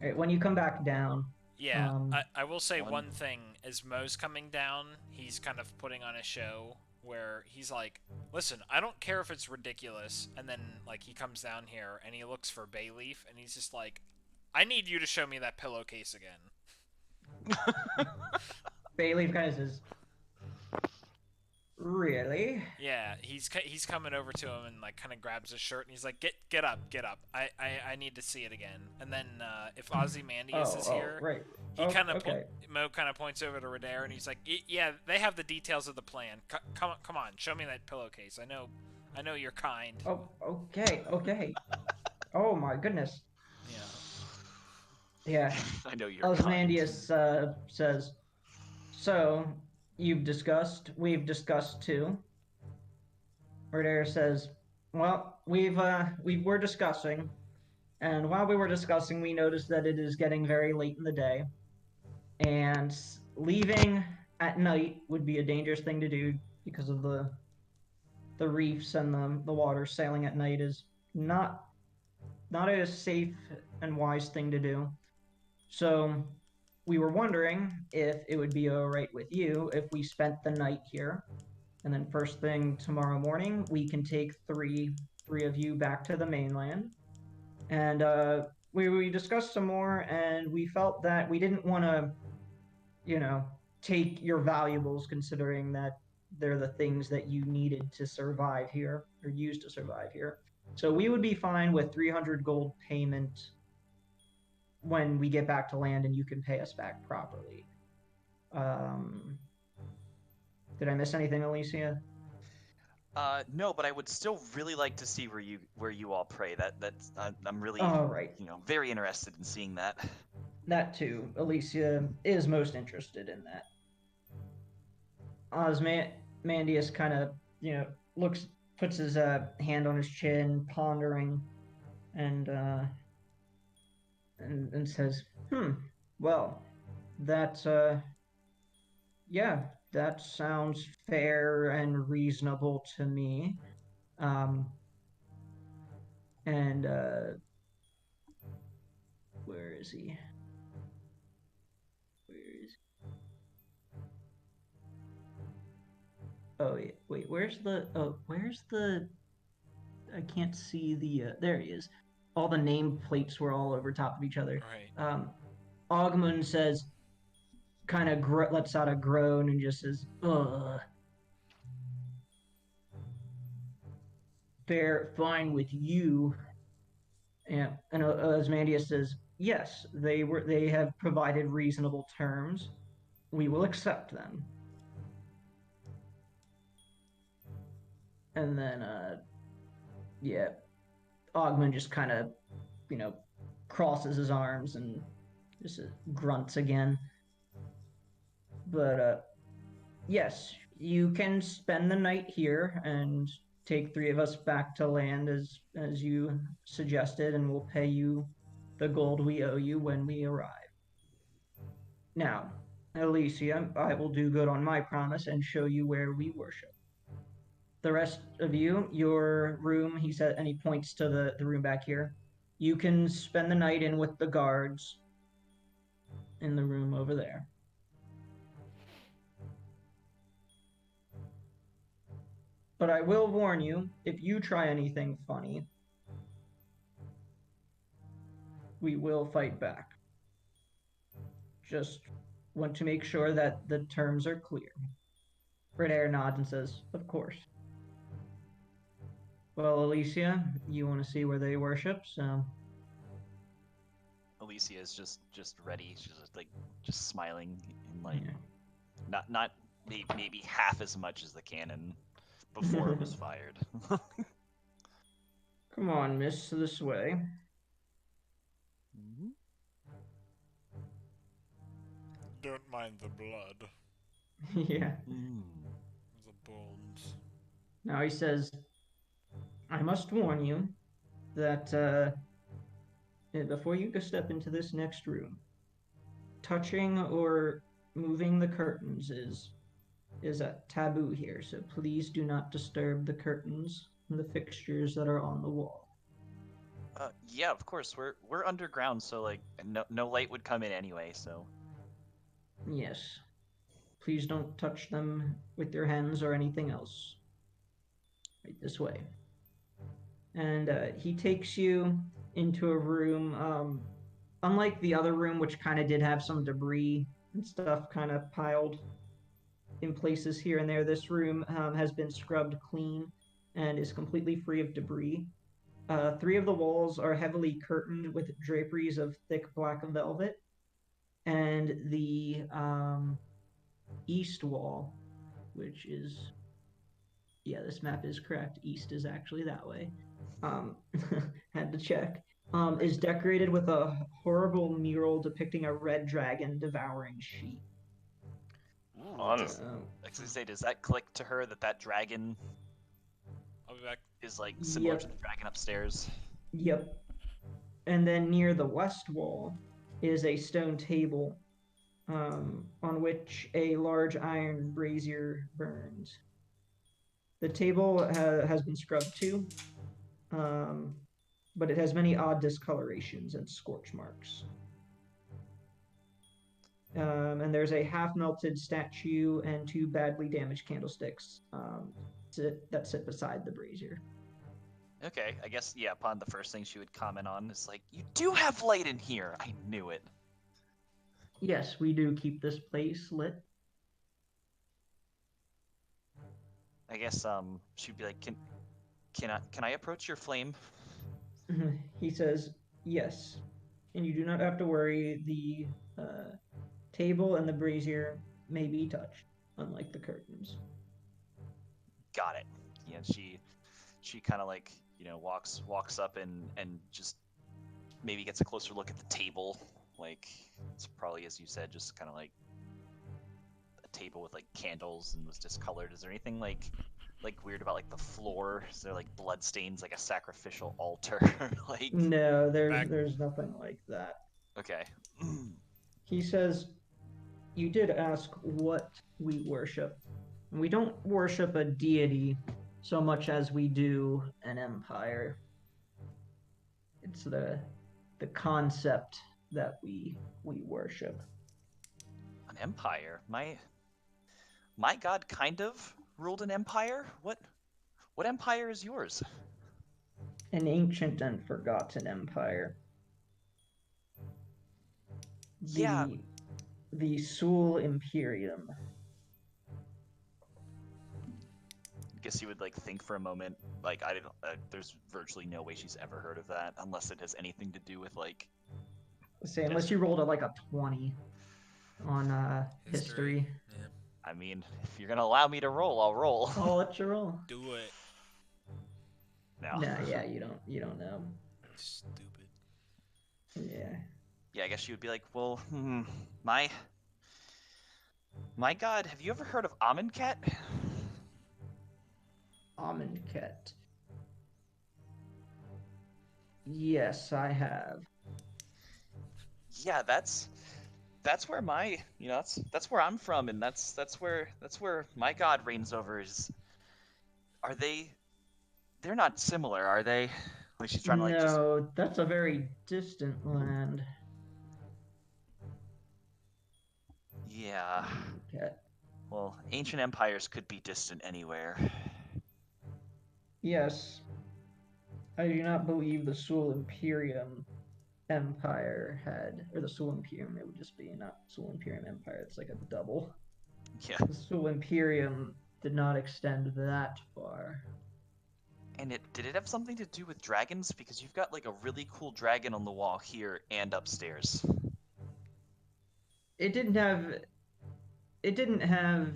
Alright, when you come back down... Yeah, I will say one thing. As Mo's coming down, he's kind of putting on a show where he's like, listen, I don't care if it's ridiculous, and then, like, he comes down here, and he looks for Bayleaf, and he's just like, I need you to show me that pillowcase again. Bayleaf kind of says, really? Yeah, he's coming over to him and, like, kind of grabs his shirt, and he's like, get up. I need to see it again. And then, if Ozymandias is here, right. he kind of okay. Mo kind of points over to Radair, and he's like, yeah, they have the details of the plan. Come on, show me that pillowcase. I know you're kind. Oh, okay. Oh my goodness. Yeah. I know you're Ozymandias says, so we've discussed too. Radair says, well, we were discussing, and while we were discussing, we noticed that it is getting very late in the day, and leaving at night would be a dangerous thing to do because of the reefs and the water. Sailing at night is not a safe and wise thing to do. So we were wondering if it would be all right with you if we spent the night here, and then first thing tomorrow morning we can take three of you back to the mainland. And we discussed some more, and we felt that we didn't want to, take your valuables, considering that they're the things that you needed to survive here, or use to survive here. So we would be fine with 300 gold payment when we get back to land and you can pay us back properly. Did I miss anything, Alicia? No, but I would still really like to see where you all pray. That's I'm really All right. very interested in seeing that. That too. Alicia is most interested in that. Osmandius kind of, puts his hand on his chin, pondering, and says, well, that's, yeah, that sounds fair and reasonable to me. And, where is he? Oh, yeah, wait, where's the, I can't see the, there he is. All the name plates were all over top of each other. Right. Ogmund says, kind of lets out a groan and just says, ugh. They're fine with you. And Osmandius says, yes, they have provided reasonable terms. We will accept them. And then, yeah, Ogmund just kind of, crosses his arms and just grunts again. But, yes, you can spend the night here and take 3 of us back to land as you suggested, and we'll pay you the gold we owe you when we arrive. Now, Alicia, I will do good on my promise and show you where we worship. The rest of you, your room, he said, and he points to the room back here. You can spend the night in with the guards in the room over there. But I will warn you, if you try anything funny, we will fight back. Just want to make sure that the terms are clear. Red nods and says, of course. Well, Alicia, you want to see where they worship, so... Alicia is just ready. She's just smiling and not maybe half as much as the cannon before it was fired. Come on, miss, this way. Mm-hmm. Don't mind the blood. Yeah. The bones. Now he says, I must warn you that before you go step into this next room, touching or moving the curtains is a taboo here, so please do not disturb the curtains and the fixtures that are on the wall. Yeah, of course. We're underground, so no light would come in anyway. So. Yes. Please don't touch them with your hands or anything else. Right this way. And he takes you into a room. Unlike the other room, which kind of did have some debris and stuff kind of piled in places here and there, this room has been scrubbed clean and is completely free of debris. 3 of the walls are heavily curtained with draperies of thick black velvet, and the east wall, which is, yeah, this map is correct. East is actually that way. Had to check. Is decorated with a horrible mural depicting a red dragon devouring sheep. Fun. Does that click to her that dragon I'll be back. is similar to the dragon upstairs? Yep. And then near the west wall is a stone table on which a large iron brazier burns. The table has been scrubbed too, but it has many odd discolorations and scorch marks. And there's a half-melted statue and 2 badly damaged candlesticks that sit beside the brazier. Okay, I guess, yeah, upon the first thing she would comment on is you do have light in here! I knew it. Yes, we do keep this place lit. I guess, she'd be like, can I approach your flame? He says, yes. and you do not have to worry. The table and the brazier may be touched, unlike the curtains. Got it. Yeah, she kind of like, walks up and just maybe gets a closer look at the table. Like, it's probably, as you said, just kind of like a table with like candles and was discolored. Is there anything like weird about like the floor? Is there like blood stains, like a sacrificial altar? Like, No, Back- there's nothing like that. okay. He says, "You did ask what we worship. We don't worship a deity so much as we do an empire. It's the concept that we worship." An empire. My god kind of ruled an empire. What empire is yours? An ancient and forgotten empire. Yeah. The Sul Imperium. Guess you would like think for a moment. Like, I didn't. There's virtually no way she's ever heard of that, unless it has anything to do with like. Say, unless you rolled a 20 on history. Yeah. I mean, if you're gonna allow me to roll, I'll roll. I'll let you roll. Do it. No. No, yeah, you don't know. Stupid. Yeah. Yeah, I guess she would be like, well, my god, have you ever heard of Amonkhet? Amonkhet. Yes, I have. Yeah, that's where my, that's where I'm from, and that's where my god reigns over. Are they're not similar, are they? Like, she's trying to like just. No, that's a very distant land. Yeah. Amonkhet. Well, ancient empires could be distant anywhere. Yes. I do not believe the Sul Imperium Empire had, or the Sul Imperium, it would just be not Sul Imperium Empire, it's like a double. Yeah. The Sul Imperium did not extend that far. And did it have something to do with dragons? Because you've got like a really cool dragon on the wall here and upstairs. It didn't have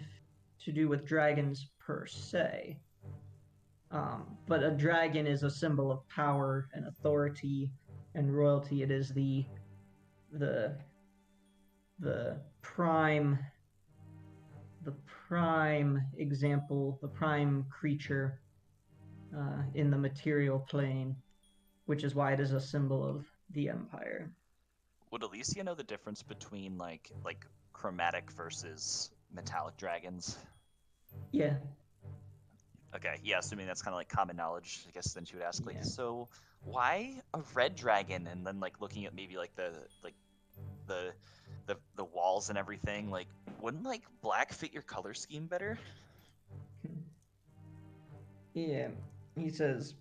to do with dragons per se. But a dragon is a symbol of power and authority and royalty. It is the prime example, the prime creature in the material plane, which is why it is a symbol of the empire. Would Alicia know the difference between like chromatic versus metallic dragons? Yeah. Okay, yeah, assuming that's kind of like common knowledge, I guess then she would ask like, Yeah. so why a red dragon? And then like looking at maybe like the walls and everything, like wouldn't like black fit your color scheme better? Yeah. He says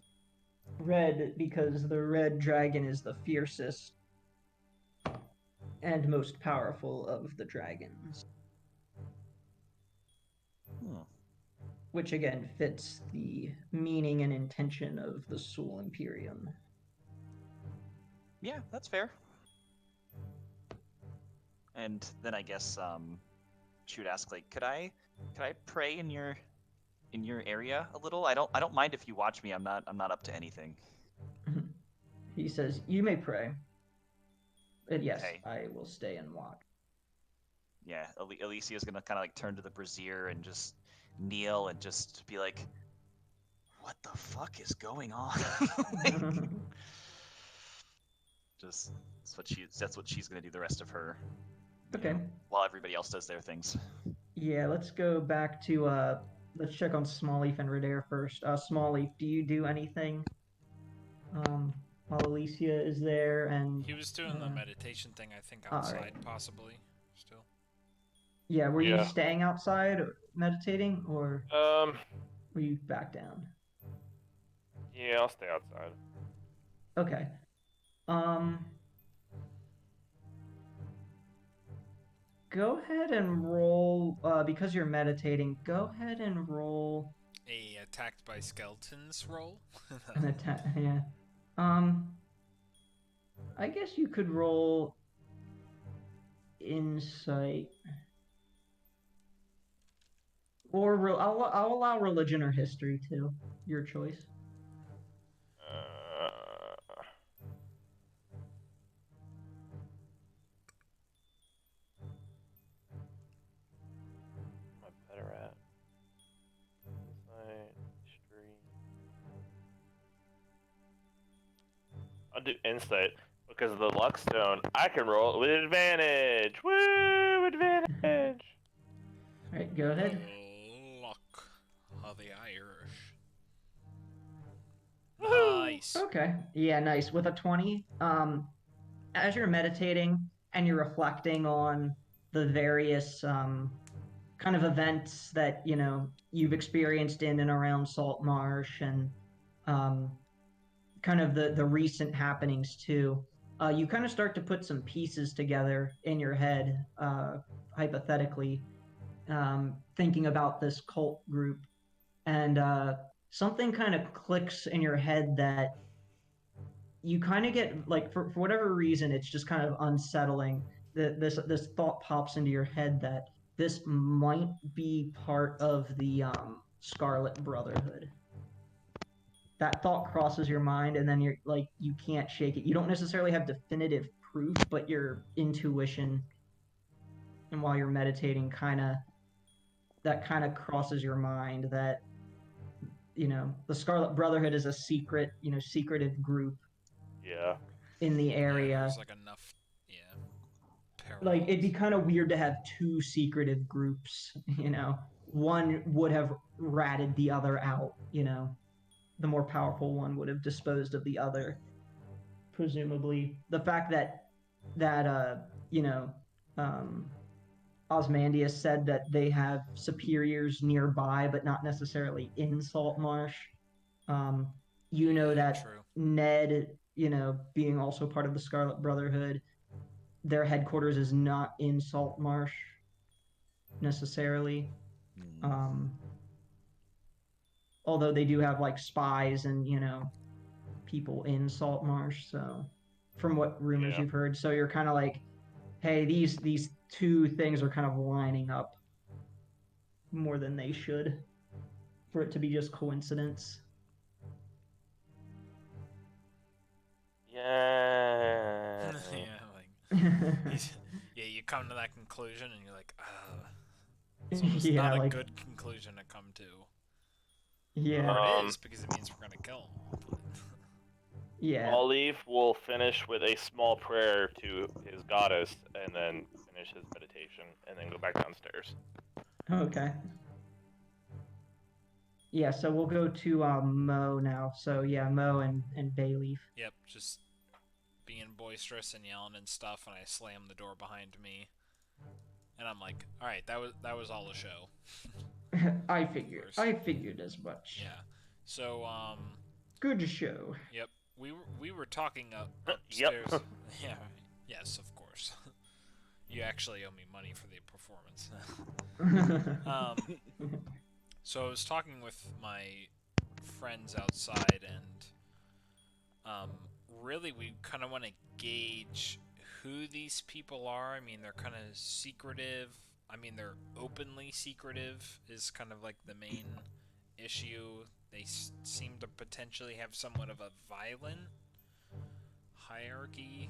red because the red dragon is the fiercest and most powerful of the dragons. Which again fits the meaning and intention of the Sul Imperium. Yeah, that's fair. And then I guess she would ask like, could I pray in your area a little? I don't mind if you watch me. I'm not up to anything. He says, "You may pray." And yes, Okay. I will stay and watch. Yeah, Alicia's gonna kind of like turn to the brazier and just kneel and just be like, "What the fuck is going on?" Like, just that's what she's gonna do the rest of her. Okay. While everybody else does their things. Yeah, let's go back to let's check on Smallleaf and Redair first. Smallleaf, do you do anything? While Alicia is there and He was doing the meditation thing, I think, all outside, right. possibly. Still. Yeah, were you Yeah. staying outside meditating or were you back down? Yeah, I'll stay outside. Okay. Go ahead and roll because you're meditating. Go ahead and roll A attacked by skeletons roll. an attack. Yeah. I guess you could roll insight. Or I'll allow religion or history too. Your choice. What am I better at? Insight, history. I'll do insight because of the luck stone. I can roll with advantage. Woo! Advantage. All right, go ahead. Luck of the Irish. Woohoo! Nice. Okay. Yeah, nice. With a 20, as you're meditating and you're reflecting on the various kind of events that, you've experienced in and around Saltmarsh and um, kind of the recent happenings too, you kind of start to put some pieces together in your head, hypothetically, thinking about this cult group. And something kind of clicks in your head that you kind of get like for whatever reason it's just kind of unsettling. This thought pops into your head that this might be part of the Scarlet Brotherhood. That thought crosses your mind, and then you're like you can't shake it. You don't necessarily have definitive proof, but your intuition, and while you're meditating, kind of crosses your mind that the Scarlet Brotherhood is a secret, secretive group Yeah. in the Yeah, area. there's like enough. Yeah. Like it'd be Parallels. kind of weird to have two secretive groups. One would have ratted the other out. The more powerful one would have disposed of the other. Presumably, the fact that um, Osmandius said that they have superiors nearby, but not necessarily in Saltmarsh. Um, Yeah, that true. Ned, being also part of the Scarlet Brotherhood, their headquarters is not in Saltmarsh necessarily. Although they do have like spies and people in Saltmarsh. So, from what rumors Yeah. you've heard, so you're kind of like, hey, these two things are kind of lining up more than they should for it to be just coincidence. Yeah. Yeah, yeah, you come to that conclusion and you're like, it's almost Yeah, not a like good conclusion to come to. yeah, Or it is because it means we're gonna kill him. yeah. Olive will finish with a small prayer to his goddess and then finish his meditation and then go back downstairs. Okay. Yeah, so we'll go to Mo now. So yeah, Mo and Bayleaf. Yep, just being boisterous and yelling and stuff, and I slam the door behind me. And I'm like, all right, that was all a show. I figured as much. Yeah. So Good show. Yep. We were talking upstairs. Yep. Yeah. Yes, of course. You actually owe me money for the performance. So I was talking with my friends outside, and really we kind of want to gauge who these people are. I mean, they're kind of secretive. I mean, they're openly secretive is kind of like the main issue. They seem to potentially have somewhat of a violent hierarchy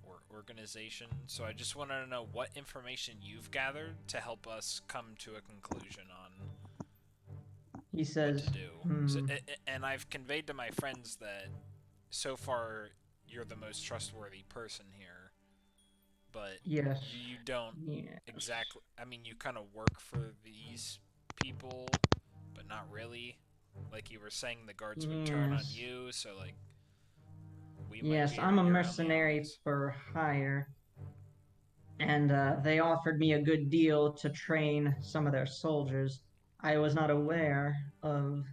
or organization. So I just wanted to know what information you've gathered to help us come to a conclusion on He says, what to do. So, and I've conveyed to my friends that so far you're the most trustworthy person here, but yes, you don't exactly. I mean, you kind of work for these people, but not really. Like you were saying, the guards would turn on you, so like we might yes, be I'm a your mercenary allies. for hire, and they offered me a good deal to train some of their soldiers. I was not aware of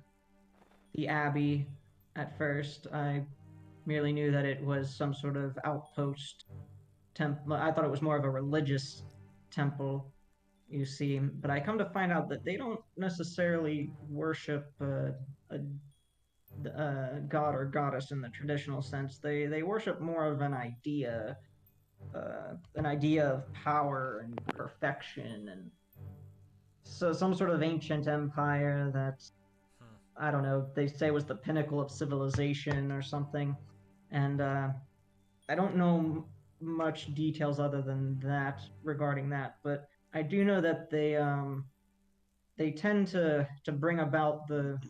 the Abbey at first. I merely knew that it was some sort of outpost temple. I thought it was more of a religious temple, you see. But I come to find out that they don't necessarily worship a god or goddess in the traditional sense. They worship more of an idea of power and perfection, and so some sort of ancient empire that I don't know. They say was the pinnacle of civilization or something, and I don't know much details other than that regarding that, but I do know that they tend to bring about the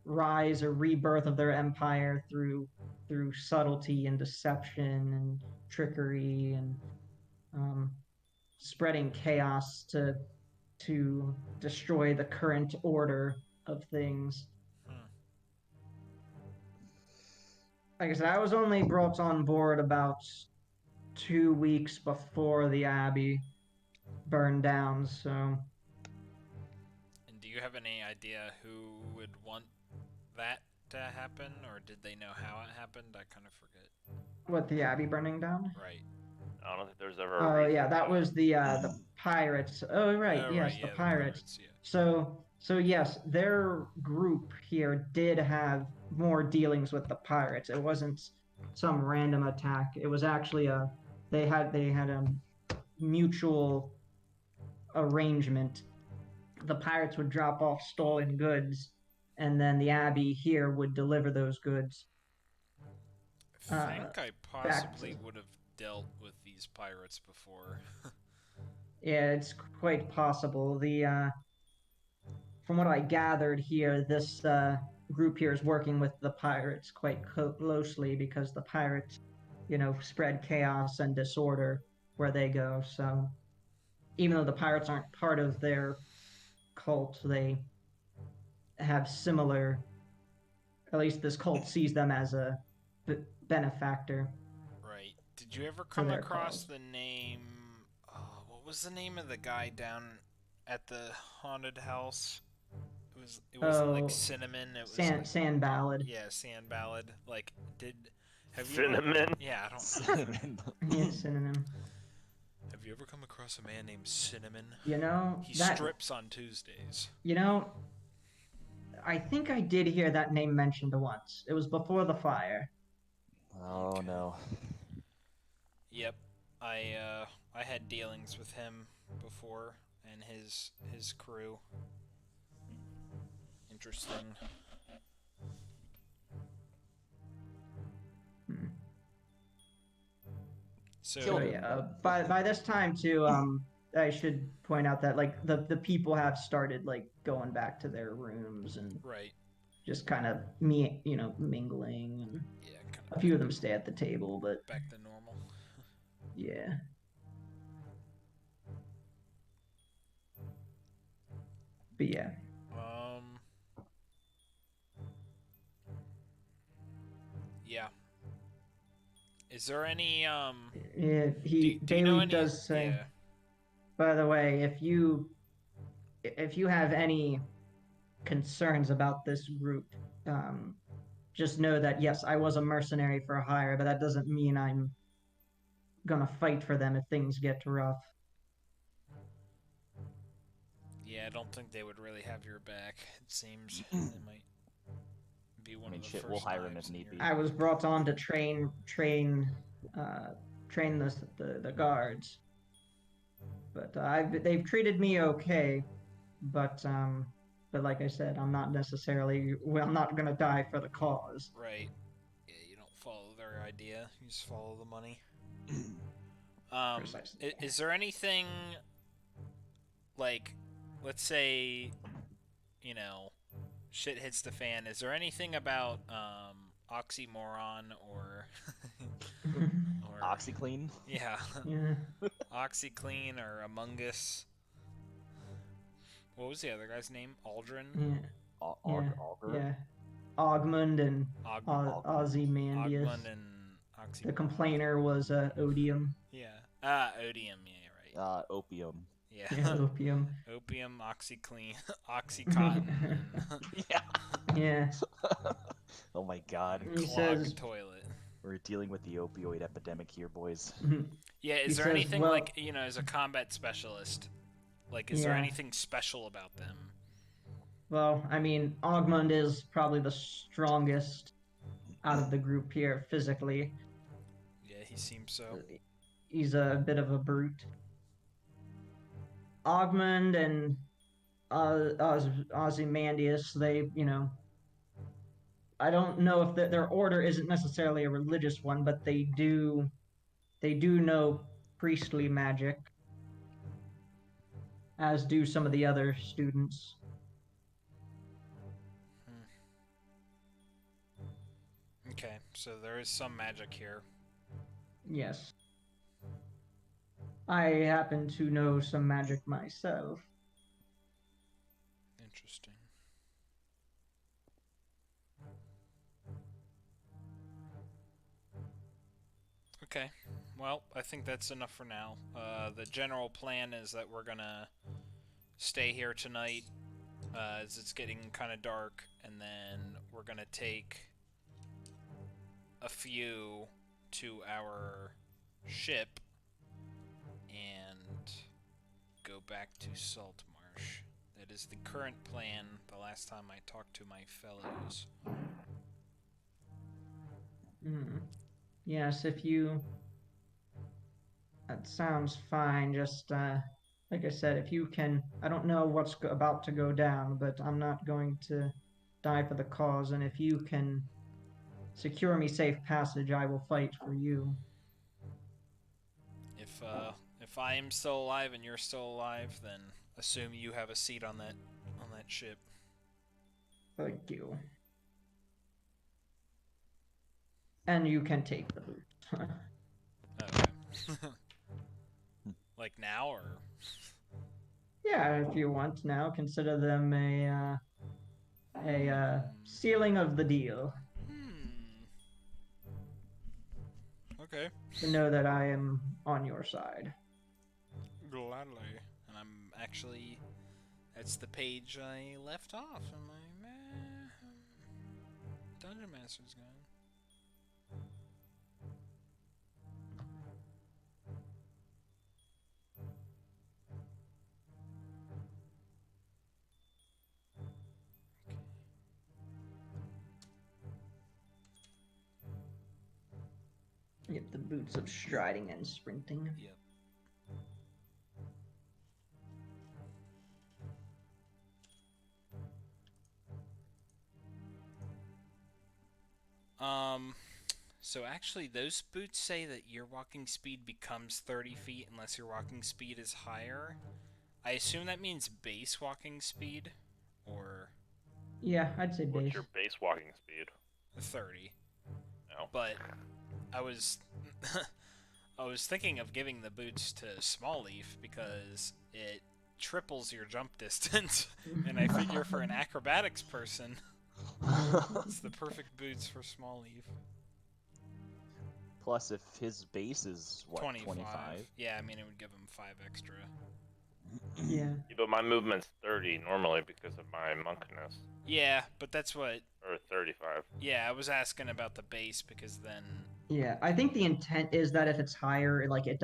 rise or rebirth of their empire through subtlety and deception and trickery and um, spreading chaos to destroy the current order of things. Like I said, I was only brought on board about 2 weeks before the Abbey burned down, so. And do you have any idea who would want that to happen, or did they know how it happened? I kind of forget. What, the Abbey burning down? Right. I don't think there's ever. Oh yeah, that was the pirates. Oh right, Oh, yes, right, the yeah, pirates. yeah. So yes, their group here did have more dealings with the pirates. It wasn't some random attack. It was actually they had a mutual arrangement. The pirates would drop off stolen goods, and then the Abbey here would deliver those goods. I think I possibly would have dealt with these pirates before. Yeah, it's quite possible. From what I gathered here, this group here is working with the pirates quite closely because the pirates, spread chaos and disorder where they go. So even though the pirates aren't part of their cult, they have similar. At least this cult sees them as a benefactor. Right. Did you ever come across the name? What was the name of the guy down at the haunted house? It wasn't like Cinnamon. It was Sand Ballad. Yeah, Sand Ballad. Like, have you Cinnamon? Ever, yeah, I don't. Cinnamon. Yeah, Cinnamon. Have you ever come across a man named Cinnamon? He strips on Tuesdays. I think I did hear that name mentioned once. It was before the fire. Oh Okay. no. Yep, I had dealings with him before and his crew. Interesting. So yeah, by this time too, I should point out that like the people have started like going back to their rooms and right, just kind of mingling, and yeah, a few of them stay at the table, but back to normal. Yeah. But yeah. Yeah. Is there any Yeah, Bailey does say. Yeah. By the way, if you have any concerns about this group, just know that yes, I was a mercenary for hire, but that doesn't mean I'm gonna fight for them if things get rough. Yeah, I don't think they would really have your back. It seems they might be one of the shit, first. we'll hire him if need be. I was brought on to train the guards, but they've treated me okay, but like I said, I'm not gonna die for the cause. Right. Yeah, you don't follow their idea. You just follow the money. Is there anything like, let's say, shit hits the fan? Is there anything about oxymoron or OxyClean? Yeah. Yeah. OxyClean or Among Us? What was the other guy's name? Aldrin? Yeah. Yeah. Ogmund and Ozymandias. Ogmund and Oxymandias. The complainer was Odium. Yeah. Odium, yeah, right. Opium. Yeah. Opium. Opium, OxyClean, OxyContin. Yeah. Yeah. Oh my god. He says, toilet. We're dealing with the opioid epidemic here, boys. Yeah, is there anything like, as a combat specialist, like, is there anything special about them? Well, I mean, Ogmund is probably the strongest out of the group here physically. Yeah, he seems so. He's a bit of a brute. Ogmund and Ozymandias, they, I don't know if their order isn't necessarily a religious one, but they do know priestly magic, as do some of the other students. Okay, so there is some magic here. Yes. I happen to know some magic myself. Interesting. Okay, well, I think that's enough for now. The general plan is that we're gonna stay here tonight as it's getting kind of dark, and then we're gonna take a few to our ship and go back to Saltmarsh. That is the current plan the last time I talked to my fellows. Yes, if you... That sounds fine. Just, like I said, if you can... I don't know what's about to go down, but I'm not going to die for the cause, and if you can secure me safe passage, I will fight for you. If I am still alive and you're still alive, then assume you have a seat on that ship. Thank you. And you can take the boot. Okay. Like now, or? Yeah, if you want now, consider them a sealing of the deal. Okay. To know that I am on your side. Gladly. And I'm actually... That's the page I left off in my Dungeon Master's Guide. Yep, the boots of striding and sprinting. Yep. So actually those boots say that your walking speed becomes 30 feet unless your walking speed is higher. I assume that means base walking speed, or... Yeah, I'd say base. What's your base walking speed? 30. No. But I was I was thinking of giving the boots to Small Leaf because it triples your jump distance, and I figure for an acrobatics person, it's the perfect boots for Small Leaf. Plus, if his base is, what, 25? Yeah, I mean, it would give him 5 extra. Yeah. But my movement's 30 normally because of my monkness. Yeah, but that's what... Or 35. Yeah, I was asking about the base because then... Yeah, I think the intent is that if it's higher, like it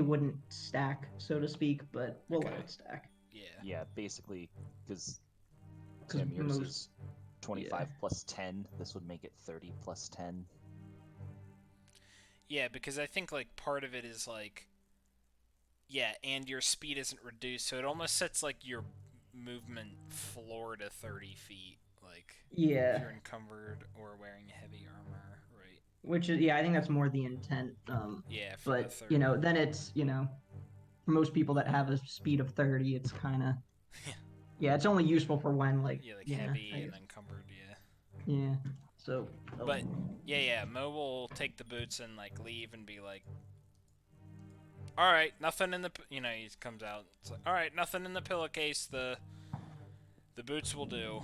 wouldn't stack, so to speak, but we'll let it stack. Yeah. Yeah, basically, because 'Cause Tim, yours most- is 25 plus 10. This would make it 30 plus 10. Yeah, because I think, like, part of it is, like... Yeah, and your speed isn't reduced, so it almost sets, like, your movement floor to 30 feet. Like, Yeah. if you're encumbered or wearing heavy armor, right? Which is, yeah, I think that's more the intent. Yeah, for the But, 30. then it's, for most people that have a speed of 30, it's kind of... Yeah, it's only useful for when, like... Yeah, like heavy and encumbered, yeah. Yeah, so... But, yeah, Mo will take the boots and, like, leave and be like, alright, nothing in the... he comes out. It's like, alright, nothing in the pillowcase. The boots will do.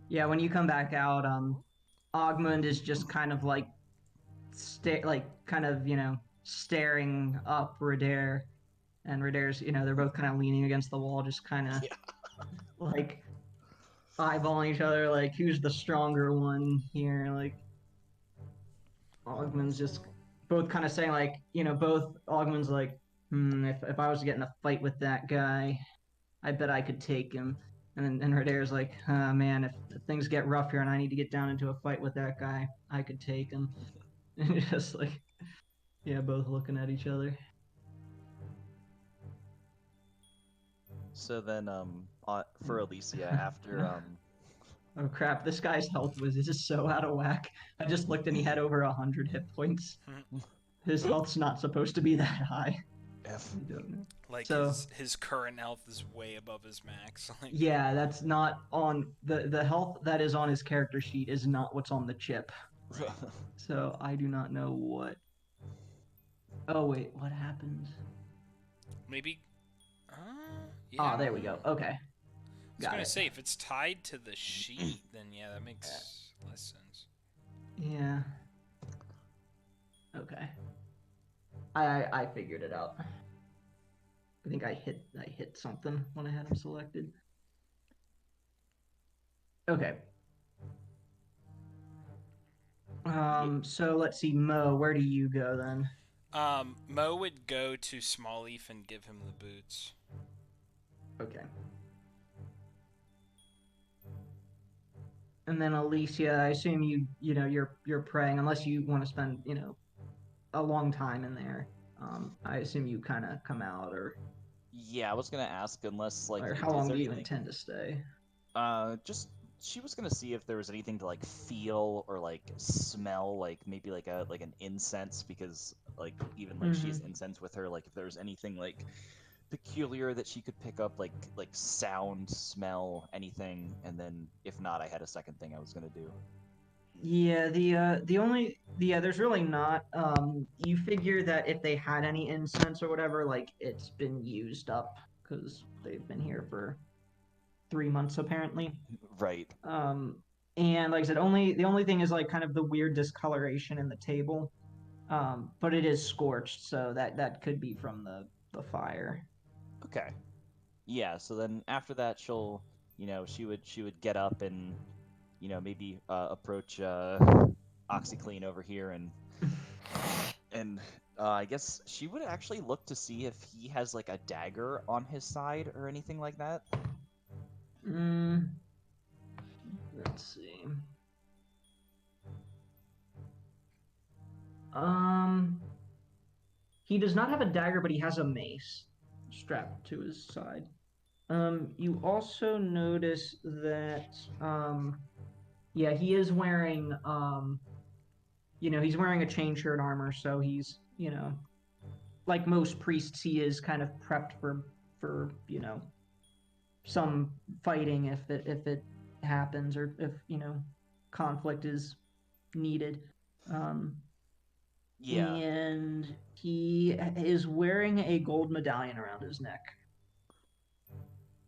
Yeah, when you come back out, Ogmund is just kind of like... staring up Radair. And Radair's, they're both kind of leaning against the wall, just kind of... like... eyeballing each other, like, who's the stronger one here, like... Ogmund's just both kind of saying, like, both Ogmund's like, if I was to get in a fight with that guy, I bet I could take him. And Radair's like, man, if things get rough here and I need to get down into a fight with that guy, I could take him. And just like, yeah, both looking at each other. So then, for Alicia, after Oh crap, this guy's health was just so out of whack. I just looked and he had over 100 hit points. His health's not supposed to be that high. F. I don't know. Like So- his current health is way above his max. Like, Yeah, that's not on the health that is on his character sheet is not what's on the chip. So I do not know what. Oh wait, what happened? maybe. Yeah. Ah, there we go. Okay. I was Got gonna it. say if it's tied to the sheet, then yeah, that makes less sense. Yeah. Okay. I figured it out. I think I hit something when I had him selected. Okay. So let's see, Mo, where do you go then? Mo would go to Smallleaf and give him the boots. Okay. And then Alicia, I assume you're praying unless you want to spend, a long time in there. I assume you kind of come out or Yeah, I was gonna ask, unless like, how is long there do you anything- intend to stay? Just she was gonna see if there was anything to like feel or like smell, like maybe like an incense, because like even like she has incense with her, like if there's anything like peculiar that she could pick up, like sound, smell, anything, and then if not, I had a second thing I was gonna do. Yeah, there's really not. You figure that if they had any incense or whatever, like it's been used up because they've been here for 3 months apparently. Right. And like I said, the only thing is like kind of the weird discoloration in the table. But it is scorched, so that could be from the fire. Okay. Yeah, so then after that she'll, she would get up and, maybe approach OxyClean over here and I guess she would actually look to see if he has like a dagger on his side or anything like that. Let's see. He does not have a dagger, but he has a mace strapped to his side. You also notice that, yeah, he is wearing, he's wearing a chain shirt armor, so he's, like most priests, he is kind of prepped for some fighting if it happens or if conflict is needed. Yeah. And he is wearing a gold medallion around his neck,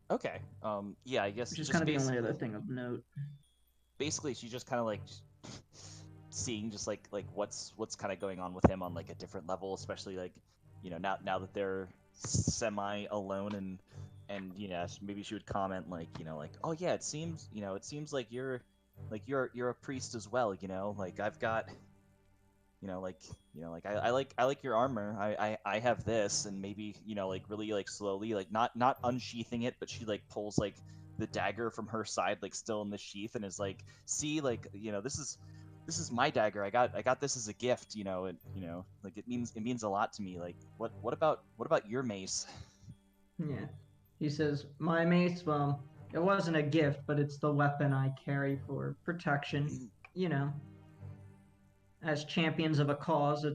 Okay. Yeah, I guess which is just kind of the only basically, other thing of note. basically she's just kind of like seeing just like what's kind of going on with him on like a different level, especially like, now that they're semi alone, and maybe she would comment like, like, oh yeah, it seems like you're a priest as well, like I've got, like I like your armor. I have this, and maybe like really like slowly, like not unsheathing it, but she like pulls like the dagger from her side, like still in the sheath, and is like, see, like this is my dagger. I got this as a gift, and like it means a lot to me. Like what about your mace? Yeah. He says, my mace, well, it wasn't a gift, but it's the weapon I carry for protection. As champions of a cause,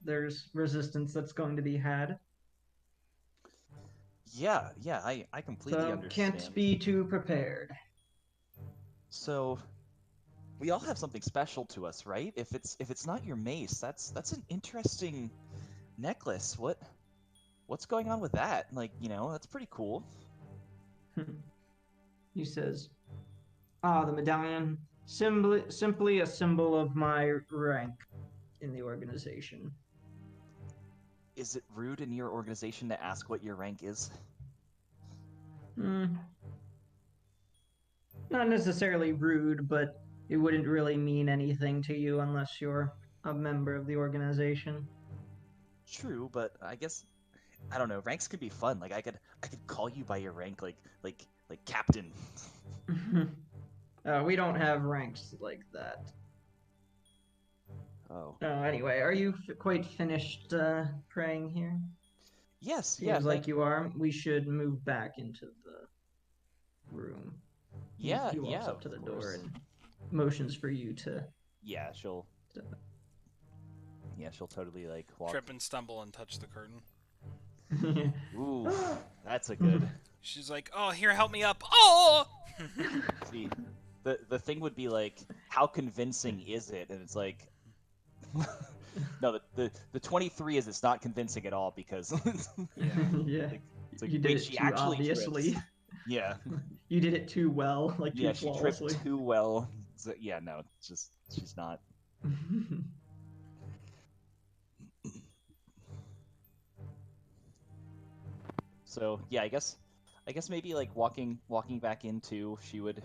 there's resistance that's going to be had. Yeah, I completely So understand. can't be too prepared. So we all have something special to us, right? If it's not your mace, that's an interesting necklace. What's going on with that? Like, that's pretty cool. He says, the medallion, simply a symbol of my rank in the organization. Is it rude in your organization to ask what your rank is? Not necessarily rude, but it wouldn't really mean anything to you unless you're a member of the organization. True, but I guess I don't know. Ranks could be fun. Like I could call you by your rank, like captain. We don't have ranks like that. Oh. Anyway, are you quite finished praying here? Yes. Seems Yeah. like you are. We should move back into the room. Yeah. He walks Yeah. up to the Of door course. and motions for you to. Yeah. She'll totally like walk. Trip and stumble and touch the curtain. Ooh, that's a good. She's like, "Oh, here, help me up." Oh! See, the thing would be like, how convincing is it? And it's like, no, the 23 is it's not convincing at all because Yeah. it's like You did wait, it she too actually obviously. trips. Yeah, You did it too well, like yeah, too she tripped flawlessly. too well. So, yeah, no, it's just she's not. So yeah, I guess maybe like walking back into she would.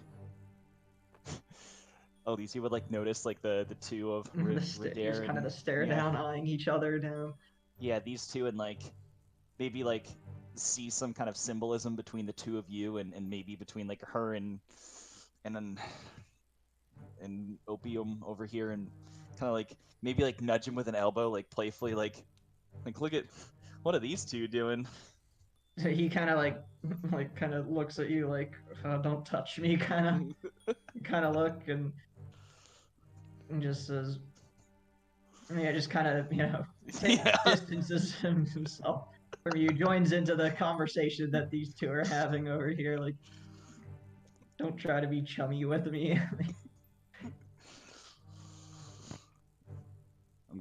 Oh, you would like notice like the two of Just Ridair kind of and the stare yeah. down, eyeing each other down. Yeah, these two, and like maybe like see some kind of symbolism between the two of you, and maybe between like her and then and Opium over here, and kind of like maybe like nudge him with an elbow, like playfully, like look at what are these two doing? So he kind of kind of looks at you like, "Don't touch me," kind of look, and just says, yeah, just kind of Yeah. distances himself from you, joins into the conversation that these two are having over here. Like, don't try to be chummy with me. I'm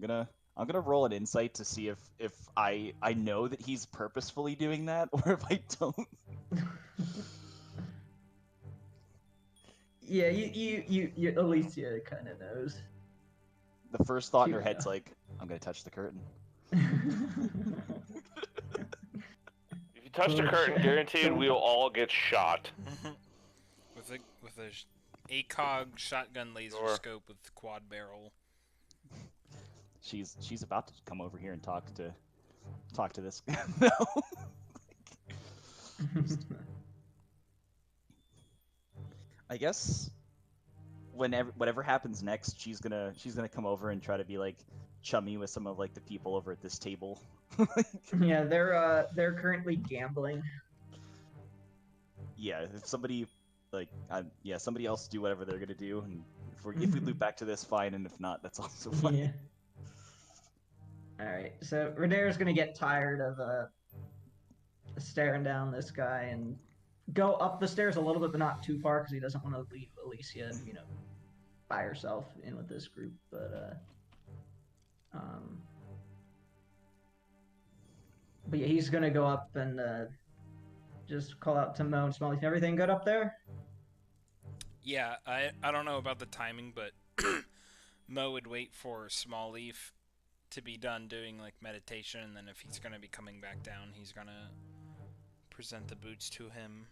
gonna roll an insight to see if I know that he's purposefully doing that or if I don't. Yeah, you Alicia kind of knows. The first thought in her She head's would like, I'm gonna touch the curtain. know. If you touch the Oh, curtain, shit. guaranteed we'll all get shot. with a ACOG shotgun laser Sure. scope with quad barrel. She's about to come over here and talk to this. No. I guess whatever happens next, she's gonna come over and try to be like chummy with some of like the people over at this table. Yeah, they're currently gambling. Yeah, if somebody like somebody else do whatever they're gonna do, and if we loop back to this, fine, and if not, that's also fine. Yeah. All right, so Ridair's gonna get tired of staring down this guy and go up the stairs a little bit, but not too far because he doesn't want to leave Alicia, by herself in with this group. But yeah, he's gonna go up and just call out to Mo and Smalley. Everything good up there? Yeah, I don't know about the timing, but Mo would wait for Smallleaf to be done doing like meditation, and then if he's gonna be coming back down, he's gonna present the boots to him.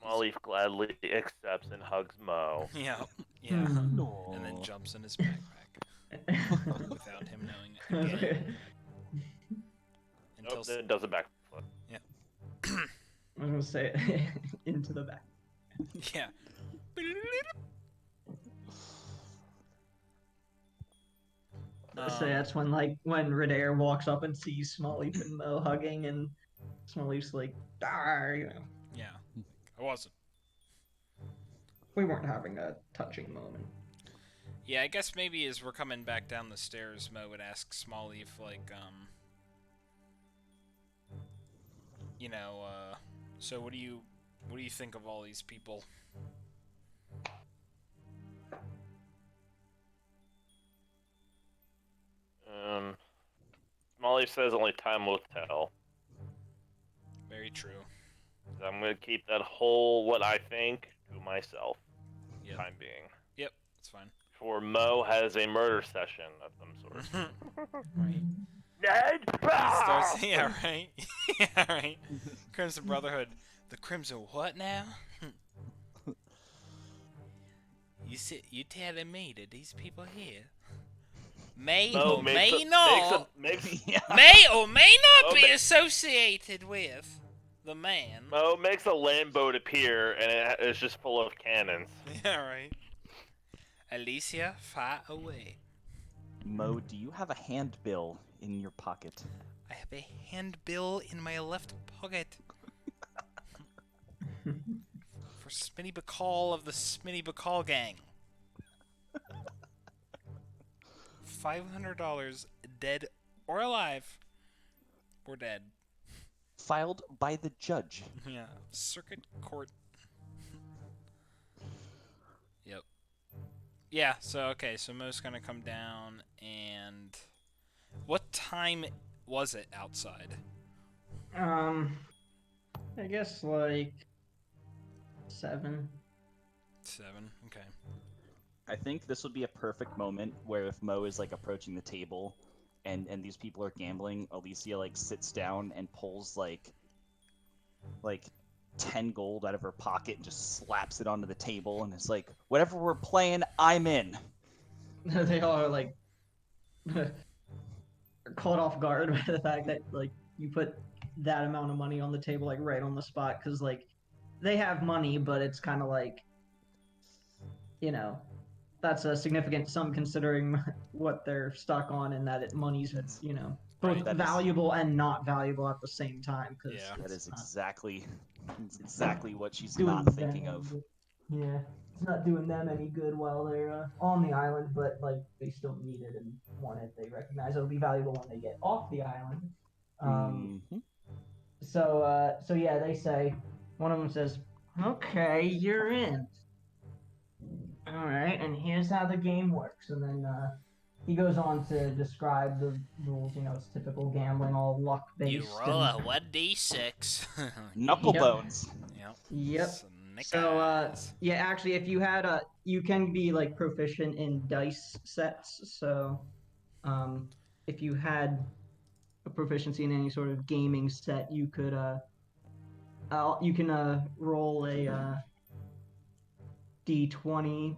Smallleaf gladly accepts and hugs Mo. Yeah, yeah, Hmm. and then jumps in his backpack without him knowing it again. Nope, then it does a backflip. I was gonna say into the back. Yeah. So that's when Ridair walks up and sees Smallleaf and Mo hugging, and Smallleaf's like, Yeah, I wasn't. we weren't having a touching moment. Yeah, I guess maybe as we're coming back down the stairs, Mo would ask Smallleaf, like, so what do you think of all these people? Smallleaf says only time will tell. Very true. I'm gonna keep that whole what I think to myself. Yep. Time being. Yep, that's fine. For Mo has a murder session of some sort. Right. Ned! Starts, yeah, right. Yeah, right. Crimson Brotherhood. The Crimson what now? You telling me that these people here may Mo or makes may a- not Yeah. may or may not Mo be ma- associated with the man. Mo makes a land boat appear, and it's just full of cannons. Yeah, right. Alicia, fire away. Mo, do you have a handbill in your pocket? I have a handbill in my left pocket. For Smitty Bacall of the Smitty Bacall gang. $500, dead or alive. Or dead. Filed by the judge. Yeah. Circuit court. Yep. Yeah, so okay, so Mo's gonna come down and what time was it outside? I guess like 7. 7, okay. I think this would be a perfect moment where if Mo is like approaching the table and these people are gambling, Alicia like sits down and pulls like 10 gold out of her pocket and just slaps it onto the table and it's like, whatever we're playing, I'm in. They all are like caught off guard by the fact that like you put that amount of money on the table like right on the spot, because like they have money, but it's kind of like, you know, that's a significant sum considering what they're stuck on, and that money's, you know, both Right. That is- valuable and not valuable at the same time. Cause Yeah. That it's is not exactly what she's doing not them thinking any of. good. Yeah, it's not doing them any good while they're on the island, but like they still need it and want it. They recognize it'll be valuable when they get off the island. Mhm. So yeah, they say, one of them says, "Okay, you're in. All right, and here's how the game works." And then he goes on to describe the rules. You know, it's typical gambling, all luck based. You roll a 1d6. Knuckle Yep. bones. Yep. Yep. Snake So eyes. yeah, actually, if you had you can be like proficient in dice sets. So if you had a proficiency in any sort of gaming set, you could you can roll a d20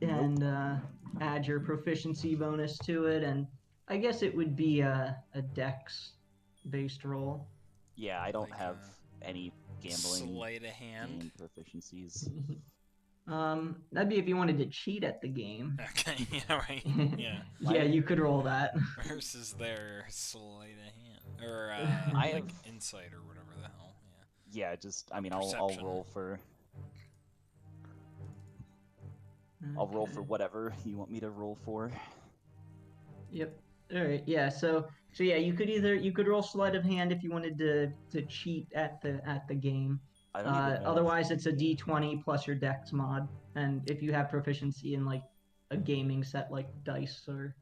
and add your proficiency bonus to it, and I guess it would be a dex based roll. Yeah, I don't Like, have any gambling Sleight of hand. game proficiencies. That'd be if you wanted to cheat at the game. Okay, yeah, right. Yeah. Yeah, you could roll that. Versus their sleight of hand. Or, I like, have- insight or whatever the hell. Yeah. Yeah, just I mean I'll Perception. roll for I'll roll for Okay. whatever you want me to roll for. Yep. All right. Yeah. So yeah, you could roll sleight of hand if you wanted to cheat at the game. I don't even know. Otherwise, it's a d20 plus your dex mod, and if you have proficiency in like a gaming set like dice, or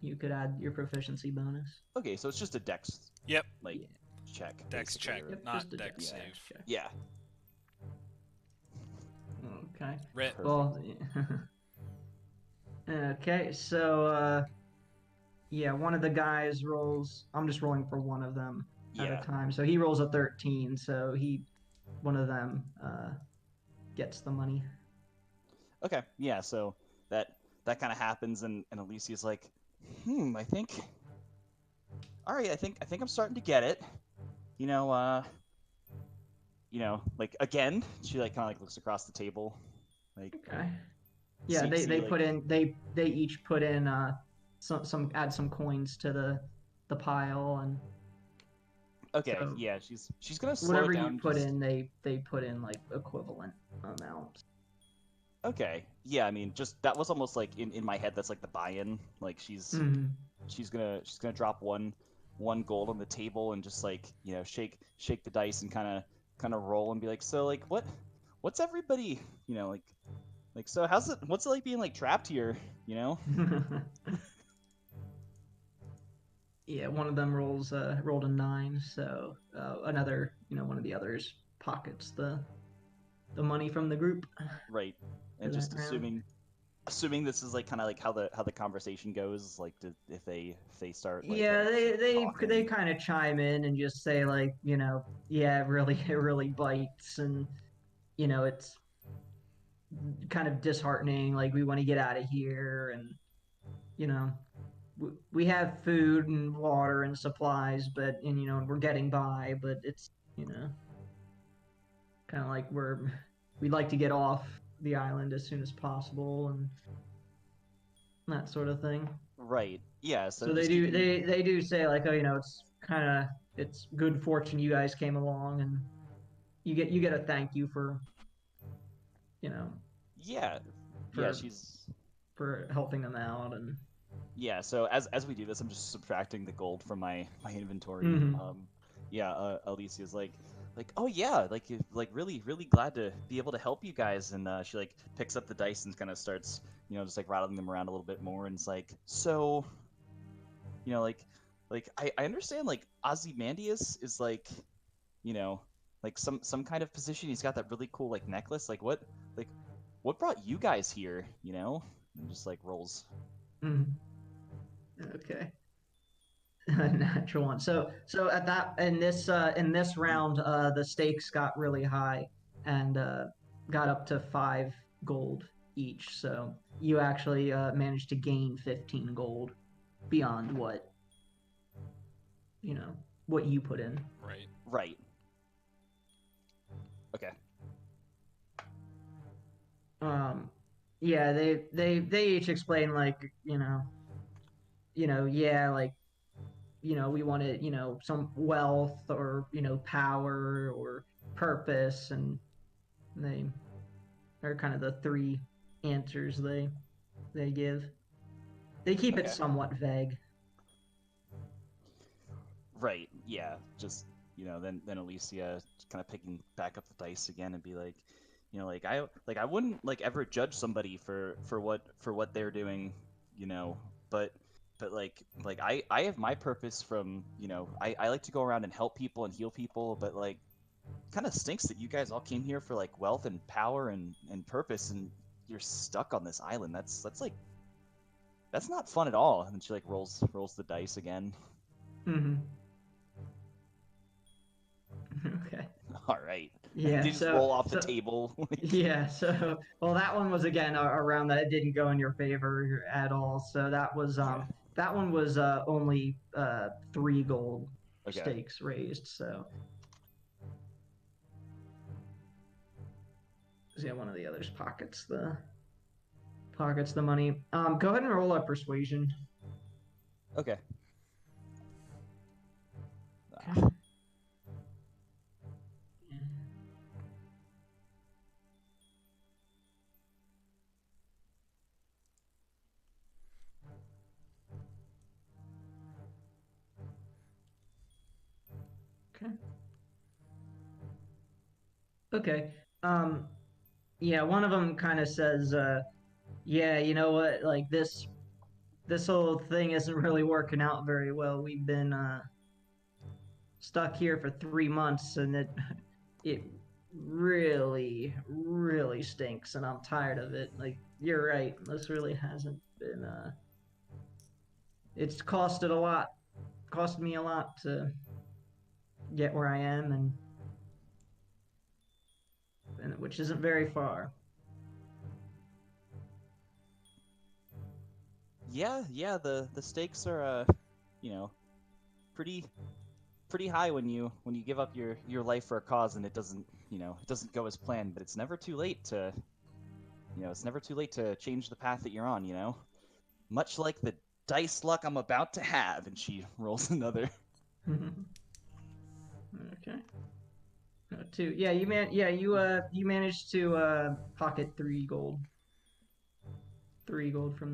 you could add your proficiency bonus. Okay, so it's just a dex Yep. like Yeah. check. Dex basically, check. or- Yep, Not just a dex dex save. check. Yeah. Okay. Rip. Perfect. Well. Okay. So yeah, one of the guys rolls. I'm just rolling for one of them at Yeah. a time. So he rolls a 13. So one of them gets the money. Okay. Yeah, so that kind of happens and Alicia's like, I think all right, I think I'm starting to get it. You know, like again, she like kind of like looks across the table. Like Okay. Yeah, see- they see, put in they each put in some add some coins to the pile, and okay, so yeah, she's going to slow whatever it down. you put just- in, they put in like equivalent amounts. Okay. Yeah, I mean, just that was almost like in my head that's like the buy-in. Like she's gonna drop one gold on the table and just like, you know, shake the dice and kind of roll and be like, so like what's everybody, you know, like so what's it like being like trapped here, you know? Yeah, one of them rolled a 9, so another, one of the others pockets the money from the group. Right. And For just that round. assuming this is like kind of like how the conversation goes, like if they start like Yeah, they talking. kind of chime in and just say like, yeah, it really bites, and it's kind of disheartening, like we want to get out of here, and we have food and water and supplies, but and we're getting by, but it's kind of like we'd like to get off the island as soon as possible and that sort of thing. Right. Yeah. So So they just do keeping. they do say like, oh, it's good fortune you guys came along, and you get a thank you for you know Yeah. Yeah. for She's. for helping them out and. Yeah. So as we do this, I'm just subtracting the gold from my inventory. Mhm. Yeah. Alicia's like, oh yeah, like really really glad to be able to help you guys, and she like picks up the dice and kind of starts just like rattling them around a little bit more, and it's like, so like I understand like Ozymandias is you know like some kind of position. He's got that really cool like necklace. Like what brought you guys here? And just like rolls. Mhm. Okay. Natural one. So at that in this round, the stakes got really high and got up to 5 gold each. So you actually managed to gain 15 gold beyond you know what you put in. Right. Right. Okay. Yeah, they each explain like yeah, like we wanted some wealth or power or purpose, and they are kind of the three answers they give. They keep it Okay. somewhat vague. Right. Yeah. Just then Alicia kind of picking back up the dice again and be like, I wouldn't like ever judge somebody for what they're doing, you know, but but I have my purpose from I like to go around and help people and heal people, but like kind of stinks that you guys all came here for like wealth and power and purpose, and you're stuck on this island. That's not fun at all. And then she like rolls the dice again. Mm-hmm. Okay. All right. Yeah. They just roll off the table. Yeah. So well, that one was again a round that didn't go in your favor at all. So Okay. that one was only 3 gold Okay. stakes raised. So yeah, one of the others pockets the money. Go ahead and roll a persuasion. Okay. Okay. Okay. Okay. Yeah, one of them kind of says, yeah, you know what? Like this whole thing isn't really working out very well. We've been stuck here for 3 months, and it really, really stinks, and I'm tired of it. Like you're right, this really hasn't been. It's cost me a lot to get where I am, and which isn't very far. Yeah. The stakes are you know, pretty pretty high when you give up your life for a cause and it doesn't go as planned. But it's never too late to change the path that you're on. Much like the dice luck I'm about to have. And she rolls another. Okay. 2. Yeah, you managed to pocket 3 gold. 3 gold from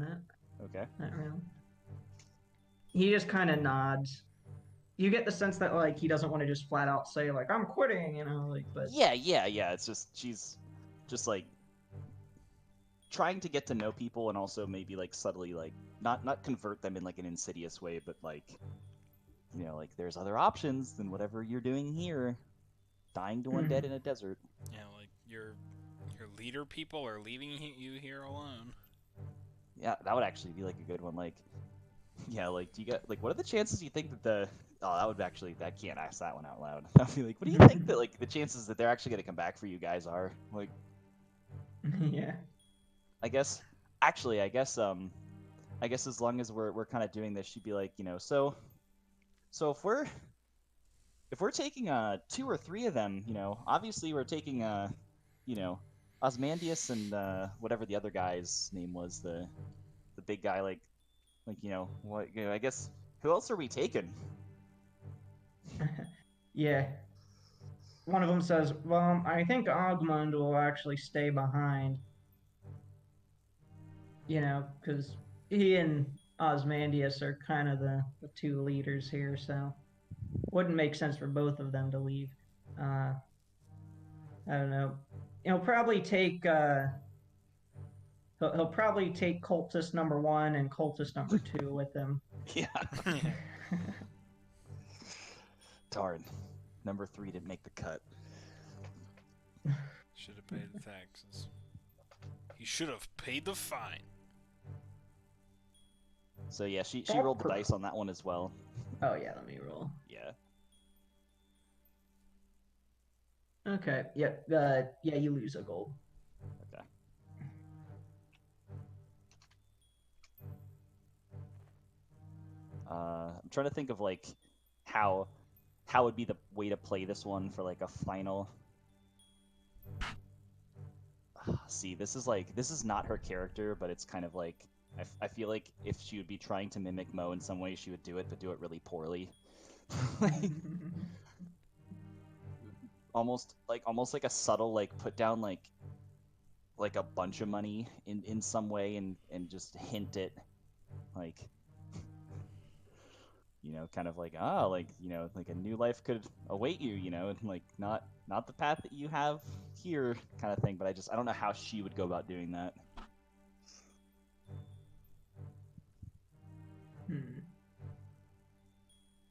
Okay. that round. He just kind of nods. You get the sense that like he doesn't want to just flat out say like I'm quitting, like but Yeah. It's just she's just like trying to get to know people and also maybe like subtly like not convert them in like an insidious way, but like like there's other options than whatever you're doing here. Dying to undead in a desert. Yeah, like your leader people are leaving you here alone. Yeah, that would actually be like a good one. Like, yeah, like do you get like what are the chances you think that that can't ask that one out loud. I'd be like, what do you think that like the chances that they're actually gonna come back for you guys are? Like, yeah. I guess I guess as long as we're kind of doing this, she'd be like, so if we're taking 2 or 3 of them, obviously we're taking Osmandius and whatever the other guy's name was, the big guy, what, I guess who else are we taking? Yeah. One of them says, "Well, I think Ogmund will actually stay behind. Because he and Osmandius are kind of the two leaders here, so wouldn't make sense for both of them to leave. I don't know. He'll probably take he'll probably take cultist number 1 and cultist number 2 with him." Yeah. Darn. Number 3 didn't make the cut. Should have paid the taxes. He should have paid the fine. So yeah, she rolled the dice on that one as well. Oh yeah, let me roll. Yeah. Okay. Yeah. Yeah, you lose a gold. Okay. I'm trying to think of how would be the way to play this one for a final. See, this is not her character, but it's kind of I feel like if she would be trying to mimic Mo in some way, she would do it, but do it really poorly. almost like a subtle put down a bunch of money in some way and just hint it kind of a new life could await you, and not the path that you have here kind of thing. But I don't know how she would go about doing that.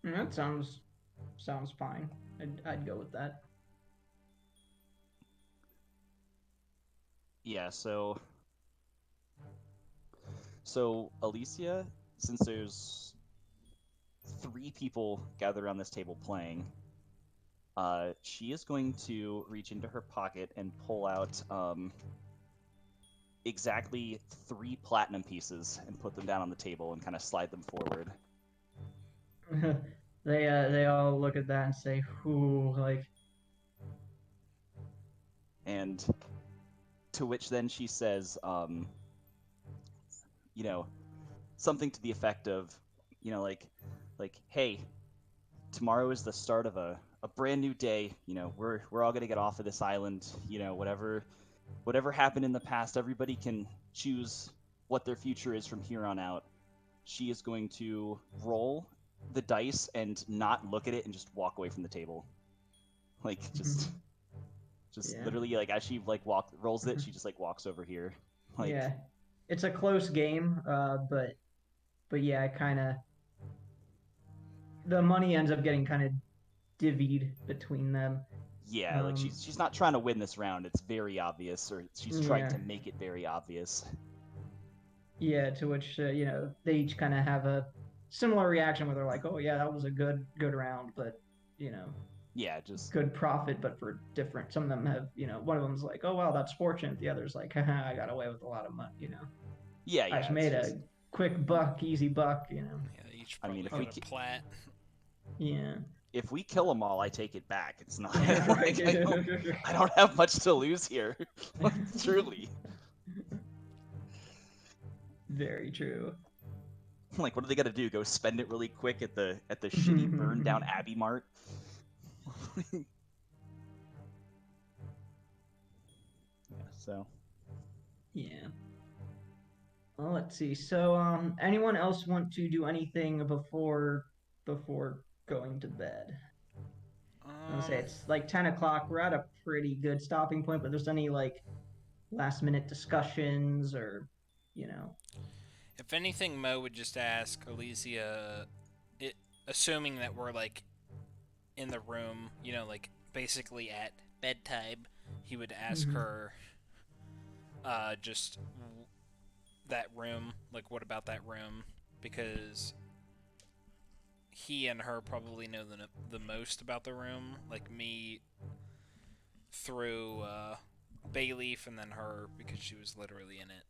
That sounds fine. I'd go with that. Yeah, so Alicia, since there's 3 people gathered around this table playing, she is going to reach into her pocket and pull out exactly 3 platinum pieces and put them down on the table and kind of slide them forward. They all look at that and say, "Ooh," And to which then she says, something to the effect of, hey, tomorrow is the start of a brand new day. We're all gonna get off of this island. Whatever happened in the past, everybody can choose what their future is from here on out. She is going to roll the dice and not look at it and just walk away from the table. Just Yeah. literally as she rolls it, she just walks over here. Yeah, it's a close game, but yeah, kind of the money ends up getting kind of divvied between them. Yeah, she's not trying to win this round. It's very obvious, or she's trying to make it very obvious. Yeah, to which they each kind of have a similar reaction where they're like, "Oh yeah, that was a good round," but yeah, just good profit, but for different. Some of them have, one of them's like, "Oh wow, that's fortunate." The other's like, "Haha, I got away with a lot of money." Yeah, I just made a quick buck, easy buck. Yeah, each probably if got a plat. Yeah. If we kill them all, I take it back. It's not. I don't have much to lose here. Truly. Very true. What are they gonna do? Go spend it really quick at the shitty burned down Abbey Mart? Yeah. So. Yeah. Well, let's see. So, anyone else want to do anything before going to bed? I would say it's 10 o'clock. We're at a pretty good stopping point, but there's any last minute discussions or If anything, Mo would just ask Alicia, assuming that we're in the room, basically at bedtime, he would ask her just that room, what about that room, because he and her probably know the most about the room, me through Bayleaf, and then her because she was literally in it.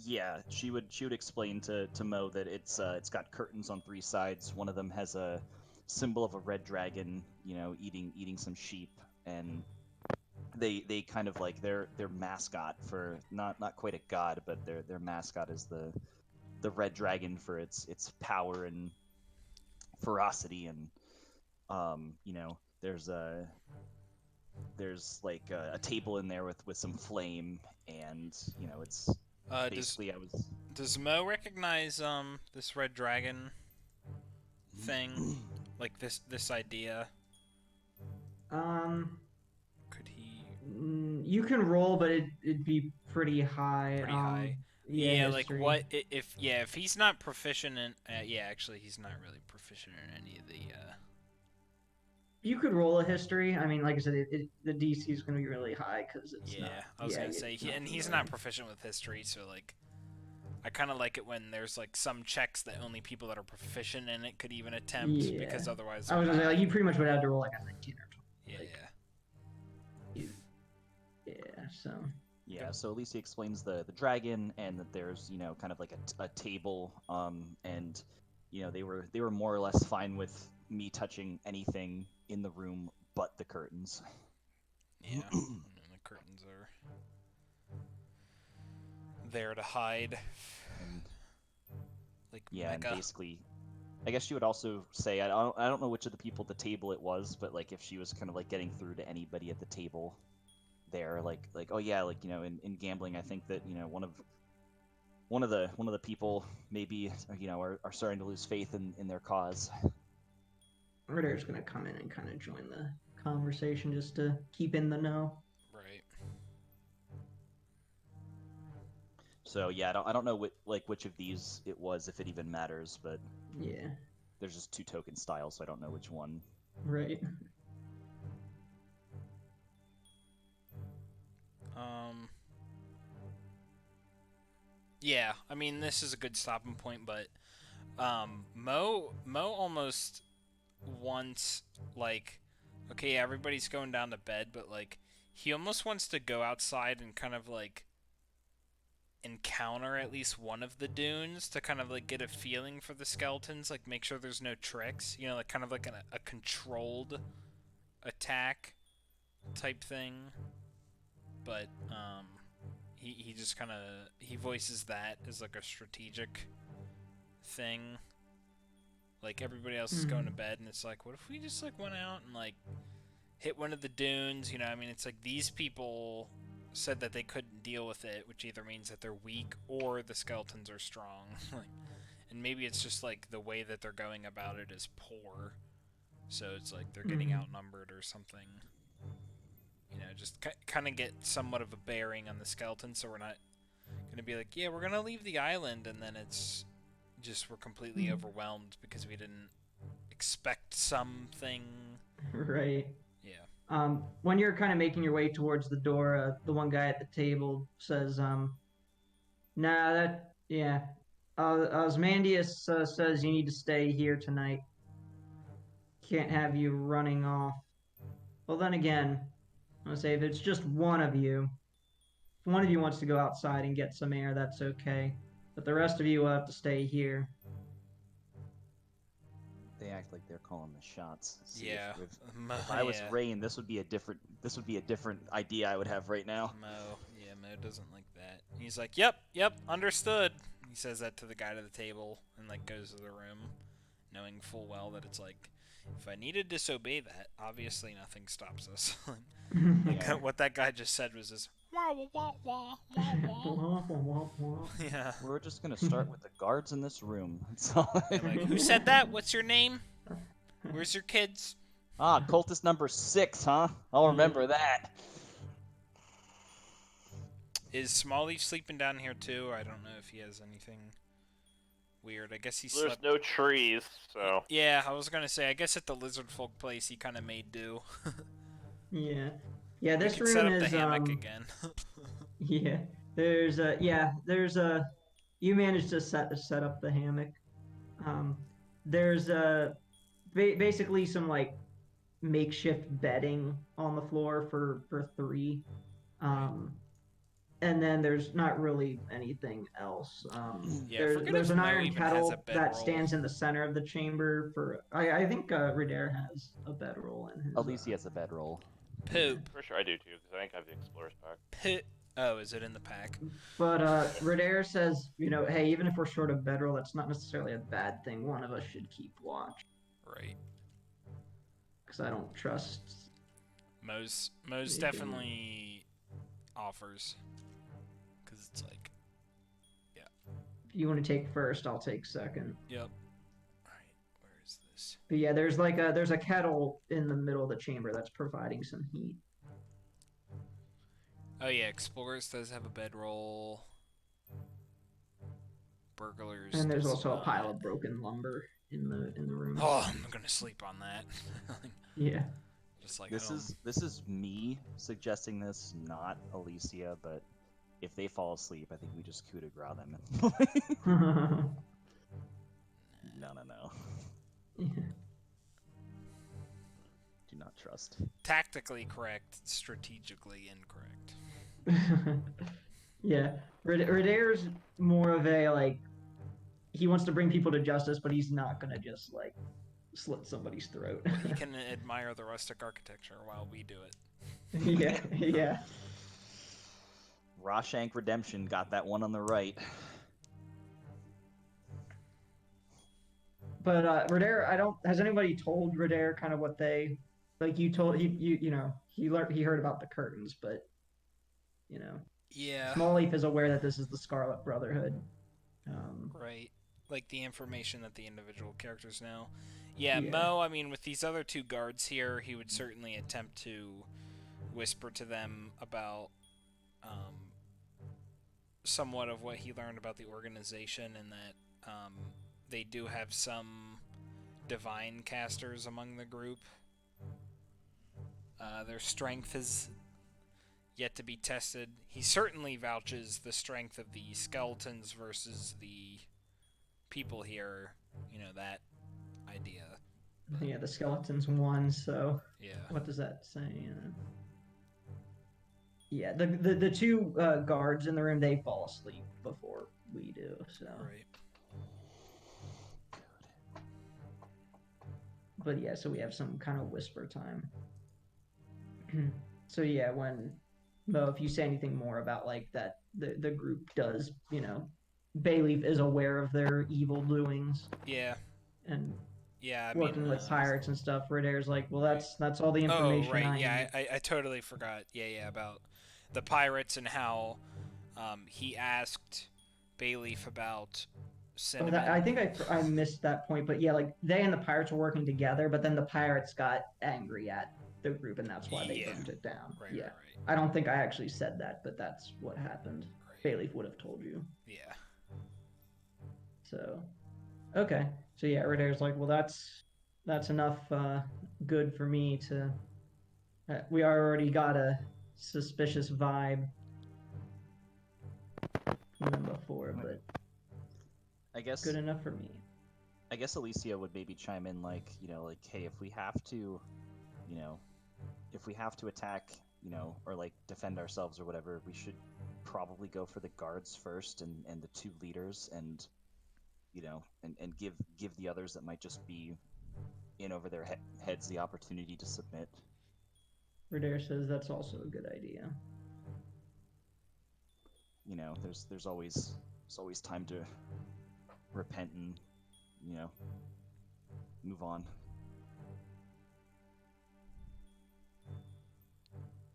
Yeah, she would explain to Mo that it's got curtains on 3 sides. One of them has a symbol of a red dragon, eating some sheep, and they kind of like their mascot for not quite a god, but their mascot is the red dragon for its power and ferocity, and there's like a table in there with some flame, and it's Does basically I was Mo recognize this red dragon thing, like this idea? Um, Could he? you can roll, but it'd be pretty high. Pretty high. Yeah, Yeah, like history. what if he's not proficient in yeah, actually he's not really proficient in any of the You could roll a history. I mean, like I said, the DC is going to be really high because it's not. yeah, I was yeah, gonna say it's not he's familiar. not proficient with history, so like I kind of like it when there's like some checks that only people that are proficient in it could even attempt, Yeah. because otherwise I was gonna say, like, you pretty much would have to roll like a 19 or 20. yeah, Like, yeah. So. Yeah, so at least he explains the dragon, and that there's kind of like a table, and they were more or less fine with me touching anything in the room but the curtains. yeah. And the curtains are there to hide. And Like yeah, Mecca. and basically, I guess she would also say, I don't know which of the people at the table it was, but like if she was kind of like getting through to anybody at the table there, like oh yeah, like in gambling, I think that one of the people maybe are starting to lose faith in their cause. Ritter's gonna come in and kind of join the conversation just to keep in the know. Right. So yeah, I don't know which of these it was, if it even matters, but Yeah. there's just 2 token styles, so I don't know which one. Right. Yeah, I mean this is a good stopping point, but Mo almost wants, like, okay, everybody's going down to bed, but like he almost wants to go outside and kind of like encounter at least one of the dunes to kind of like get a feeling for the skeletons, like make sure there's no tricks, like kind of like a controlled attack type thing. But he just kind of he voices that as like a strategic thing. Like everybody else is going to bed, and it's like, what if we just like went out and like hit one of the dunes? I mean, it's like these people said that they couldn't deal with it, which either means that they're weak or the skeletons are strong. And maybe it's just like the way that they're going about it is poor, so it's like they're getting outnumbered or something. Just kind of get somewhat of a bearing on the skeleton, so we're not gonna be like, yeah, we're gonna leave the island, and then it's just we're completely overwhelmed because we didn't expect something. Right. Yeah. When you're kind of making your way towards the door, the one guy at the table says, nah, yeah. Osmandius says you need to stay here tonight. Can't have you running off. Well, then again, I'm gonna say if it's just one of you, if one of you wants to go outside and get some air, that's okay. But the rest of you will have to stay here. They act like they're calling the shots. See, Yeah. if I was Rain, this would be a different idea I would have right now. Mo doesn't like that. He's like, yep, understood. He says that to the guy to the table and like goes to the room, knowing full well that it's like, if I need to disobey that, obviously nothing stops us. Yeah. What that guy just said was this. Wah, wah, wah, wah, wah. Yeah. We're just gonna start with the guards in this room. That's all. Like, who said that? What's your name? Where's your kids? Cultist number 6, huh? I'll remember that. Is Smallleaf sleeping down here too? I don't know if he has anything weird. I guess he There's slept. no trees, so. Yeah, I was gonna say. I guess at the lizard folk place he kind of made do. Yeah. Yeah, We this can room set up is the hammock again. Yeah. There's you managed to set up the hammock. There's basically some like makeshift bedding on the floor for 3. and then there's not really anything else. Yeah, I forget There's if an Mo iron even has a kettle that bedroll. stands in the center of the chamber. I think Redair has a bedroll in his. At least he has a bedroll. Poop. For sure I do too, because I think I have the Explorer's Pack. Poop. Oh, is it in the pack? But Redair says, hey, even if we're short of bedroll, that's not necessarily a bad thing. One of us should keep watch. Right. Because I don't trust. Mo's Anything. definitely offers. Because it's like, If you want to take first, I'll take second. yep. Alright, where is this? But yeah, there's a kettle in the middle of the chamber that's providing some heat. Oh yeah, Explorers does have a bedroll. Burglars. And there's does also a not. pile of broken lumber in the room. Oh, I'm gonna sleep on that. Yeah. Just like This is me suggesting this, not Alicia, but if they fall asleep, I think we just coup de grace them. No. Yeah. Do not trust. tactically correct, strategically incorrect. Yeah. Redair's more of a, like, he wants to bring people to justice, but he's not gonna just, like, slit somebody's throat. You can admire the rustic architecture while we do it. Yeah. Rawshank Redemption got that one on the right. But Redair, has anybody told Redair kind of what they, like, you told he heard about the curtains, but Yeah. Smallleaf is aware that this is the Scarlet Brotherhood. Right. Like the information that the individual characters know. Yeah, Yeah. Mo, I mean, with these other two guards here, he would certainly attempt to whisper to them about somewhat of what he learned about the organization, and that they do have some divine casters among the group. Their strength is yet to be tested. He certainly vouches the strength of the skeletons versus the people here, that idea. Yeah, the skeletons won, so Yeah. what does that say? Yeah, the two guards in the room, they fall asleep before we do, so. Right. But yeah, so we have some kind of whisper time. So yeah, Mo, if you say anything more about like that, the group does, Bayleaf is aware of their evil doings. Yeah. And yeah, working with pirates and stuff. Redair's like, well, that's all the information. Oh, right. I Yeah, need. I totally forgot. Yeah, about the pirates and how he asked Bayleaf about Cinnamon. I think I missed that point, but yeah, like they and the pirates were working together, but then the pirates got angry at the group, and that's why they burned it down. Right, yeah, right. I don't think I actually said that, but that's what happened. Right. Bayleaf would have told you. Yeah. So, okay. So yeah, Redair's like, well, that's enough good for me to. We already got a suspicious vibe from them before, but I guess good enough for me. I guess Alicia would maybe chime in like, hey, if we have to, attack, or like defend ourselves or whatever, we should probably go for the guards first and the two leaders and and give the others that might just be in over their heads the opportunity to submit. Redair says that's also a good idea. There's always time to repent and move on.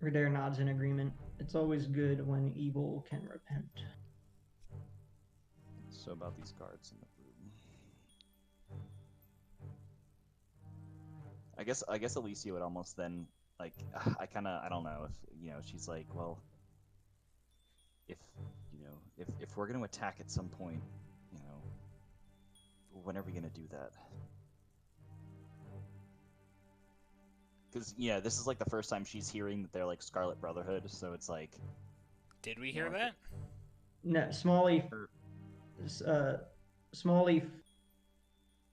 Redair nods in agreement. It's always good when evil can repent. So about these guards in the room. I guess Alicia would almost then like I don't know if she's like, well, if we're gonna attack at some point, when are we gonna do that? Because this is like the first time she's hearing that they're like Scarlet Brotherhood, so it's like. Did we hear that? No, Smallleaf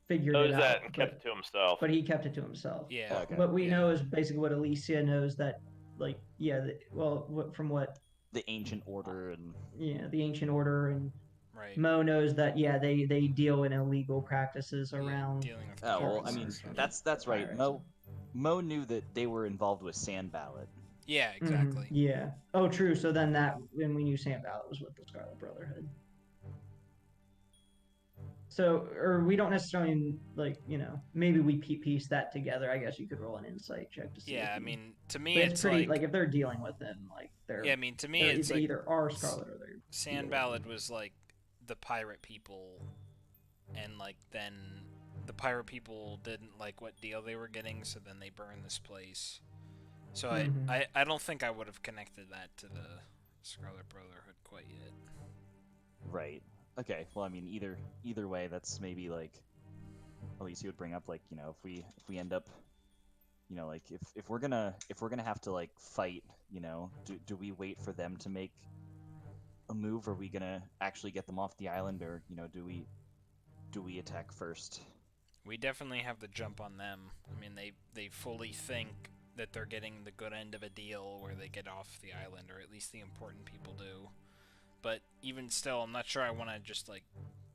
figured it out. that and kept it to himself. But he kept it to himself. Yeah. Okay. What we know is basically what Alicia knows, that, like, from what the ancient order and yeah, the Ancient Order, and Right. Mo knows that they deal in illegal practices Yeah, around. dealing with oh well, pirates I and mean stuff. that's right. Pirates. Mo knew that they were involved with Sand Ballot. Yeah, exactly. Yeah. Oh, true. So then when we knew Sam Ballot was with the Scarlet Brotherhood. So, or we don't necessarily maybe we piece that together. I guess you could roll an insight check to see. Yeah, if I you, mean, to me, but it's it's pretty like if they're dealing with him, like they're yeah, I mean, to me, it's they like either are Scarlet or they're Sand Ballad was like the pirate people, and like then the pirate people didn't like what deal they were getting, so then they burned this place. So I don't think I would have connected that to the Scarlet Brotherhood quite yet. Right. Okay. Well, I mean, either way, that's maybe like at least you would bring up like if we end up like if we're gonna have to like fight, do we wait for them to make a move? Or are we gonna actually get them off the island, or do we attack first? We definitely have the jump on them. I mean, they fully think that they're getting the good end of a deal where they get off the island, or at least the important people do. But even still, I'm not sure I want to just like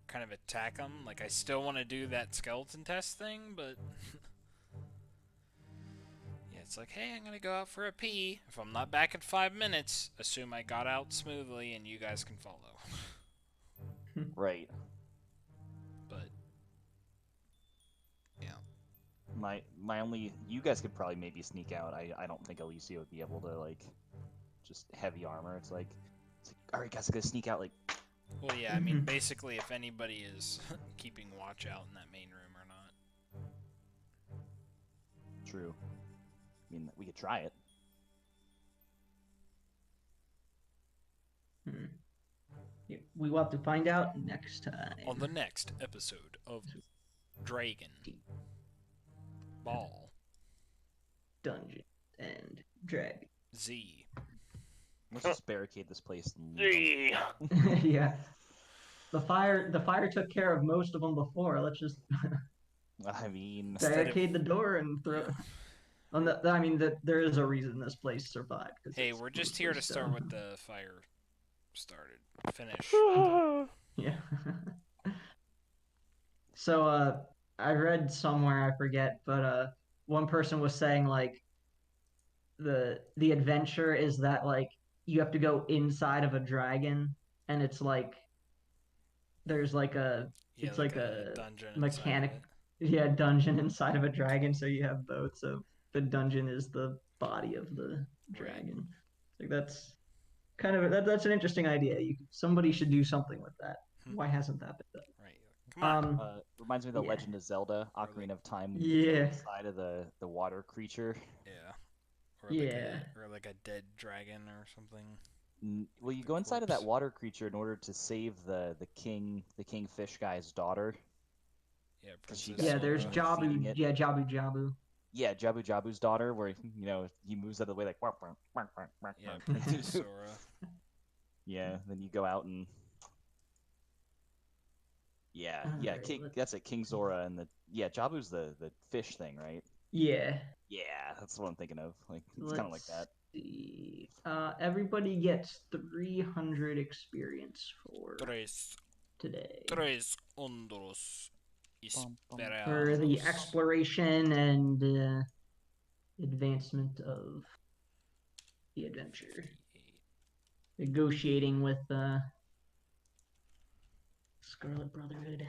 kind of attack them. Like, I still want to do that skeleton test thing, but yeah, it's like, hey, I'm gonna go out for a pee. If I'm not back in 5 minutes, assume I got out smoothly and you guys can follow. Right. But yeah, My only you guys could probably maybe sneak out. I don't think Alicia would be able to like just heavy armor. It's like all right, guys, I gotta sneak out. Like, well, yeah, I mean, basically, if anybody is keeping watch out in that main room or not. true. I mean, we could try it. Yeah, we will have to find out next time. On the next episode of Dragon Ball Dungeon and Dragon. Z. Let's just barricade this place and leave them. Gee. Yeah. The fire took care of most of them before. Let's just I mean, barricade the door and throw. I mean, there is a reason this place survived. Hey, we're just here to start with the fire started. Finish. Yeah. So, I read somewhere, I forget, but one person was saying like the adventure is that like you have to go inside of a dragon, and it's like there's like Yeah, it's like a dungeon mechanic, inside of it. dungeon inside of a dragon. So you have both. So the dungeon is the body of the dragon. Like that's kind of that's an interesting idea. Somebody should do something with that. Why hasn't that been done? Right. Come on. reminds me of the Yeah. Legend of Zelda: Ocarina of Time. When Yeah. you go inside of the water creature. Yeah. Yeah. Or like a dead dragon or something. Well, you go inside of that water creature in order to save the kingfish guy's daughter. Yeah, She Princess got- There's Sora. feeding Jabu. it. Yeah, Jabu. Yeah, Jabu Jabu's daughter, where he moves out of the way like. Yeah, Princess Sora. Yeah, then you go out and. Yeah, Alright, King. That's it, King Zora, and Jabu's the fish thing, right? Yeah. Yeah, that's what I'm thinking of. Like it's kind of like that. See. Everybody gets 300 experience for today. Tres ondoros. For the exploration and advancement of the adventure. Negotiating with Scarlet Brotherhood.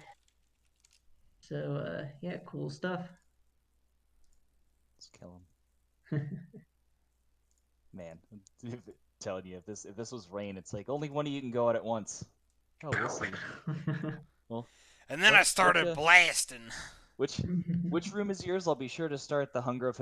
So, yeah, cool stuff. Let's kill him. Man, telling you, if this was rain, it's like only one of you can go out at once. Oh, we'll see. Well, And then I What- started what, blasting. which room is yours? I'll be sure to start the Hunger of